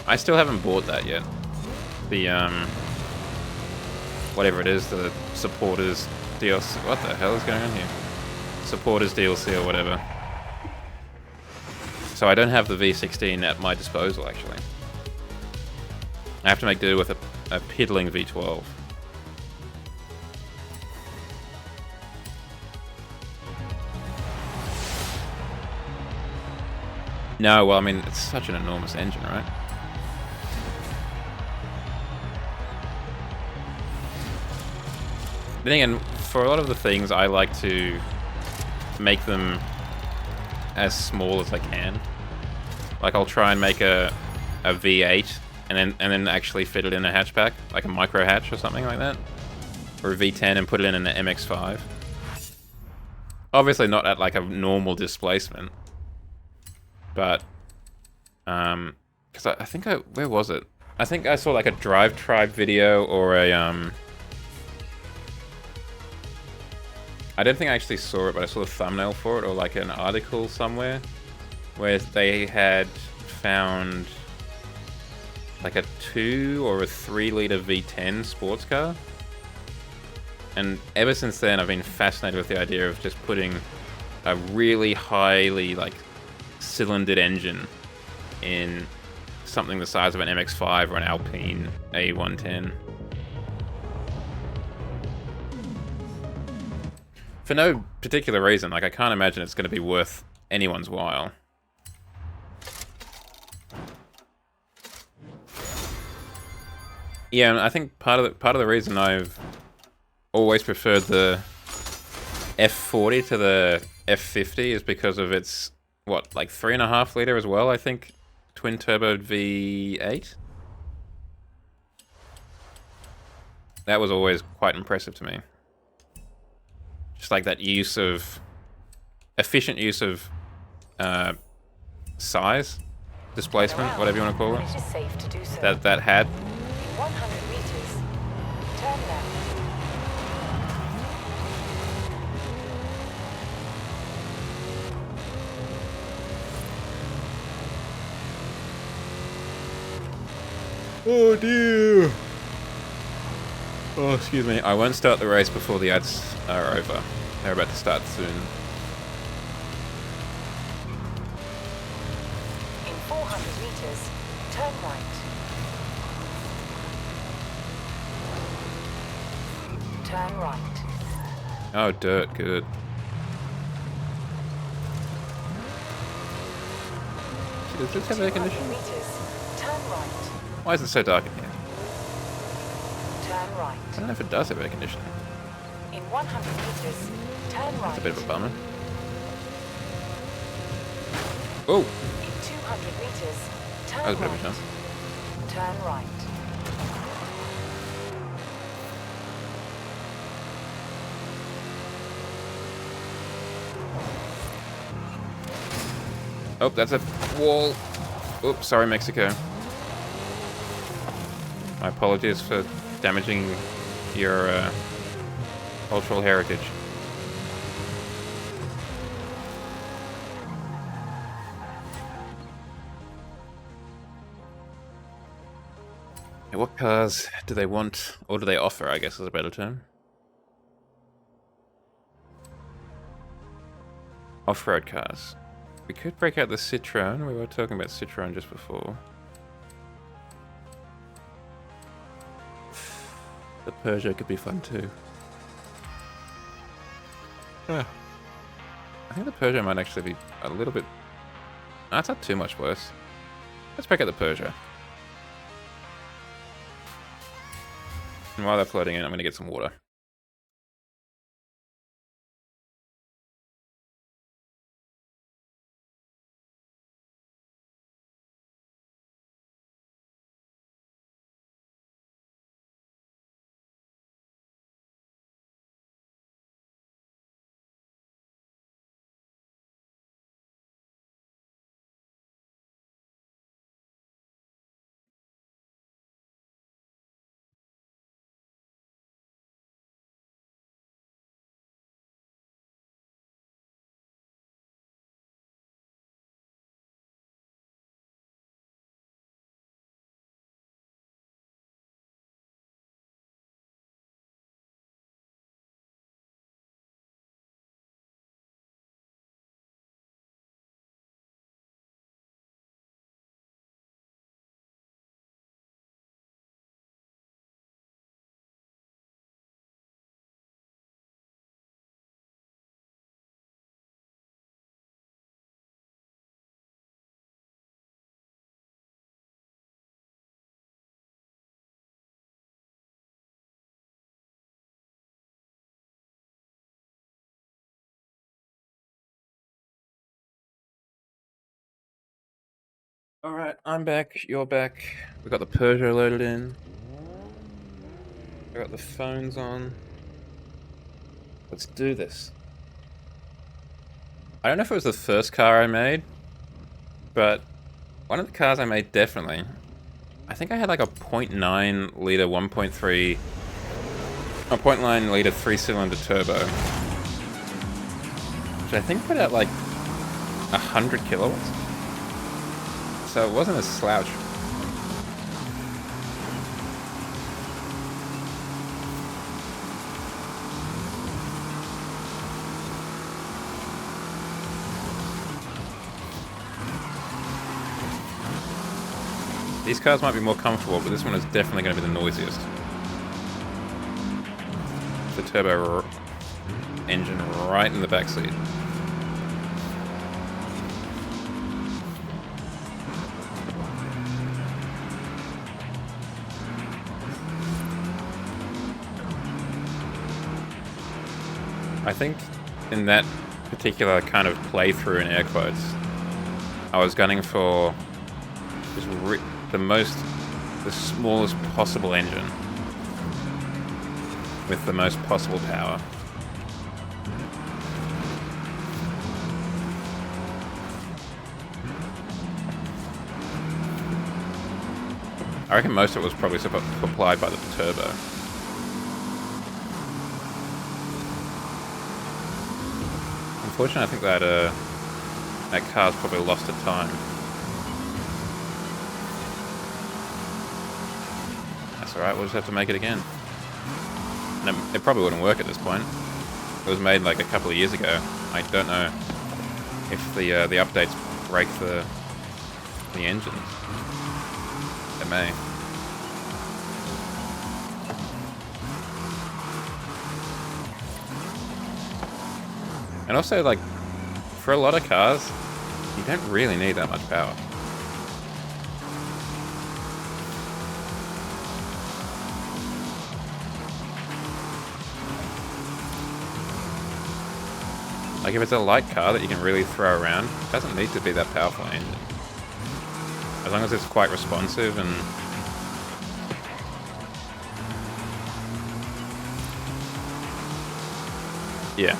I still haven't bought that yet. The, whatever it is, the supporters DLC. What the hell is going on here? Supporters DLC or whatever. So I don't have the V16 at my disposal, actually. I have to make do with a piddling V12. No, well, I mean, it's such an enormous engine, right? Then again, for a lot of the things, I like to make them as small as I can. Like, I'll try and make a V8 and then actually fit it in a hatchback, like a micro hatch or something like that, or a V10 and put it in an MX-5. Obviously not at like a normal displacement, but because I think where was it? I think I saw like a Drive Tribe video or a I don't think I actually saw it, but I saw the thumbnail for it, or like an article somewhere where they had found like a 2 or a 3 litre V10 sports car. And ever since then, I've been fascinated with the idea of just putting a really highly like cylindered engine in something the size of an MX-5 or an Alpine A110. For no particular reason, like I can't imagine it's going to be worth anyone's while. Yeah, and I think part of the reason I've always preferred the F40 to the F50 is because of its what, like 3.5 liter as well. I think twin turbo V8. That was always quite impressive to me. Just like that efficient use of size, displacement, whatever you want to call it. It is safe to do so. That had. In 100 meters, turn left. Oh dear. Oh, excuse me. I won't start the race before the ads are over. They're about to start soon. In 400 meters, turn right. Turn right. Oh, dirt. Good. Does this have air 200 conditioning? meters, turn right. Why is it so dark in here? Turn right. I don't know if it does have air conditioning. In 100 meters, turn right. It's a bit of a bummer. Oh! In 200 meters, turn That was a bit of a right. jump. Turn right. Oh, that's a wall. Oops, sorry, Mexico. My apologies for damaging your cultural heritage. What cars do they want, or do they offer, I guess is a better term. Off-road cars. We could break out the Citroen. We were talking about Citroen just before. The Peugeot could be fun too. I think the Peugeot might actually be a little bit... No, it's not too much worse. Let's break out the Peugeot. And while they're floating in, I'm going to get some water. Alright, I'm back, you're back. We got the Peugeot loaded in. I got the phones on. Let's do this. I don't know if it was the first car I made, but one of the cars I made definitely. I think I had like a 0.9 liter 1.3... a 0.9 liter 3-cylinder turbo. Which I think put out like 100 kilowatts. So it wasn't a slouch. These cars might be more comfortable, but this one is definitely going to be the noisiest. The turbo engine right in the backseat. I think in that particular kind of playthrough, in air quotes, I was gunning for just the smallest possible engine with the most possible power. I reckon most of it was probably supplied by the turbo. Unfortunately, I think that car's probably lost to time. That's alright, we'll just have to make it again. And it probably wouldn't work at this point. It was made like a couple of years ago. I don't know if the updates break the engines. They may. And also, like, for a lot of cars, you don't really need that much power. Like, if it's a light car that you can really throw around, it doesn't need to be that powerful engine. As long as it's quite responsive and... yeah.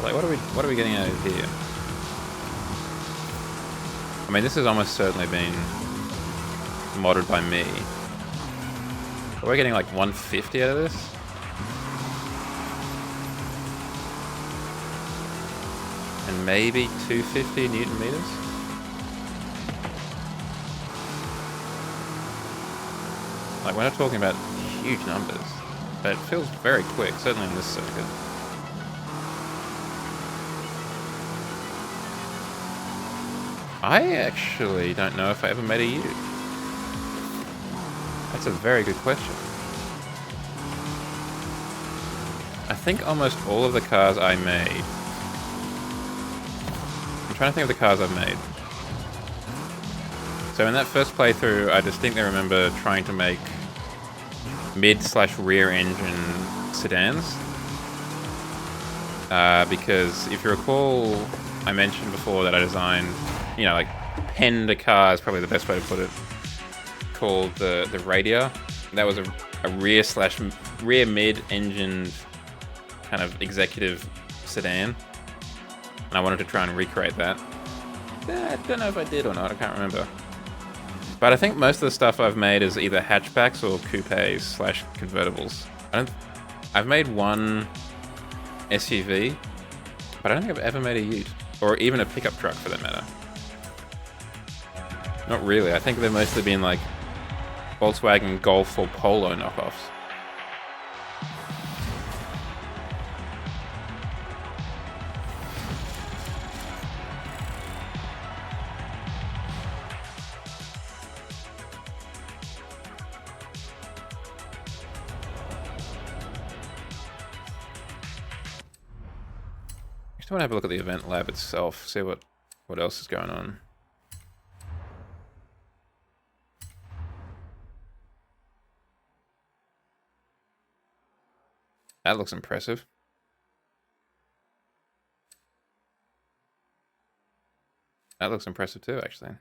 Like, what are we getting out of here? I mean, this has almost certainly been modded by me. But we're getting like 150 out of this? And maybe 250 Newton meters? Like, we're not talking about huge numbers, but it feels very quick, certainly in this circuit. I actually don't know if I ever made a U. That's a very good question. I think almost all of the cars I made... I'm trying to think of the cars I've made. So in that first playthrough, I distinctly remember trying to make mid/rear engine sedans. Because if you recall, I mentioned before that I designed, you know, like, penned a car is probably the best way to put it, called the Radier. That was a rear mid-engined kind of executive sedan. And I wanted to try and recreate that. I don't know if I did or not, I can't remember. But I think most of the stuff I've made is either hatchbacks or coupes/convertibles. I've made one SUV, but I don't think I've ever made a ute. Or even a pickup truck, for that matter. Not really. I think they've mostly been like Volkswagen Golf or Polo knockoffs. I just want to have a look at the event lab itself, see what else is going on. That looks impressive. That looks impressive too, actually.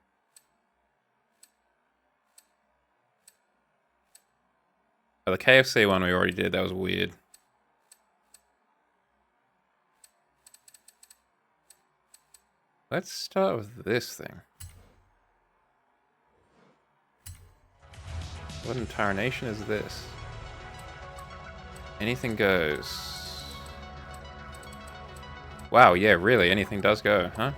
Oh, the KFC one we already did, that was weird. Let's start with this thing. What in tarnation is this? Anything goes. Wow, yeah, really, anything does go, huh?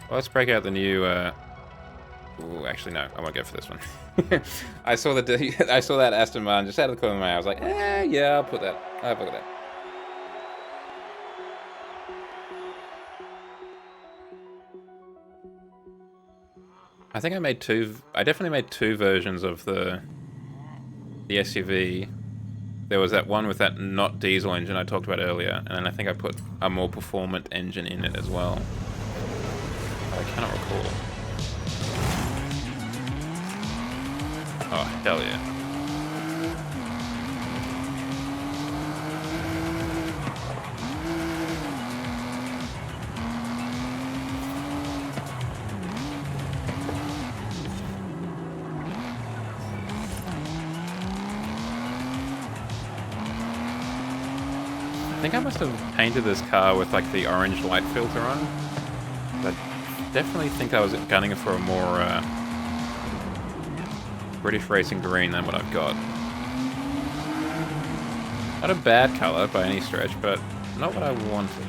Well, let's break out the new, Ooh, actually, no, I won't go for this one. I saw that Aston Martin just out of the corner of my eye. I was like, yeah, I'll put that. I'll have a look at that. I think I definitely made two versions of the SUV. There was that one with that not diesel engine I talked about earlier, and then I think I put a more performant engine in it as well. I cannot recall. Oh, hell yeah. I think I must have painted this car with like the orange light filter on. I definitely think I was gunning for a more British racing green than what I've got. Not a bad colour by any stretch, but not what I wanted.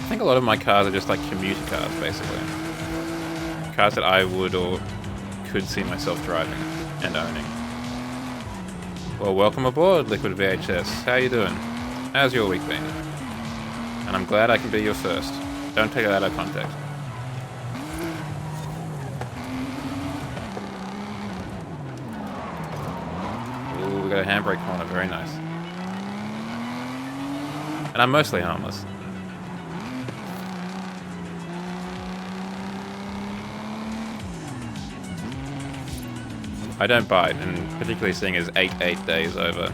I think a lot of my cars are just like commuter cars, basically. Cars that I would or could see myself driving and owning. Well, welcome aboard, Liquid VHS. How you doing? How's your week been? And I'm glad I can be your first. Don't take it out of context. Ooh, we got a handbrake corner. Very nice. And I'm mostly harmless. I don't bite, and particularly seeing as 8 days over,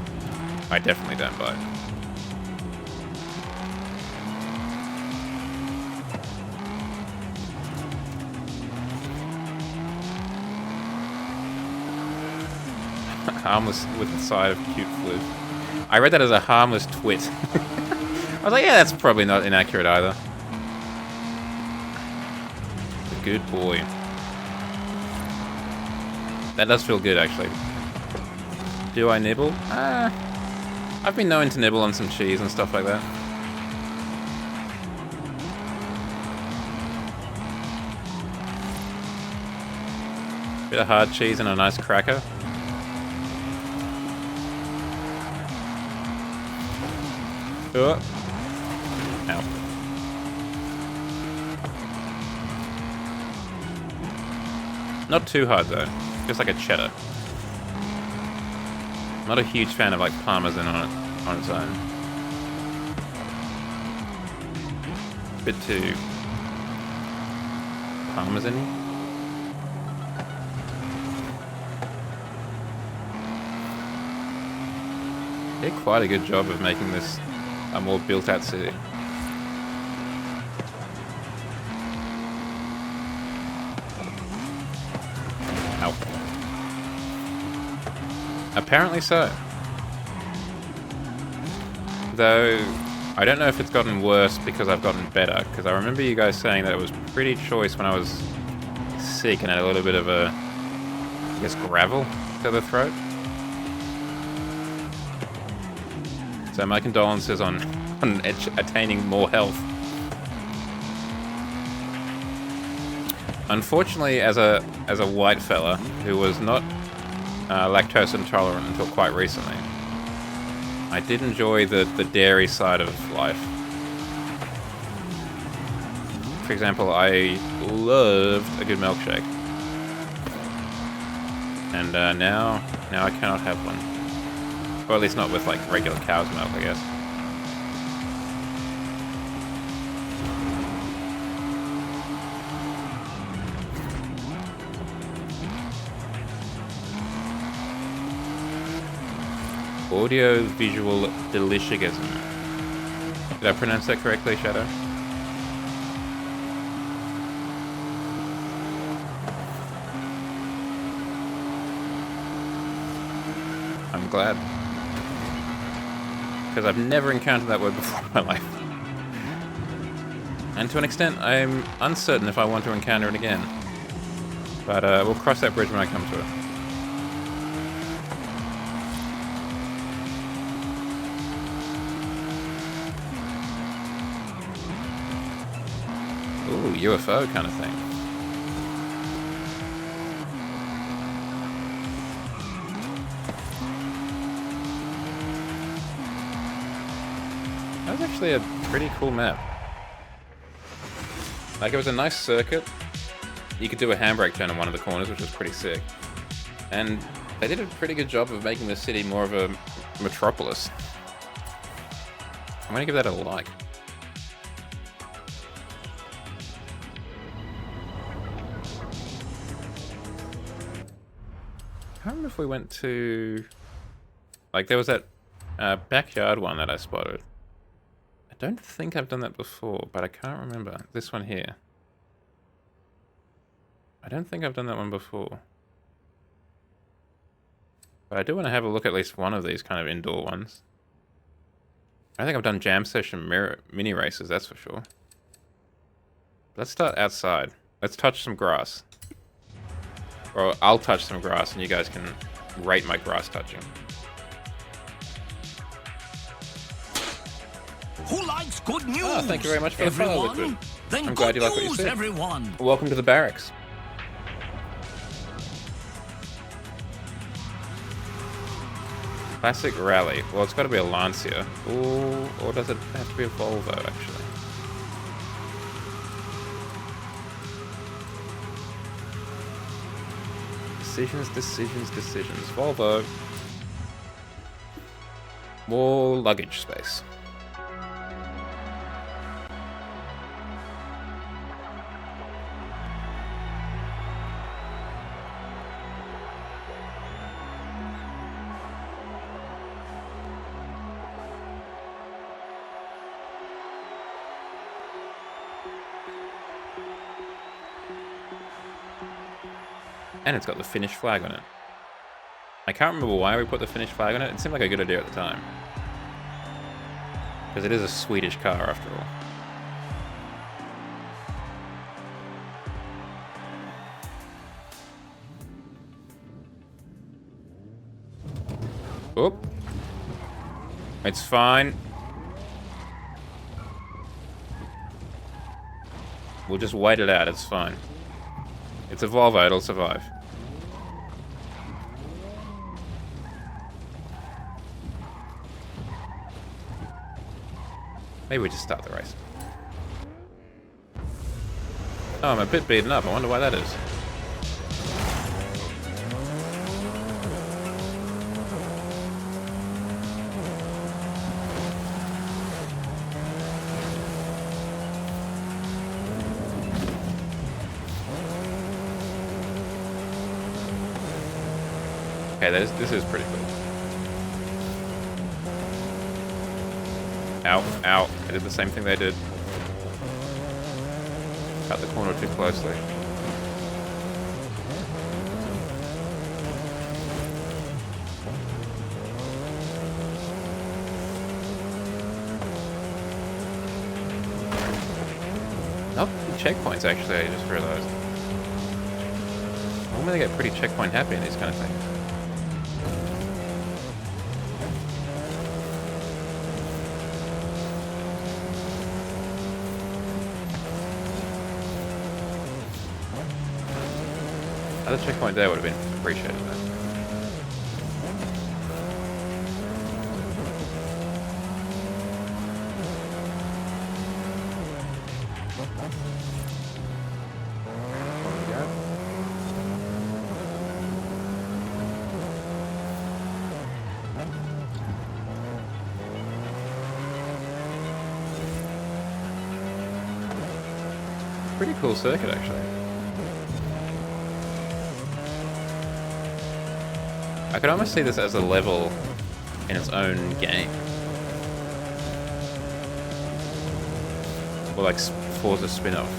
I definitely don't bite. Harmless with the side of cute flute. I read that as a harmless twit. I was like, yeah, that's probably not inaccurate either. Good boy. That does feel good, actually. Do I nibble? I've been known to nibble on some cheese and stuff like that. Bit of hard cheese and a nice cracker. Oh. Ow. Not too hard, though. Just like a cheddar. Not a huge fan of like parmesan on its own. Bit too parmesan-y. Did quite a good job of making this a more built-out city. Ow. Apparently so. Though, I don't know if it's gotten worse because I've gotten better, because I remember you guys saying that it was pretty choice when I was sick and had a little bit of a, I guess, gravel to the throat. So my condolences on attaining more health. Unfortunately, as a white fella who was not lactose intolerant until quite recently, I did enjoy the dairy side of life. For example, I loved a good milkshake, and now I cannot have one, or at least not with like regular cow's milk, I guess. Audio-visual delishigism. Did I pronounce that correctly, Shadow? I'm glad. Because I've never encountered that word before in my life. And to an extent, I'm uncertain if I want to encounter it again. But we'll cross that bridge when I come to it. Ooh, UFO kind of thing. That was actually a pretty cool map. Like, it was a nice circuit. You could do a handbrake turn in one of the corners, which was pretty sick. And they did a pretty good job of making the city more of a metropolis. I'm gonna give that a like. I don't remember if we went to... Like, there was that backyard one that I spotted. don't think I've done that before, but I can't remember. This one here. I don't think I've done that one before. But I do want to have a look at least one of these kind of indoor ones. I think I've done jam session mini races, that's for sure. Let's start outside. Let's touch some grass. Or I'll touch some grass and you guys can rate my grass touching. Who likes good news? Oh, thank you very much for the follow, Liquid. Then I'm glad you good like what you news, said. everyone. Welcome to the barracks. Classic rally. Well, it's got to be a Lancia. Ooh, or does it have to be a Volvo, actually? Decisions, decisions, decisions. Volvo. More luggage space. And it's got the Finnish flag on it. I can't remember why we put the Finnish flag on it. It seemed like a good idea at the time. Because it is a Swedish car after all. Oop. It's fine. We'll just wait it out, it's fine. It's a Volvo, it'll survive. Maybe we just start the race. Oh, I'm a bit beaten up. I wonder why that is. Okay, this is pretty cool. Ow, ow. I did the same thing they did. Cut the corner too closely. Not checkpoints, actually, I just realized. Normally they get pretty checkpoint happy in these kind of things. Another checkpoint there would have been appreciated though. Pretty cool circuit actually. I could almost see this as a level in its own game. Or like Forza spin-off.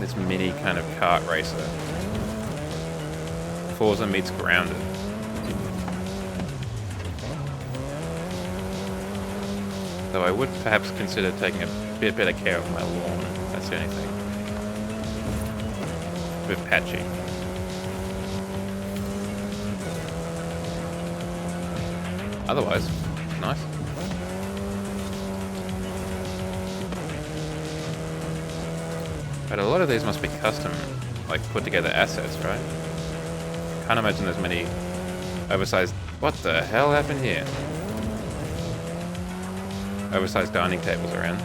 This mini kind of kart racer. Forza meets Grounded. Though I would perhaps consider taking a bit better care of my lawn. That's the only thing. A bit patchy. Otherwise, nice. But a lot of these must be custom, like put together assets, right? Can't imagine there's many oversized... What the hell happened here? Oversized dining tables around.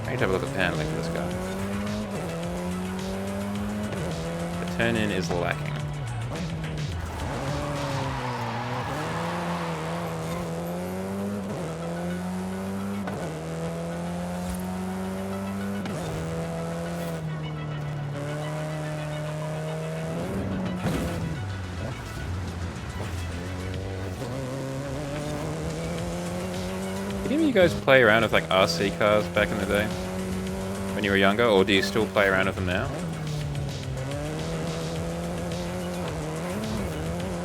I need to have a look at the handling for this guy. The turn-in is lacking. any of you guys play around with like RC cars back in the day? When you were younger, or do you still play around with them now?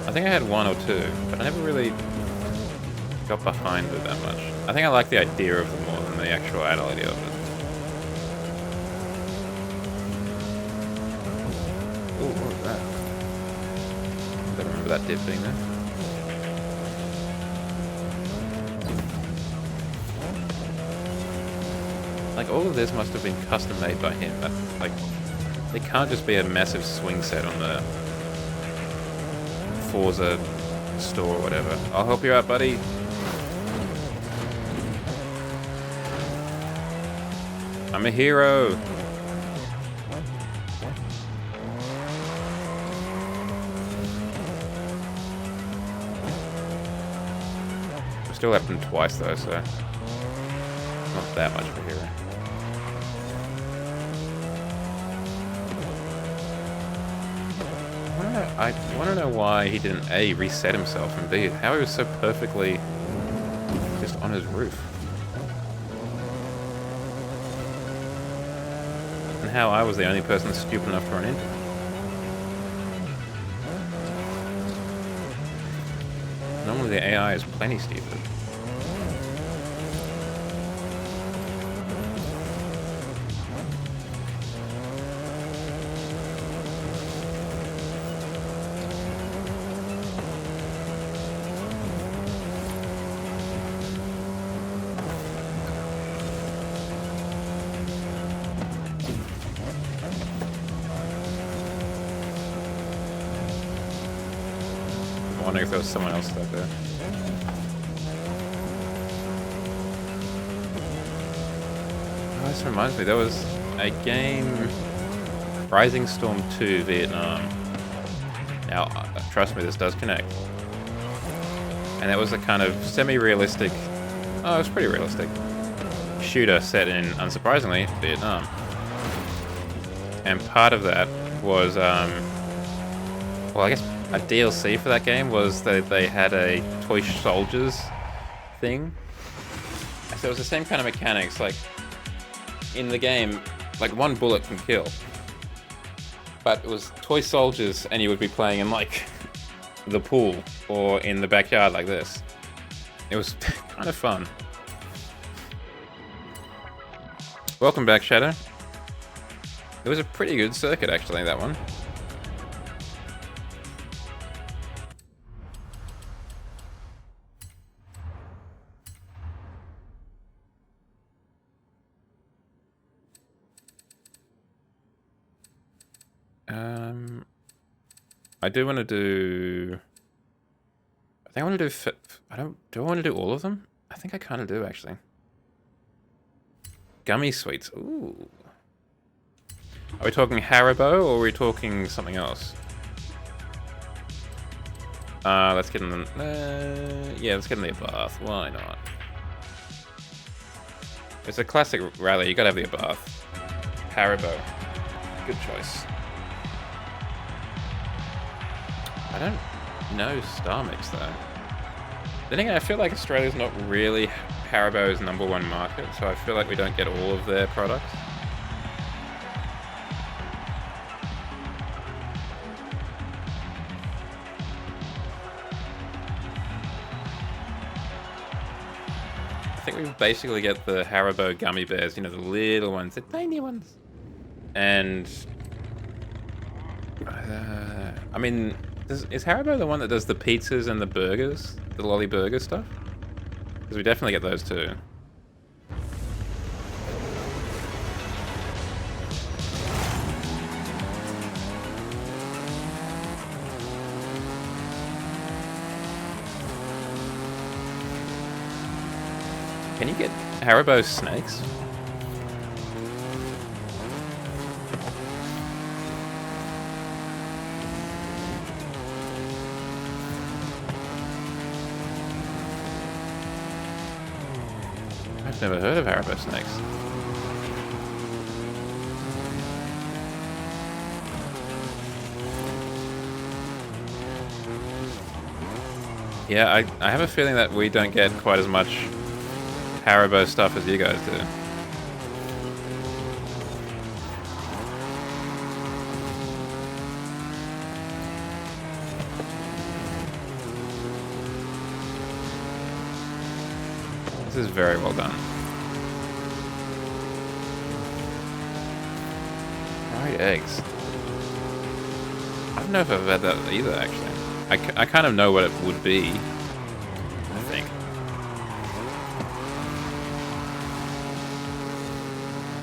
I think I had one or two, but I never really got behind it that much. I think I like the idea of them more than the actuality of it. Ooh, what was that? I don't remember that dip being there. Like, all of this must have been custom made by him. Like, it can't just be a massive swing set on the Forza store or whatever. I'll help you out, buddy. I'm a hero. I still left him twice though, so not that much of a hero. I want to know why he didn't A, reset himself, and B, how he was so perfectly just on his roof. And how I was the only person stupid enough to run into him. Normally the AI is plenty stupid. I'm wondering if there was someone else stuck there. Oh, this reminds me, there was a game, Rising Storm 2 Vietnam. Now, trust me, this does connect. And that was a kind of semi-realistic, oh, it was pretty realistic, shooter set in, unsurprisingly, Vietnam. And part of that was, well, I guess a DLC for that game was that they had a toy soldiers thing. So it was the same kind of mechanics, like in the game, like one bullet can kill. But it was toy soldiers and you would be playing in like the pool or in the backyard like this. It was kind of fun. Welcome back, Shadow. It was a pretty good circuit actually, that one. I do want to do. I think I want to do. I don't. Do I want to do all of them? I think I kind of do actually. Gummy sweets. Ooh. Are we talking Haribo or are we talking something else? Let's get in the. Yeah, let's get in the bath. Why not? It's a classic rally. You gotta have the bath. Haribo. Good choice. I don't know Star Mix though. Then again, I feel like Australia's not really Haribo's #1 market, so I feel like we don't get all of their products. I think we basically get the Haribo gummy bears, you know, the little ones, the tiny ones. And I mean, is Haribo the one that does the pizzas and the burgers? The lolly burger stuff? Because we definitely get those too. Can you get Haribo snakes? I've never heard of Haribo snakes. Yeah, I have a feeling that we don't get quite as much Haribo stuff as you guys do. This is very well done. Fried eggs. I don't know if I've had that either, actually. I kind of know what it would be, I think.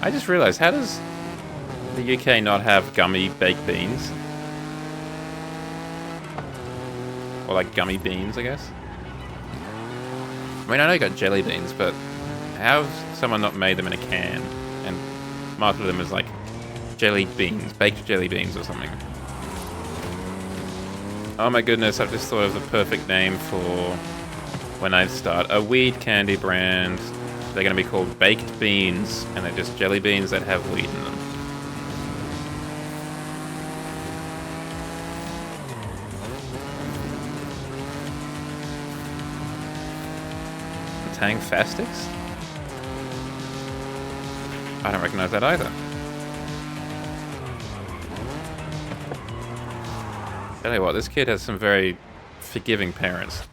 I just realized, how does the UK not have gummy baked beans? Or like gummy beans, I guess? I mean, I know you got jelly beans, but how has someone not made them in a can and marketed them as like jelly beans, baked jelly beans or something? Oh my goodness, I've just thought of the perfect name for when I start a weed candy brand. They're going to be called Baked Beans, and they're just jelly beans that have weed in them. The Thang Fastics? I don't recognize that either. Tell you what, this kid has some very forgiving parents.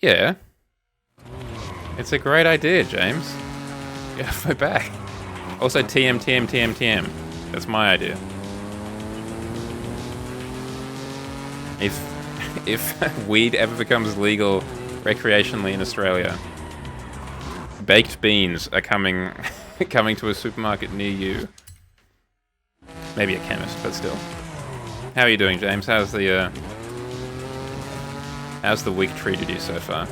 Yeah. It's a great idea, James. Get off my back. Also, TM, TM, TM, TM. That's my idea. If weed ever becomes legal recreationally in Australia, baked beans are coming to a supermarket near you. Maybe a chemist, but still. How are you doing, James? How's the week treated you so far?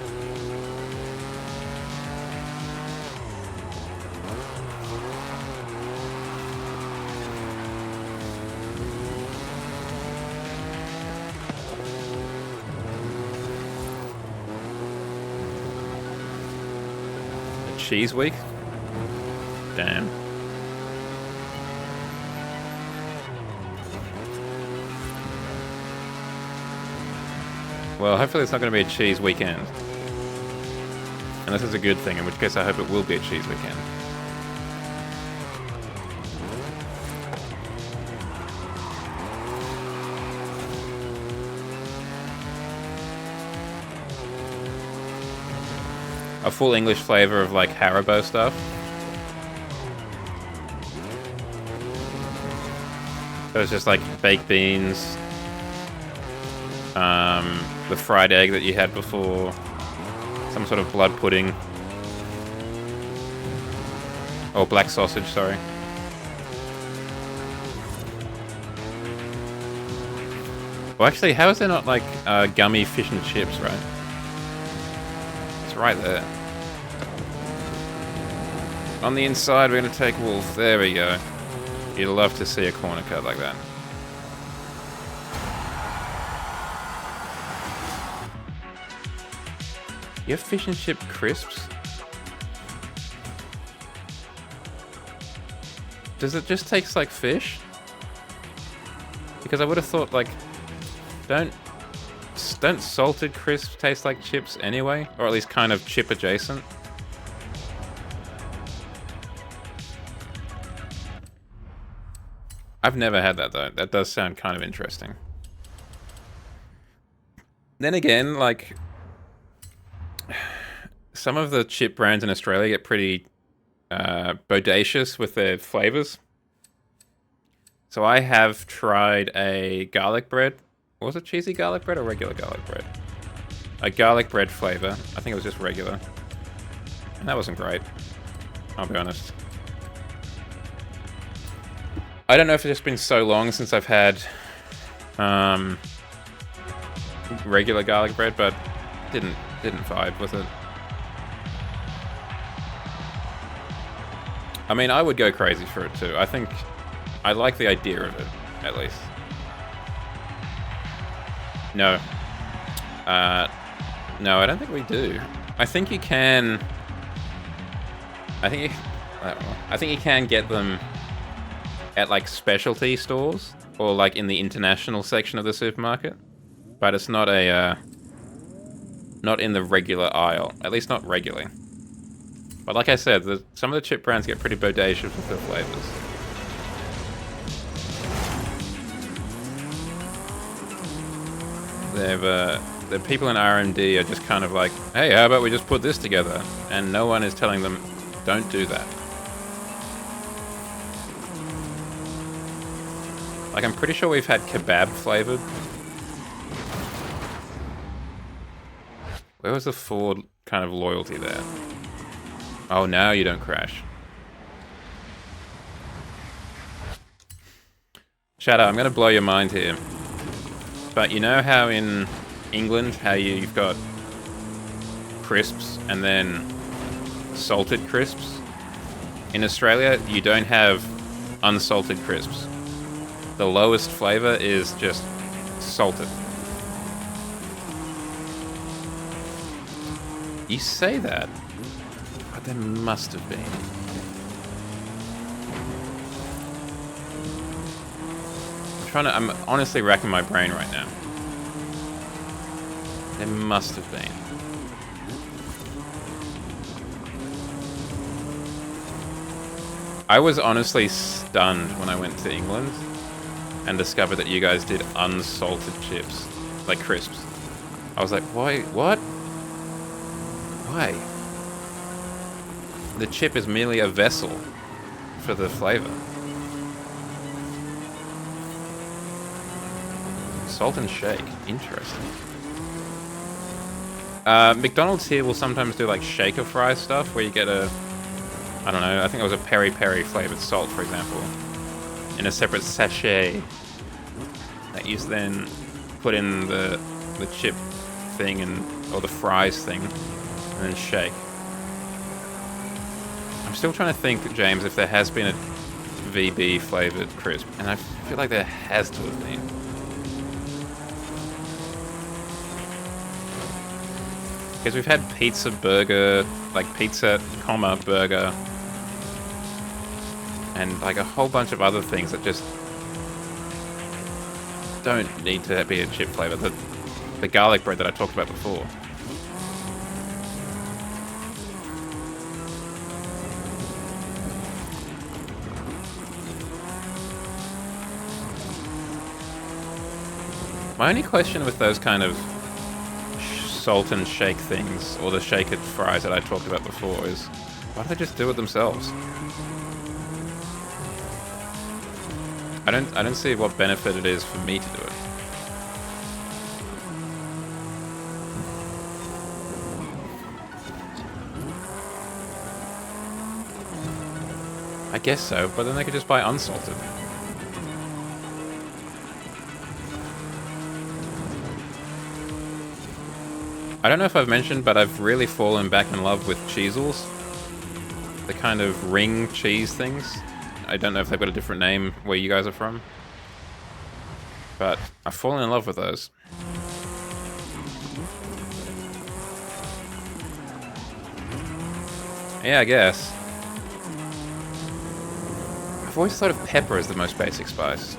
A cheese week? Damn. Well, hopefully it's not going to be a cheese weekend. Unless it's a good thing, in which case I hope it will be a cheese weekend. A full English flavor of like Haribo stuff. So it's just like baked beans, the fried egg that you had before, some sort of blood pudding, or black sausage, sorry. Well, actually, how is there not like gummy fish and chips, right? It's right there. On the inside, we're going to take Wolf. There we go. You'd love to see a corner cut like that. You have fish and chip crisps? Does it just taste like fish? Because I would have thought, like, don't salted crisps taste like chips anyway? Or at least kind of chip adjacent? I've never had that, though. That does sound kind of interesting. Then again, like, some of the chip brands in Australia get pretty bodacious with their flavors. So I have tried a garlic bread. Was it cheesy garlic bread or regular garlic bread? A garlic bread flavor. I think it was just regular. And that wasn't great. I'll be honest. I don't know if it's just been so long since I've had regular garlic bread, but didn't vibe with it. I mean, I would go crazy for it too. I think I like the idea of it, at least. No. No, I don't think we do. I think you can. I think you can get them at like specialty stores or like in the international section of the supermarket, but it's not a Not in the regular aisle. At least not regularly. But like I said, some of the chip brands get pretty bodacious with their flavors. The people in R&D are just kind of like, hey, how about we just put this together? And no one is telling them, don't do that. Like, I'm pretty sure we've had kebab flavored. Where was the Ford kind of loyalty there? Oh, now you don't crash. Shadow, I'm going to blow your mind here. But you know how in England, how you've got crisps and then salted crisps? In Australia, you don't have unsalted crisps. The lowest flavor is just salted. You say that, but there must have been. I'm honestly racking my brain right now. There must have been. I was honestly stunned when I went to England and discovered that you guys did unsalted chips, like crisps. I was like, why? What? Why? The chip is merely a vessel for the flavor. Salt and shake. Interesting. McDonald's here will sometimes do like shaker fry stuff where you get a, I don't know, I think it was a peri-peri flavored salt, for example, in a separate sachet that you then put in the chip thing or the fries thing and then shake. I'm still trying to think, James, if there has been a VB flavored crisp, and I feel like there has to have been. Because we've had pizza burger, like pizza, burger, and like a whole bunch of other things that just don't need to be a chip flavor. The garlic bread that I talked about before. My only question with those kind of salt and shake things, or the shaken fries that I talked about before, is why don't they just do it themselves? I don't see what benefit it is for me to do it. I guess so, but then they could just buy unsalted. I don't know if I've mentioned, but I've really fallen back in love with Cheezels. The kind of ring cheese things. I don't know if they've got a different name where you guys are from. But I've fallen in love with those. Yeah, I guess. I've always thought of pepper as the most basic spice.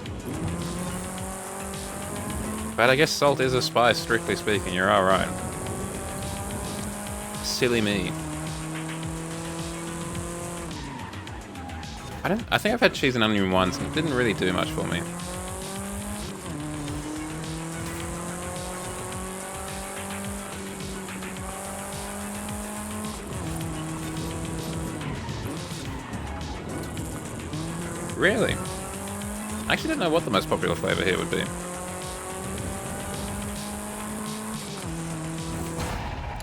But I guess salt is a spice, strictly speaking. You're alright. Silly me. I think I've had cheese and onion once, and it didn't really do much for me. Really? I actually don't know what the most popular flavor here would be.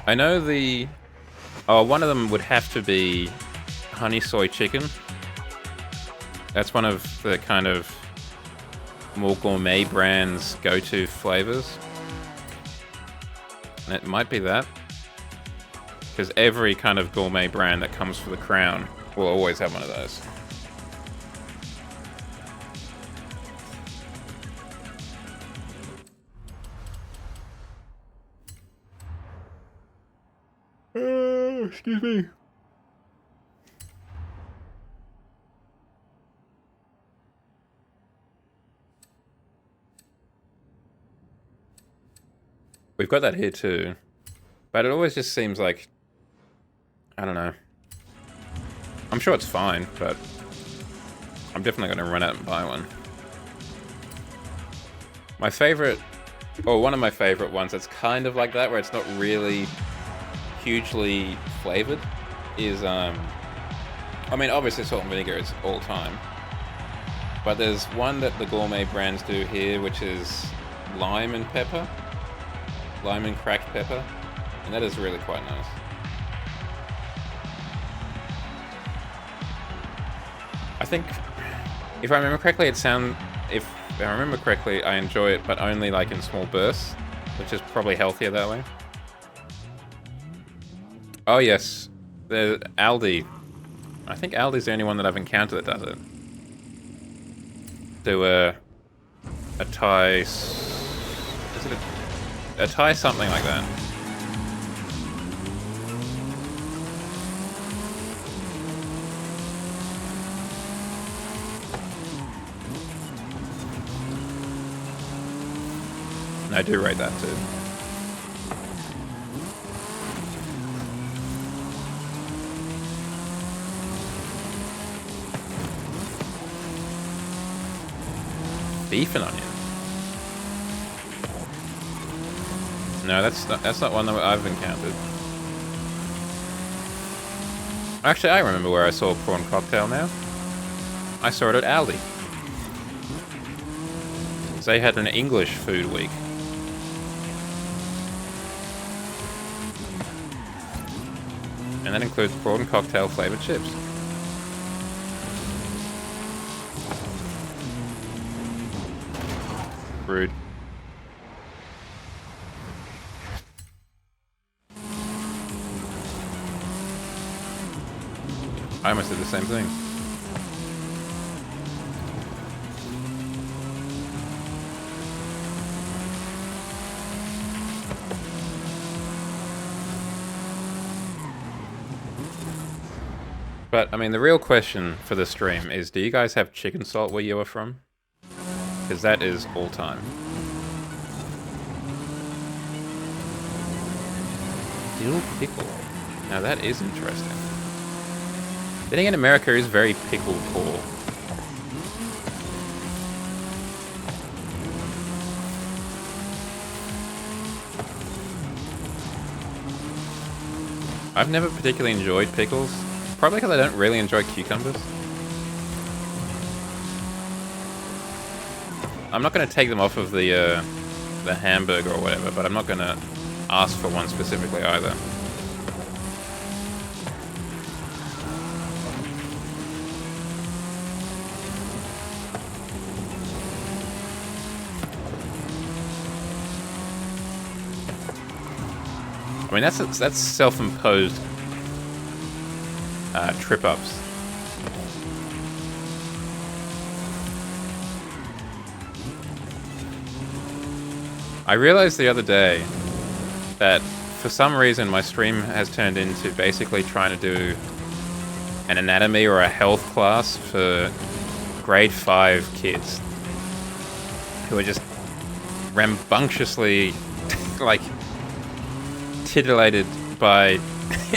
I know one of them would have to be honey soy chicken. That's one of the kind of more gourmet brands' go-to flavors. And it might be that. Because every kind of gourmet brand that comes for the crown will always have one of those. Excuse me. We've got that here too. But it always just seems like, I don't know. I'm sure it's fine, but I'm definitely going to run out and buy one. My favorite, or one of my favorite ones that's kind of like that, where it's not really hugely flavored, is, I mean, obviously salt and vinegar is all time. But there's one that the gourmet brands do here, which is lime and pepper. Lime and cracked pepper. And that is really quite nice. I think, if I remember correctly, if I remember correctly, I enjoy it, but only like in small bursts, which is probably healthier that way. Oh yes, the Aldi. I think Aldi's the only one that I've encountered that does it. Do a Thai, is it a Thai something like that? And I do rate that too. Beef and onion. No, that's not one that I've encountered. Actually, I remember where I saw a prawn cocktail now. I saw it at Aldi. They had an English food week. And that includes prawn cocktail flavored chips. Rude. I almost did the same thing. But, I mean, the real question for the stream is, do you guys have chicken salt where you are from? Because that is all time. Dill pickle. Now that is interesting. Then again, America is very pickle poor. I've never particularly enjoyed pickles. Probably because I don't really enjoy cucumbers. I'm not going to take them off of the hamburger or whatever, but I'm not going to ask for one specifically either. I mean, that's self-imposed trip-ups. I realized the other day that for some reason my stream has turned into basically trying to do an anatomy or a health class for grade 5 kids who are just rambunctiously like titillated by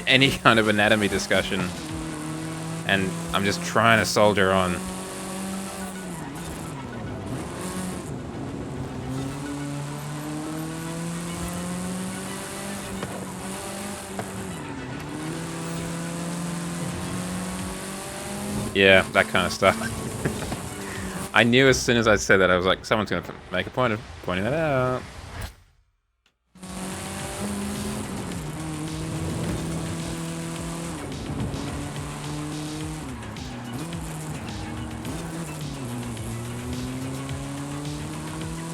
any kind of anatomy discussion, and I'm just trying to soldier on. Yeah, that kind of stuff. I knew as soon as I said that, I was like, someone's going to make a point of pointing that out.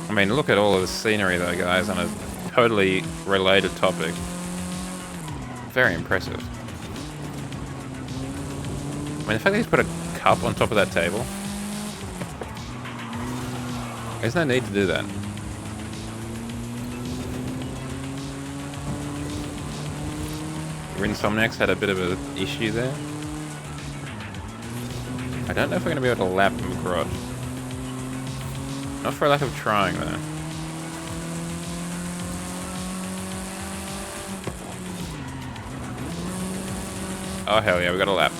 I mean, look at all of the scenery though, guys, on a totally related topic. Very impressive. I mean, the fact that he's put a cup on top of that table. There's no need to do that. Rinsomniacs had a bit of an issue there. I don't know if we're going to be able to lap McGrod. Not for a lack of trying, though. Oh, hell yeah, we got a lap.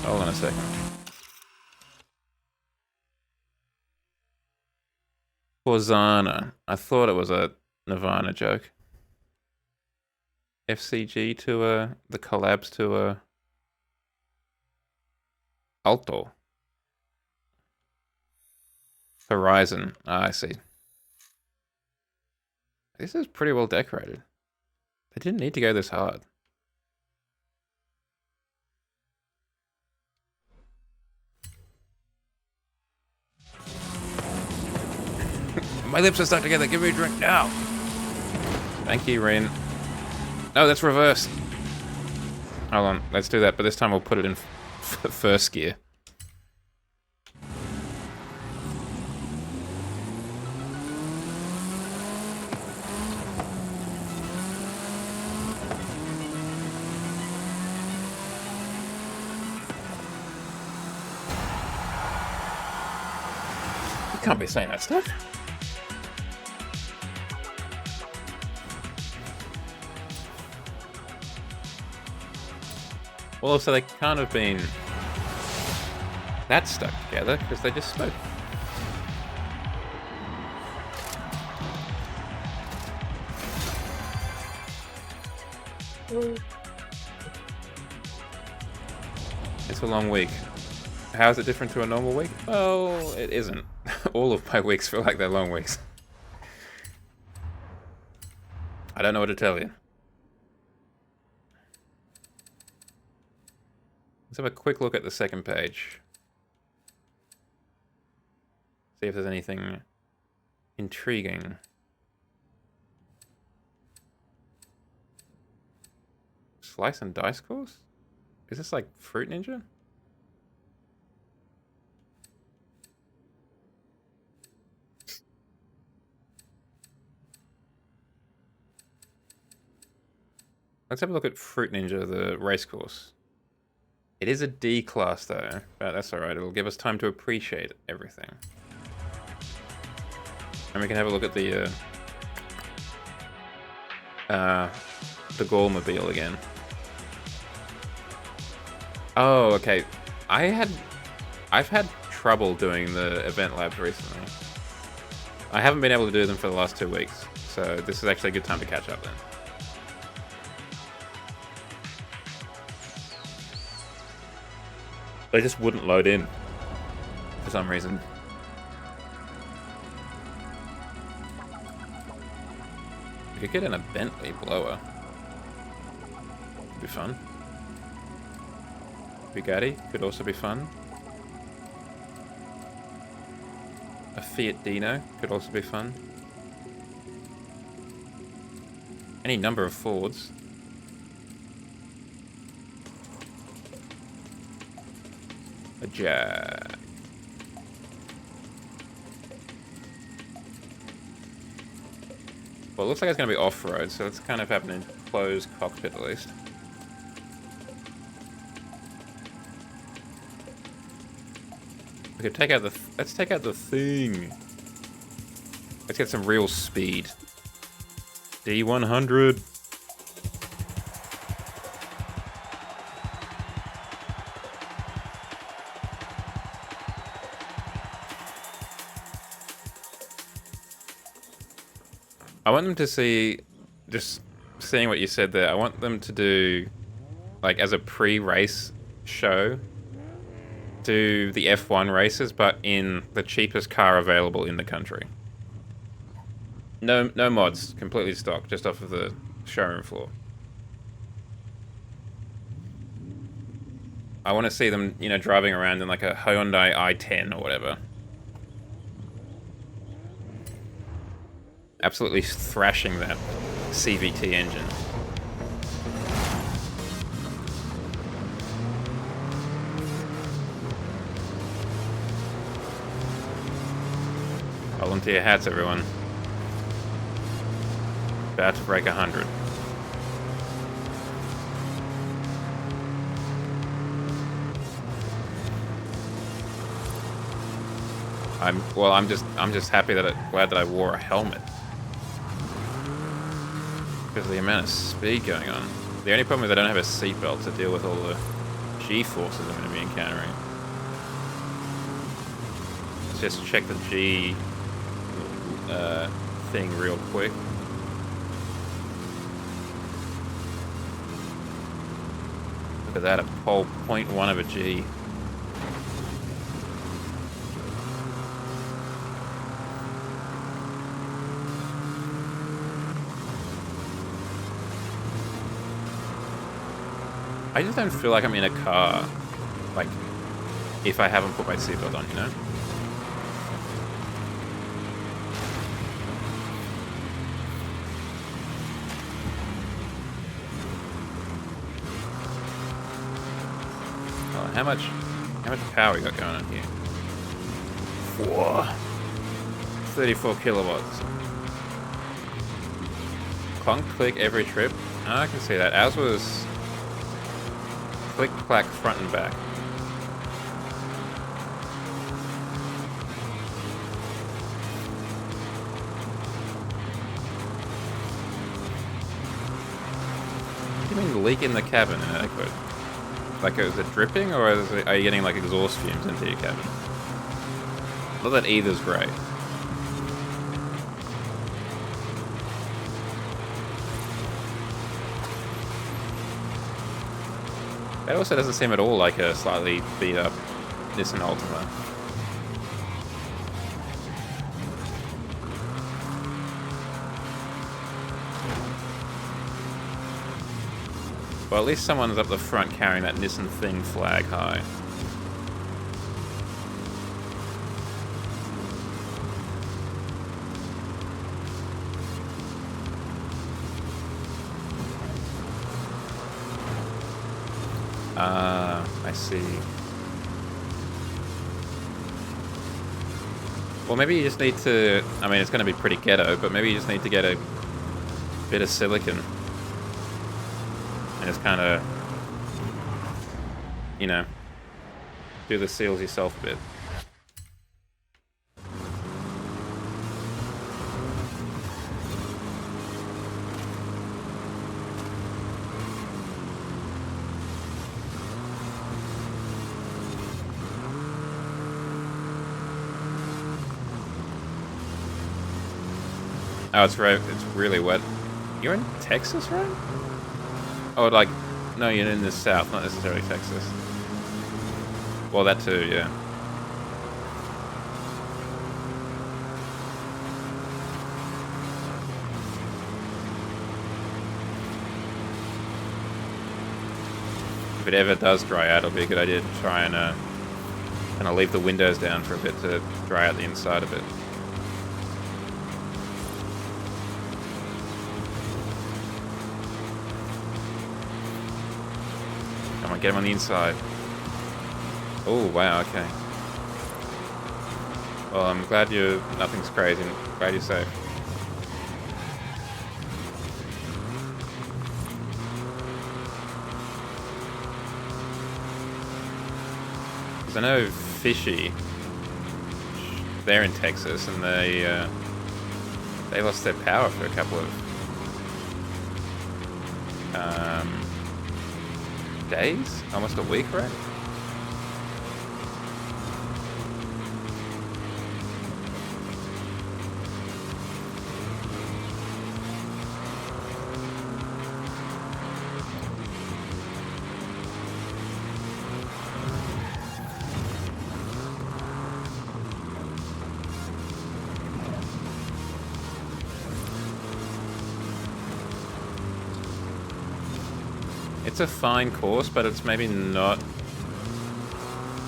Hold on a second. Hosanna. I thought it was a Nirvana joke. FCG to the collabs to Alto. Horizon. Ah, I see. This is pretty well decorated. They didn't need to go this hard. My lips are stuck together. Give me a drink now. Thank you, Rin. No, that's reverse. Hold on. Let's do that, but this time we'll put it in first gear. You can't be saying that stuff. Well, so they can't have been that stuck together because they just smoked. It's a long week. How is it different to a normal week? Well, it isn't. All of my weeks feel like they're long weeks. I don't know what to tell you. Let's have a quick look at the second page. See if there's anything intriguing. Slice and dice course? Is this like Fruit Ninja? Let's have a look at Fruit Ninja, the race course. It is a D class though, but that's alright. It'll give us time to appreciate everything. And we can have a look at the Gallmobile again. Oh, okay. I've had trouble doing the event labs recently. I haven't been able to do them for the last 2 weeks, so this is actually a good time to catch up then. They just wouldn't load in for some reason. We could get in a Bentley blower. Could be fun. Bugatti could also be fun. A Fiat Dino could also be fun. Any number of Fords. A Jag. Well, it looks like it's going to be off-road, so let's kind of have an enclosed cockpit at least. We could take out the... let's take out the thing. Let's get some real speed. D100. I want them to see, just seeing what you said there, I want them to do, like, as a pre-race show, do the F1 races, but in the cheapest car available in the country. No mods, completely stock, just off of the showroom floor. I want to see them, you know, driving around in like a Hyundai i10 or whatever. Absolutely thrashing that CVT engine. Hold on to your hats, everyone. About to break 100. I'm just happy that glad that I wore a helmet. Because of the amount of speed going on. The only problem is I don't have a seatbelt to deal with all the G-forces I'm going to be encountering. Let's just check the G thing real quick. Look at that, a whole 0.1 of a G. I just don't feel like I'm in a car, like, if I haven't put my seatbelt on, you know? Oh, how much power we got going on here? Whoa. 34 kilowatts. Clunk, click every trip. Oh, I can see that. Ours was click, clack, front and back. What do you mean leak in the cabin, inadequate? Like, is it dripping, or are you getting, like, exhaust fumes into your cabin? Not that either's great. That also doesn't seem at all like a slightly beat up Nissan Altima. Well, at least someone's up the front carrying that Nissan Thing flag high. I see. Well, maybe you just need to... I mean, it's going to be pretty ghetto, but maybe you just need to get a bit of silicon. And just kind of... you know... do the seals yourself a bit. Oh, it's really wet. You're in Texas, right? Oh, like, no, you're in the south, not necessarily Texas. Well, that too, yeah. If it ever does dry out, it'll be a good idea to try and kind of leave the windows down for a bit to dry out the inside a bit. Get him on the inside. Oh, wow, okay. Well, I'm glad nothing's crazy. I'm glad you're safe. Because I know Fishy, they're in Texas, and they lost their power for a couple of days? Almost a week, right? It's a fine course, but it's maybe not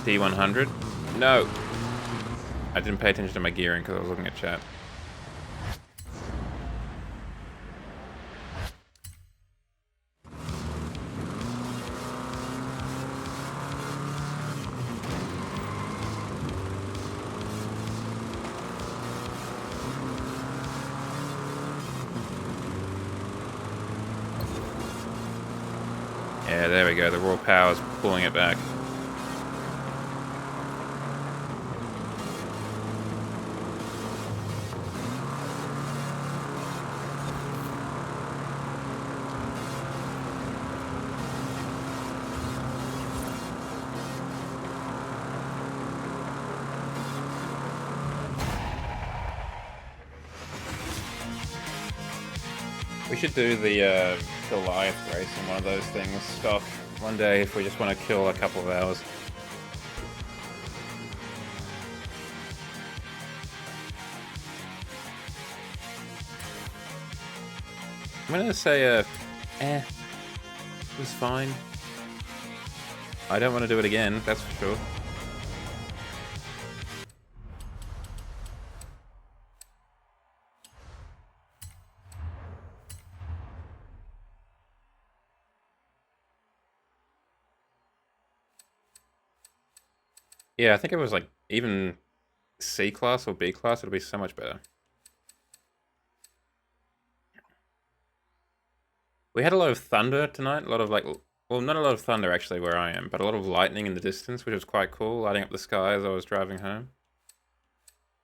D100. No! I didn't pay attention to my gearing because I was looking at chat. Yeah, there we go. The raw power's pulling it back. We should do the Goliath race in one of those things stock one day if we just want to kill a couple of hours. I'm gonna say it was fine. I don't want to do it again, that's for sure. Yeah, I think it was like even C class or B class, it'll be so much better. We had a lot of thunder tonight, a lot of like, well, not a lot of thunder actually where I am, but a lot of lightning in the distance, which was quite cool, lighting up the sky as I was driving home.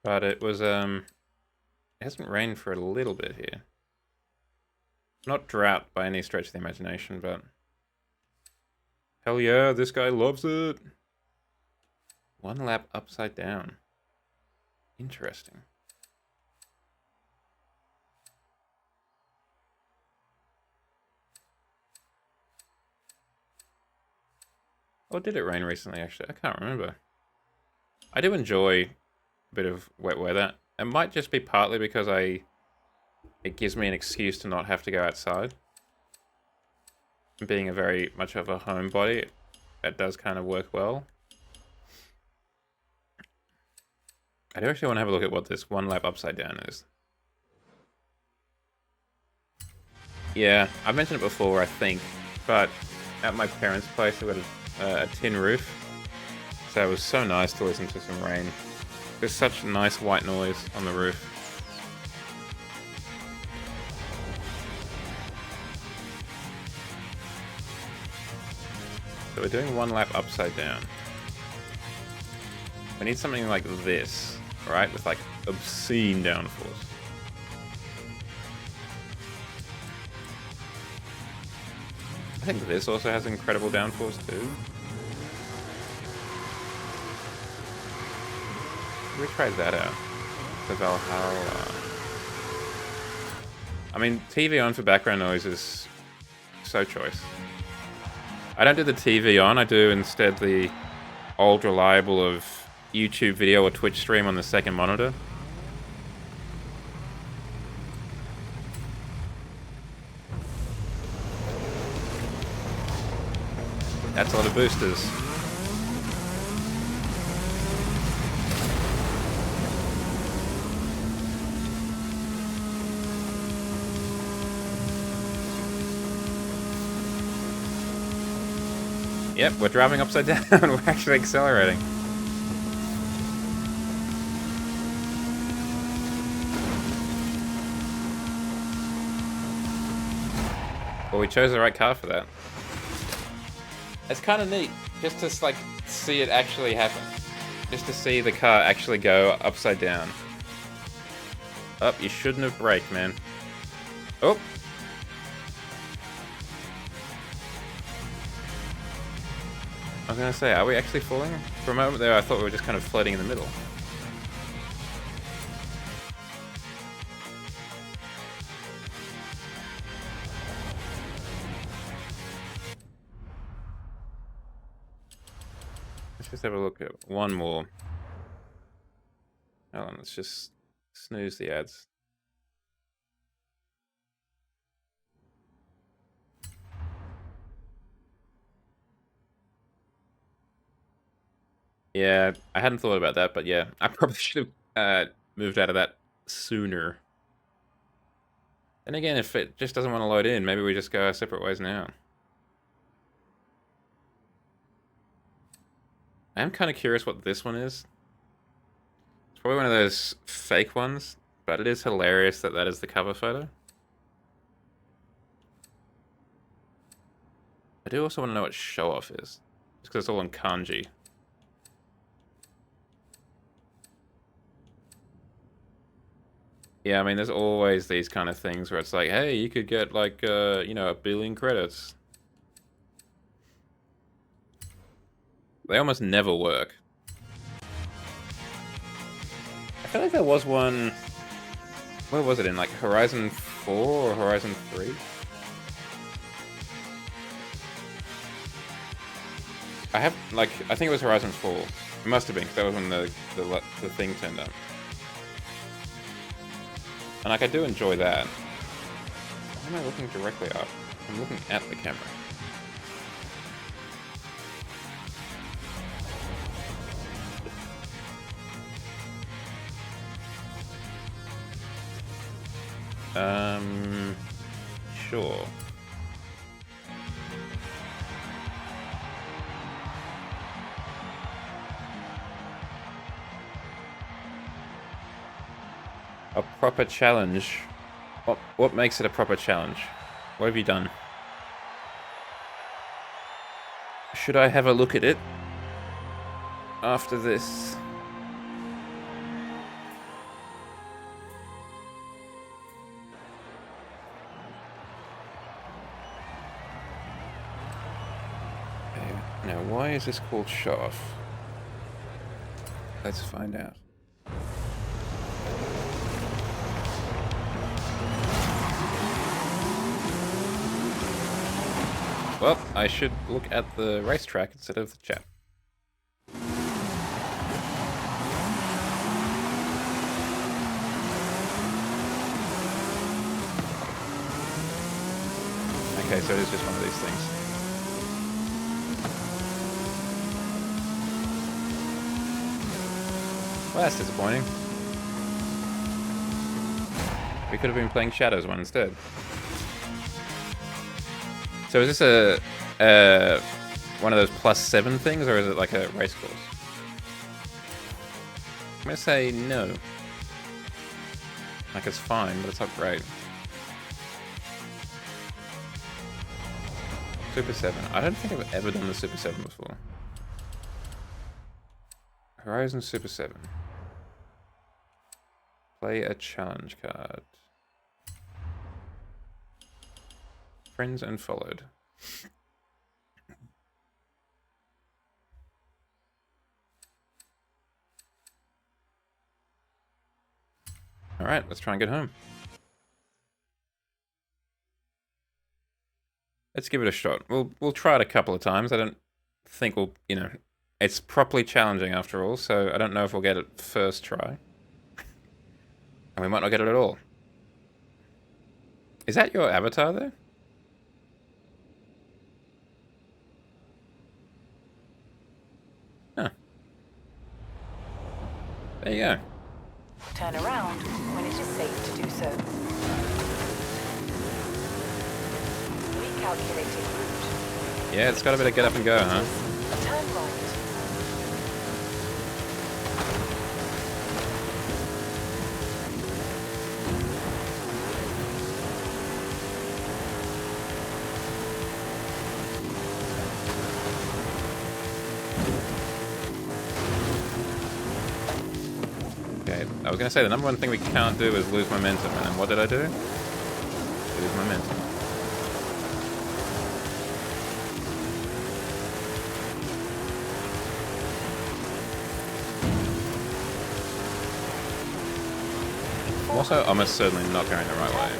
But it was, it hasn't rained for a little bit here. Not drought by any stretch of the imagination, but hell yeah, this guy loves it. One lap upside down. Interesting. Or did it rain recently, actually? I can't remember. I do enjoy a bit of wet weather. It might just be partly because it gives me an excuse to not have to go outside. Being a very much of a homebody, that does kind of work well. I do actually want to have a look at what this one lap upside down is. Yeah, I've mentioned it before, I think, but at my parents' place, we got a tin roof, so it was so nice to listen to some rain. There's such nice white noise on the roof. So we're doing one lap upside down. We need something like this, right? With like obscene downforce. I think this also has incredible downforce too. We tried that out. The Valhalla. I mean, TV on for background noise is so choice. I don't do the TV on, I do instead the old reliable of YouTube video or Twitch stream on the second monitor. That's a lot of boosters. Yep, we're driving upside down. We're actually accelerating. Well, we chose the right car for that. It's kind of neat, just to like see it actually happen. Just to see the car actually go upside down. Oh, you shouldn't have braked, man. Oh. I was gonna say, are we actually falling? For a moment there, I thought we were just kind of floating in the middle. Let's just have a look at one more. Hold on, let's just snooze the ads. Yeah, I hadn't thought about that, but yeah, I probably should have moved out of that sooner. And again, if it just doesn't want to load in, maybe we just go our separate ways now. I am kind of curious what this one is. It's probably one of those fake ones, but it is hilarious that that is the cover photo. I do also want to know what show off is, just because it's all in kanji. Yeah, I mean, there's always these kind of things where it's like, hey, you could get like, you know, 1 billion credits. They almost never work. I feel like there was one... Where was it in? Like Horizon 4 or Horizon 3? I have, like, I think it was Horizon 4. It must have been, because that was when the thing turned up. And, like, I do enjoy that. Why am I looking directly up? I'm looking at the camera. Sure. A proper challenge. What makes it a proper challenge? What have you done? Should I have a look at it after this? Now, why is this called Show Off? Let's find out. Well, I should look at the racetrack instead of the chat. Okay, so it is just one of these things. Well, that's disappointing. We could have been playing Shadows one instead. So is this a one of those +7 things, or is it like a race course? I'm gonna say no. Like, it's fine, but it's not great. Super 7. I don't think I've ever done the Super 7 before. Horizon Super 7. Play a challenge card. Friends and followed. Alright, let's try and get home. Let's give it a shot. We'll try it a couple of times. I don't think we'll, you know, it's properly challenging after all, so I don't know if we'll get it first try. And we might not get it at all. Is that your avatar there? Huh. There you go. Turn around when it is safe to do so. Recalculating route. Yeah, it's got a bit of get up and go, huh? Turn right. Okay, I was gonna say the number one thing we can't do is lose momentum, and then what did I do? Lose momentum. Also, almost certainly not going the right way.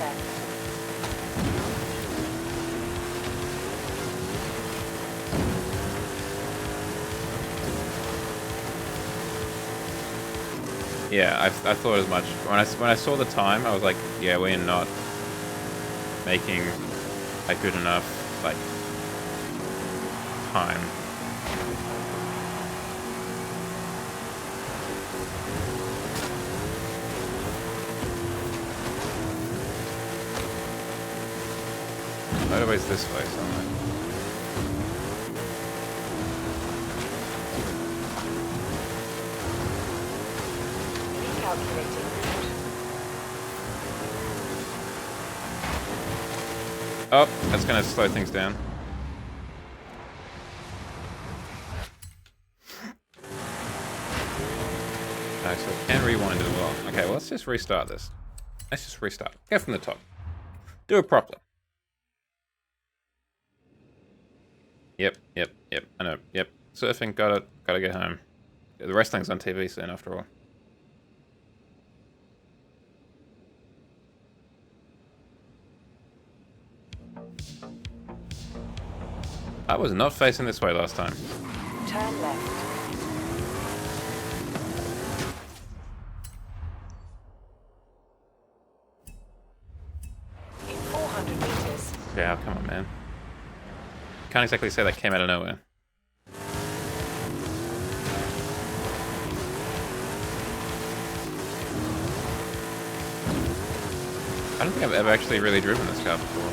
Yeah, I thought as much. When I saw the time, I was like, yeah, we're not making a good enough, like, time. Motorway's this way somewhere. Recalculating route. Oh, that's gonna slow things down. Okay, so it can rewind as well. Okay, well, let's just restart this. Let's just restart. Go from the top. Do it properly. Yep. I know. Yep. Surfing, got it. Gotta get home. The wrestling's on TV soon, after all. I was not facing this way last time. Turn left. In 400 meters, Yeah, come on, man. Can't exactly say that came out of nowhere. I don't think I've ever actually really driven this car before.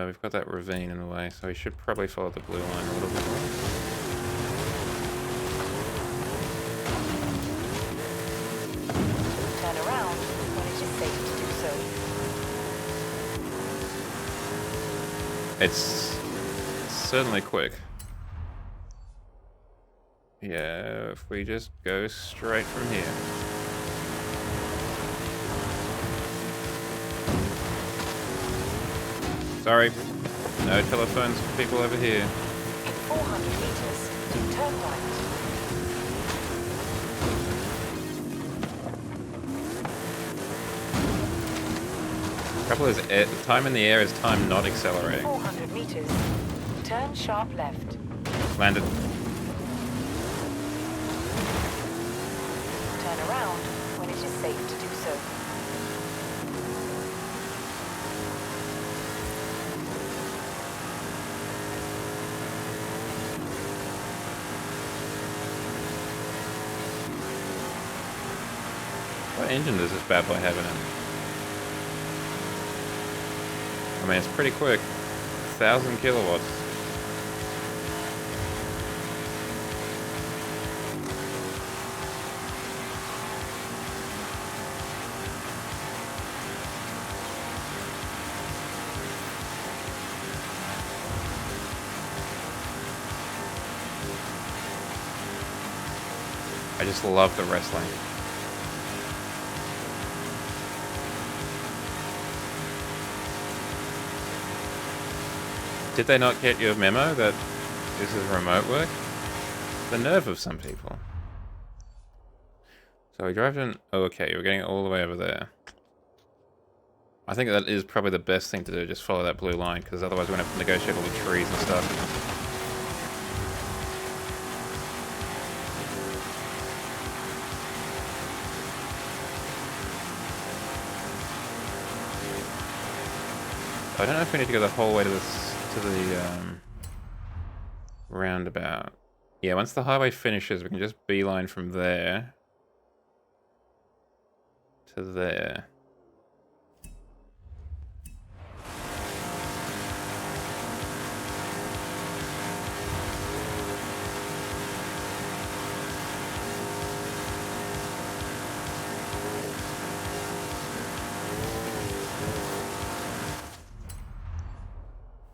We've got that ravine in the way, so we should probably follow the blue line a little bit more. turn around when it is safe to do so. It's certainly quick. Yeah, if we just go straight from here. Sorry, no telephones for people over here. In 400 meters, turn right. Trouble is, time in the air is time not accelerating. 400 meters, turn sharp left. Landed. Turn around when it is safe to do so. What engine does this bad boy have in it? I mean, it's pretty quick. 1,000 kilowatts. I just love the wrestling. Did they not get your memo that this is remote work? The nerve of some people. So we drive in... Oh, okay, we're getting all the way over there. I think that is probably the best thing to do, just follow that blue line, because otherwise we're going to have to negotiate all the trees and stuff. I don't know if we need to go the whole way to the roundabout. Yeah, once the highway finishes, we can just beeline from there to there.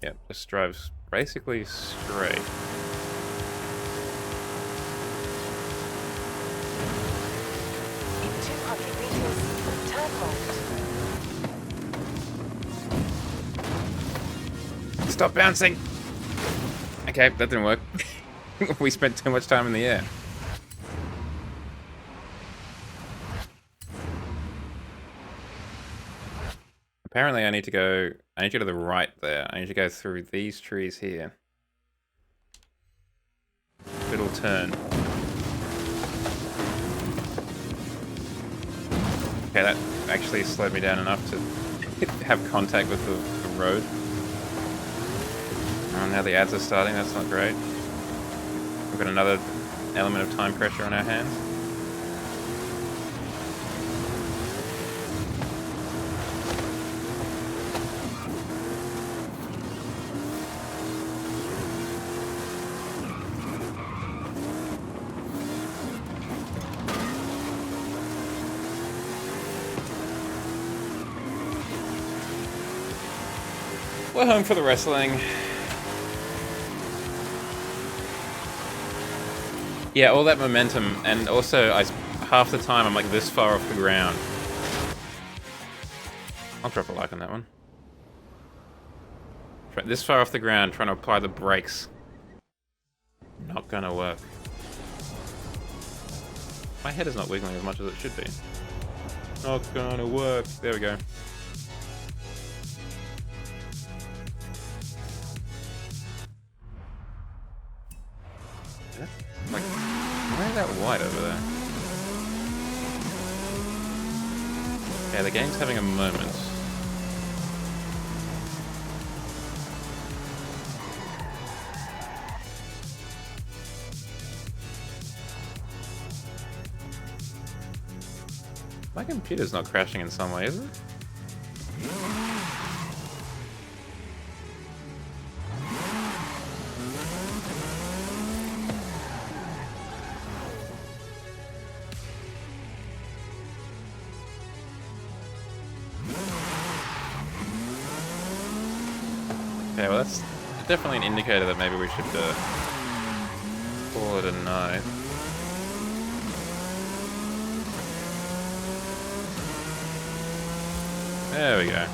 Yep, just drives basically straight. In 200 meters, turn right. Stop bouncing! Okay, that didn't work. We spent too much time in the air. Apparently I need to go to the right there. I need to go through these trees here. It'll turn. Okay, that actually slowed me down enough to have contact with the road. Oh, now the ads are starting, that's not great. We've got another element of time pressure on our hands. We're home for the wrestling. Yeah, all that momentum, and also half the time I'm like this far off the ground. I'll drop a like on that one. This far off the ground, trying to apply the brakes. Not gonna work. My head is not wiggling as much as it should be. Not gonna work. There we go. Yeah, the game's having a moment. My computer's not crashing in some way, is it? Okay, well that's definitely an indicator that maybe we should call it a night. There we go.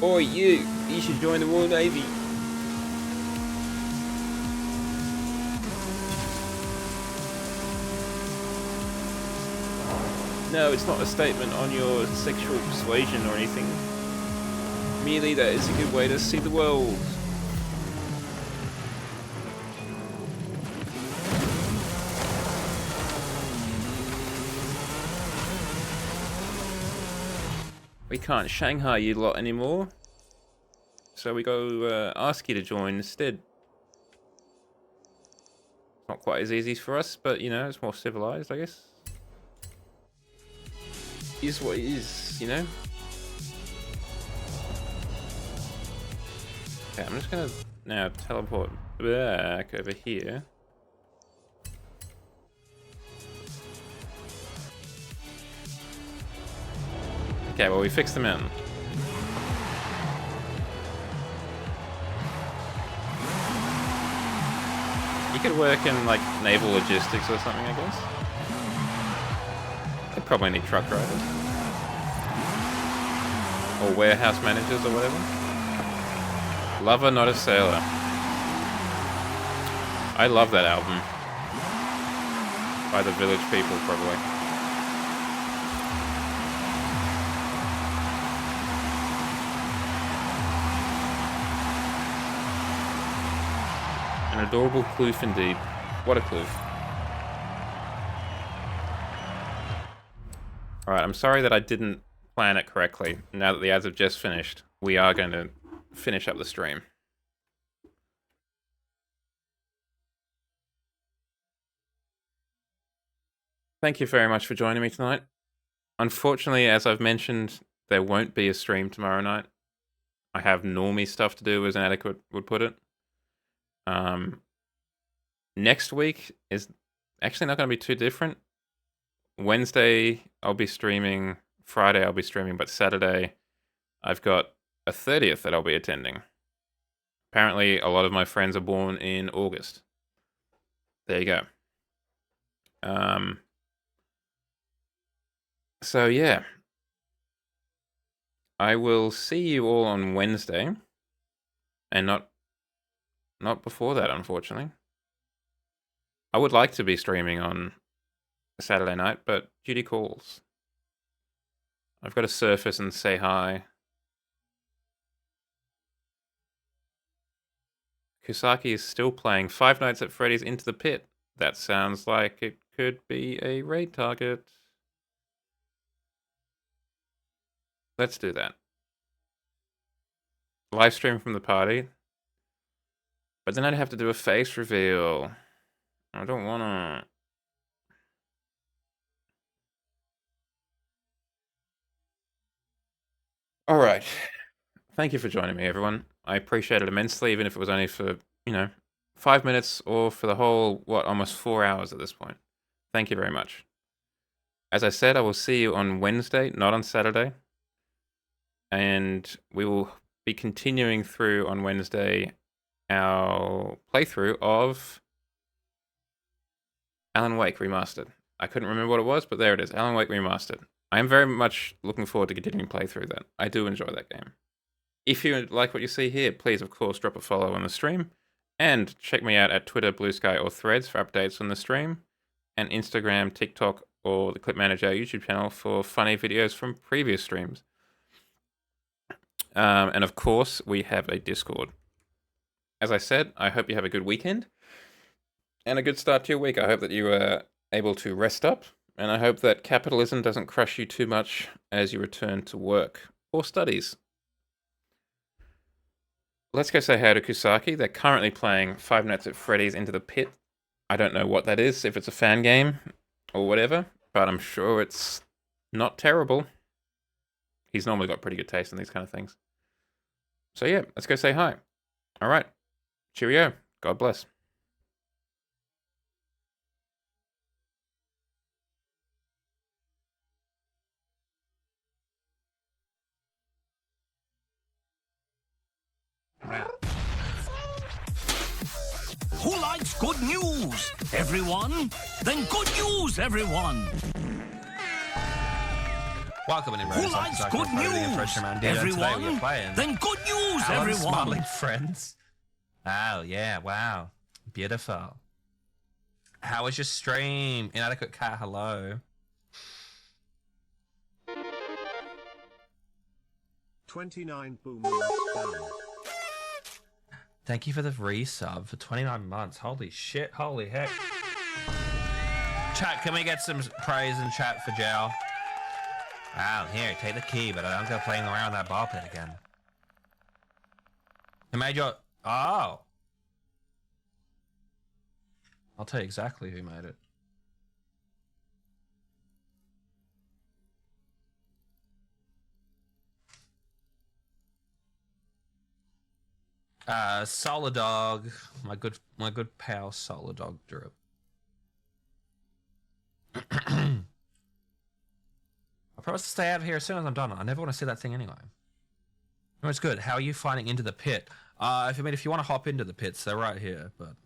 Oi, you should join the Royal Navy. No, it's not a statement on your sexual persuasion or anything. Merely that is a good way to see the world. We can't Shanghai you lot anymore. So we go ask you to join instead. Not quite as easy for us, but you know, it's more civilized, I guess. Is what it is, you know? Okay, I'm just gonna now teleport back over here. Okay, well we fixed the mountain. You could work in like naval logistics or something, I guess. They probably need truck drivers. Or warehouse managers or whatever. Lover, not a sailor. I love that album. By the Village People, probably. An adorable kloof indeed. What a kloof. Alright, I'm sorry that I didn't plan it correctly. Now that the ads have just finished, we are going to finish up the stream. Thank you very much for joining me tonight. Unfortunately, as I've mentioned, there won't be a stream tomorrow night. I have normie stuff to do, as Inadequate would put it. Next week is actually not going to be too different. Wednesday, I'll be streaming. Friday, I'll be streaming. But Saturday, I've got a 30th that I'll be attending. Apparently, a lot of my friends are born in August. There you go. So, yeah. I will see you all on Wednesday. And not before that, unfortunately. I would like to be streaming on a Saturday night, but duty calls. I've got to surface and say hi. Kusaki is still playing Five Nights at Freddy's Into the Pit. That sounds like it could be a raid target. Let's do that. Live stream from the party. But then I'd have to do a face reveal. I don't wanna. Alright. Thank you for joining me, everyone. I appreciate it immensely, even if it was only for, 5 minutes or for the whole, almost 4 hours at this point. Thank you very much. As I said, I will see you on Wednesday, not on Saturday. And we will be continuing through on Wednesday our playthrough of Alan Wake Remastered. I couldn't remember what it was, but there it is, Alan Wake Remastered. I am very much looking forward to continuing to play through that. I do enjoy that game. If you like what you see here, please, of course, drop a follow on the stream. And check me out at Twitter, Blue Sky, or Threads for updates on the stream. and Instagram, TikTok, or the Clip Manager YouTube channel for funny videos from previous streams. And of course, we have a Discord. As I said, I hope you have a good weekend and a good start to your week. I hope that you are able to rest up, and I hope that capitalism doesn't crush you too much as you return to work or studies. Let's go say hi to Kusaki. They're currently playing Five Nights at Freddy's Into the Pit. I don't know what that is, if it's a fan game or whatever, but I'm sure it's not terrible. He's normally got pretty good taste in these kind of things. So yeah, let's go say hi. All right. Cheerio. God bless. Who likes good news? Everyone? Then good news, everyone! Welcome in, Who likes good news? Everyone? Then good news, everyone! Smiling friends. Oh, yeah, wow. Beautiful. How was your stream? Inadequate Cat, hello. 29 boomers down. Thank you for the resub for 29 months. Holy shit, holy heck. Chat, can we get some praise in chat for Jow? Wow, here, take the key, but I don't go playing around that ball pit again. Who made your... Oh! I'll tell you exactly who made it. Solar Dog, my good pal Solar Dog Drip. I promise to stay out of here as soon as I'm done. I never want to see that thing anyway. No, it's good. How are you finding Into the Pit? If you want to hop into the pits, they're right here, but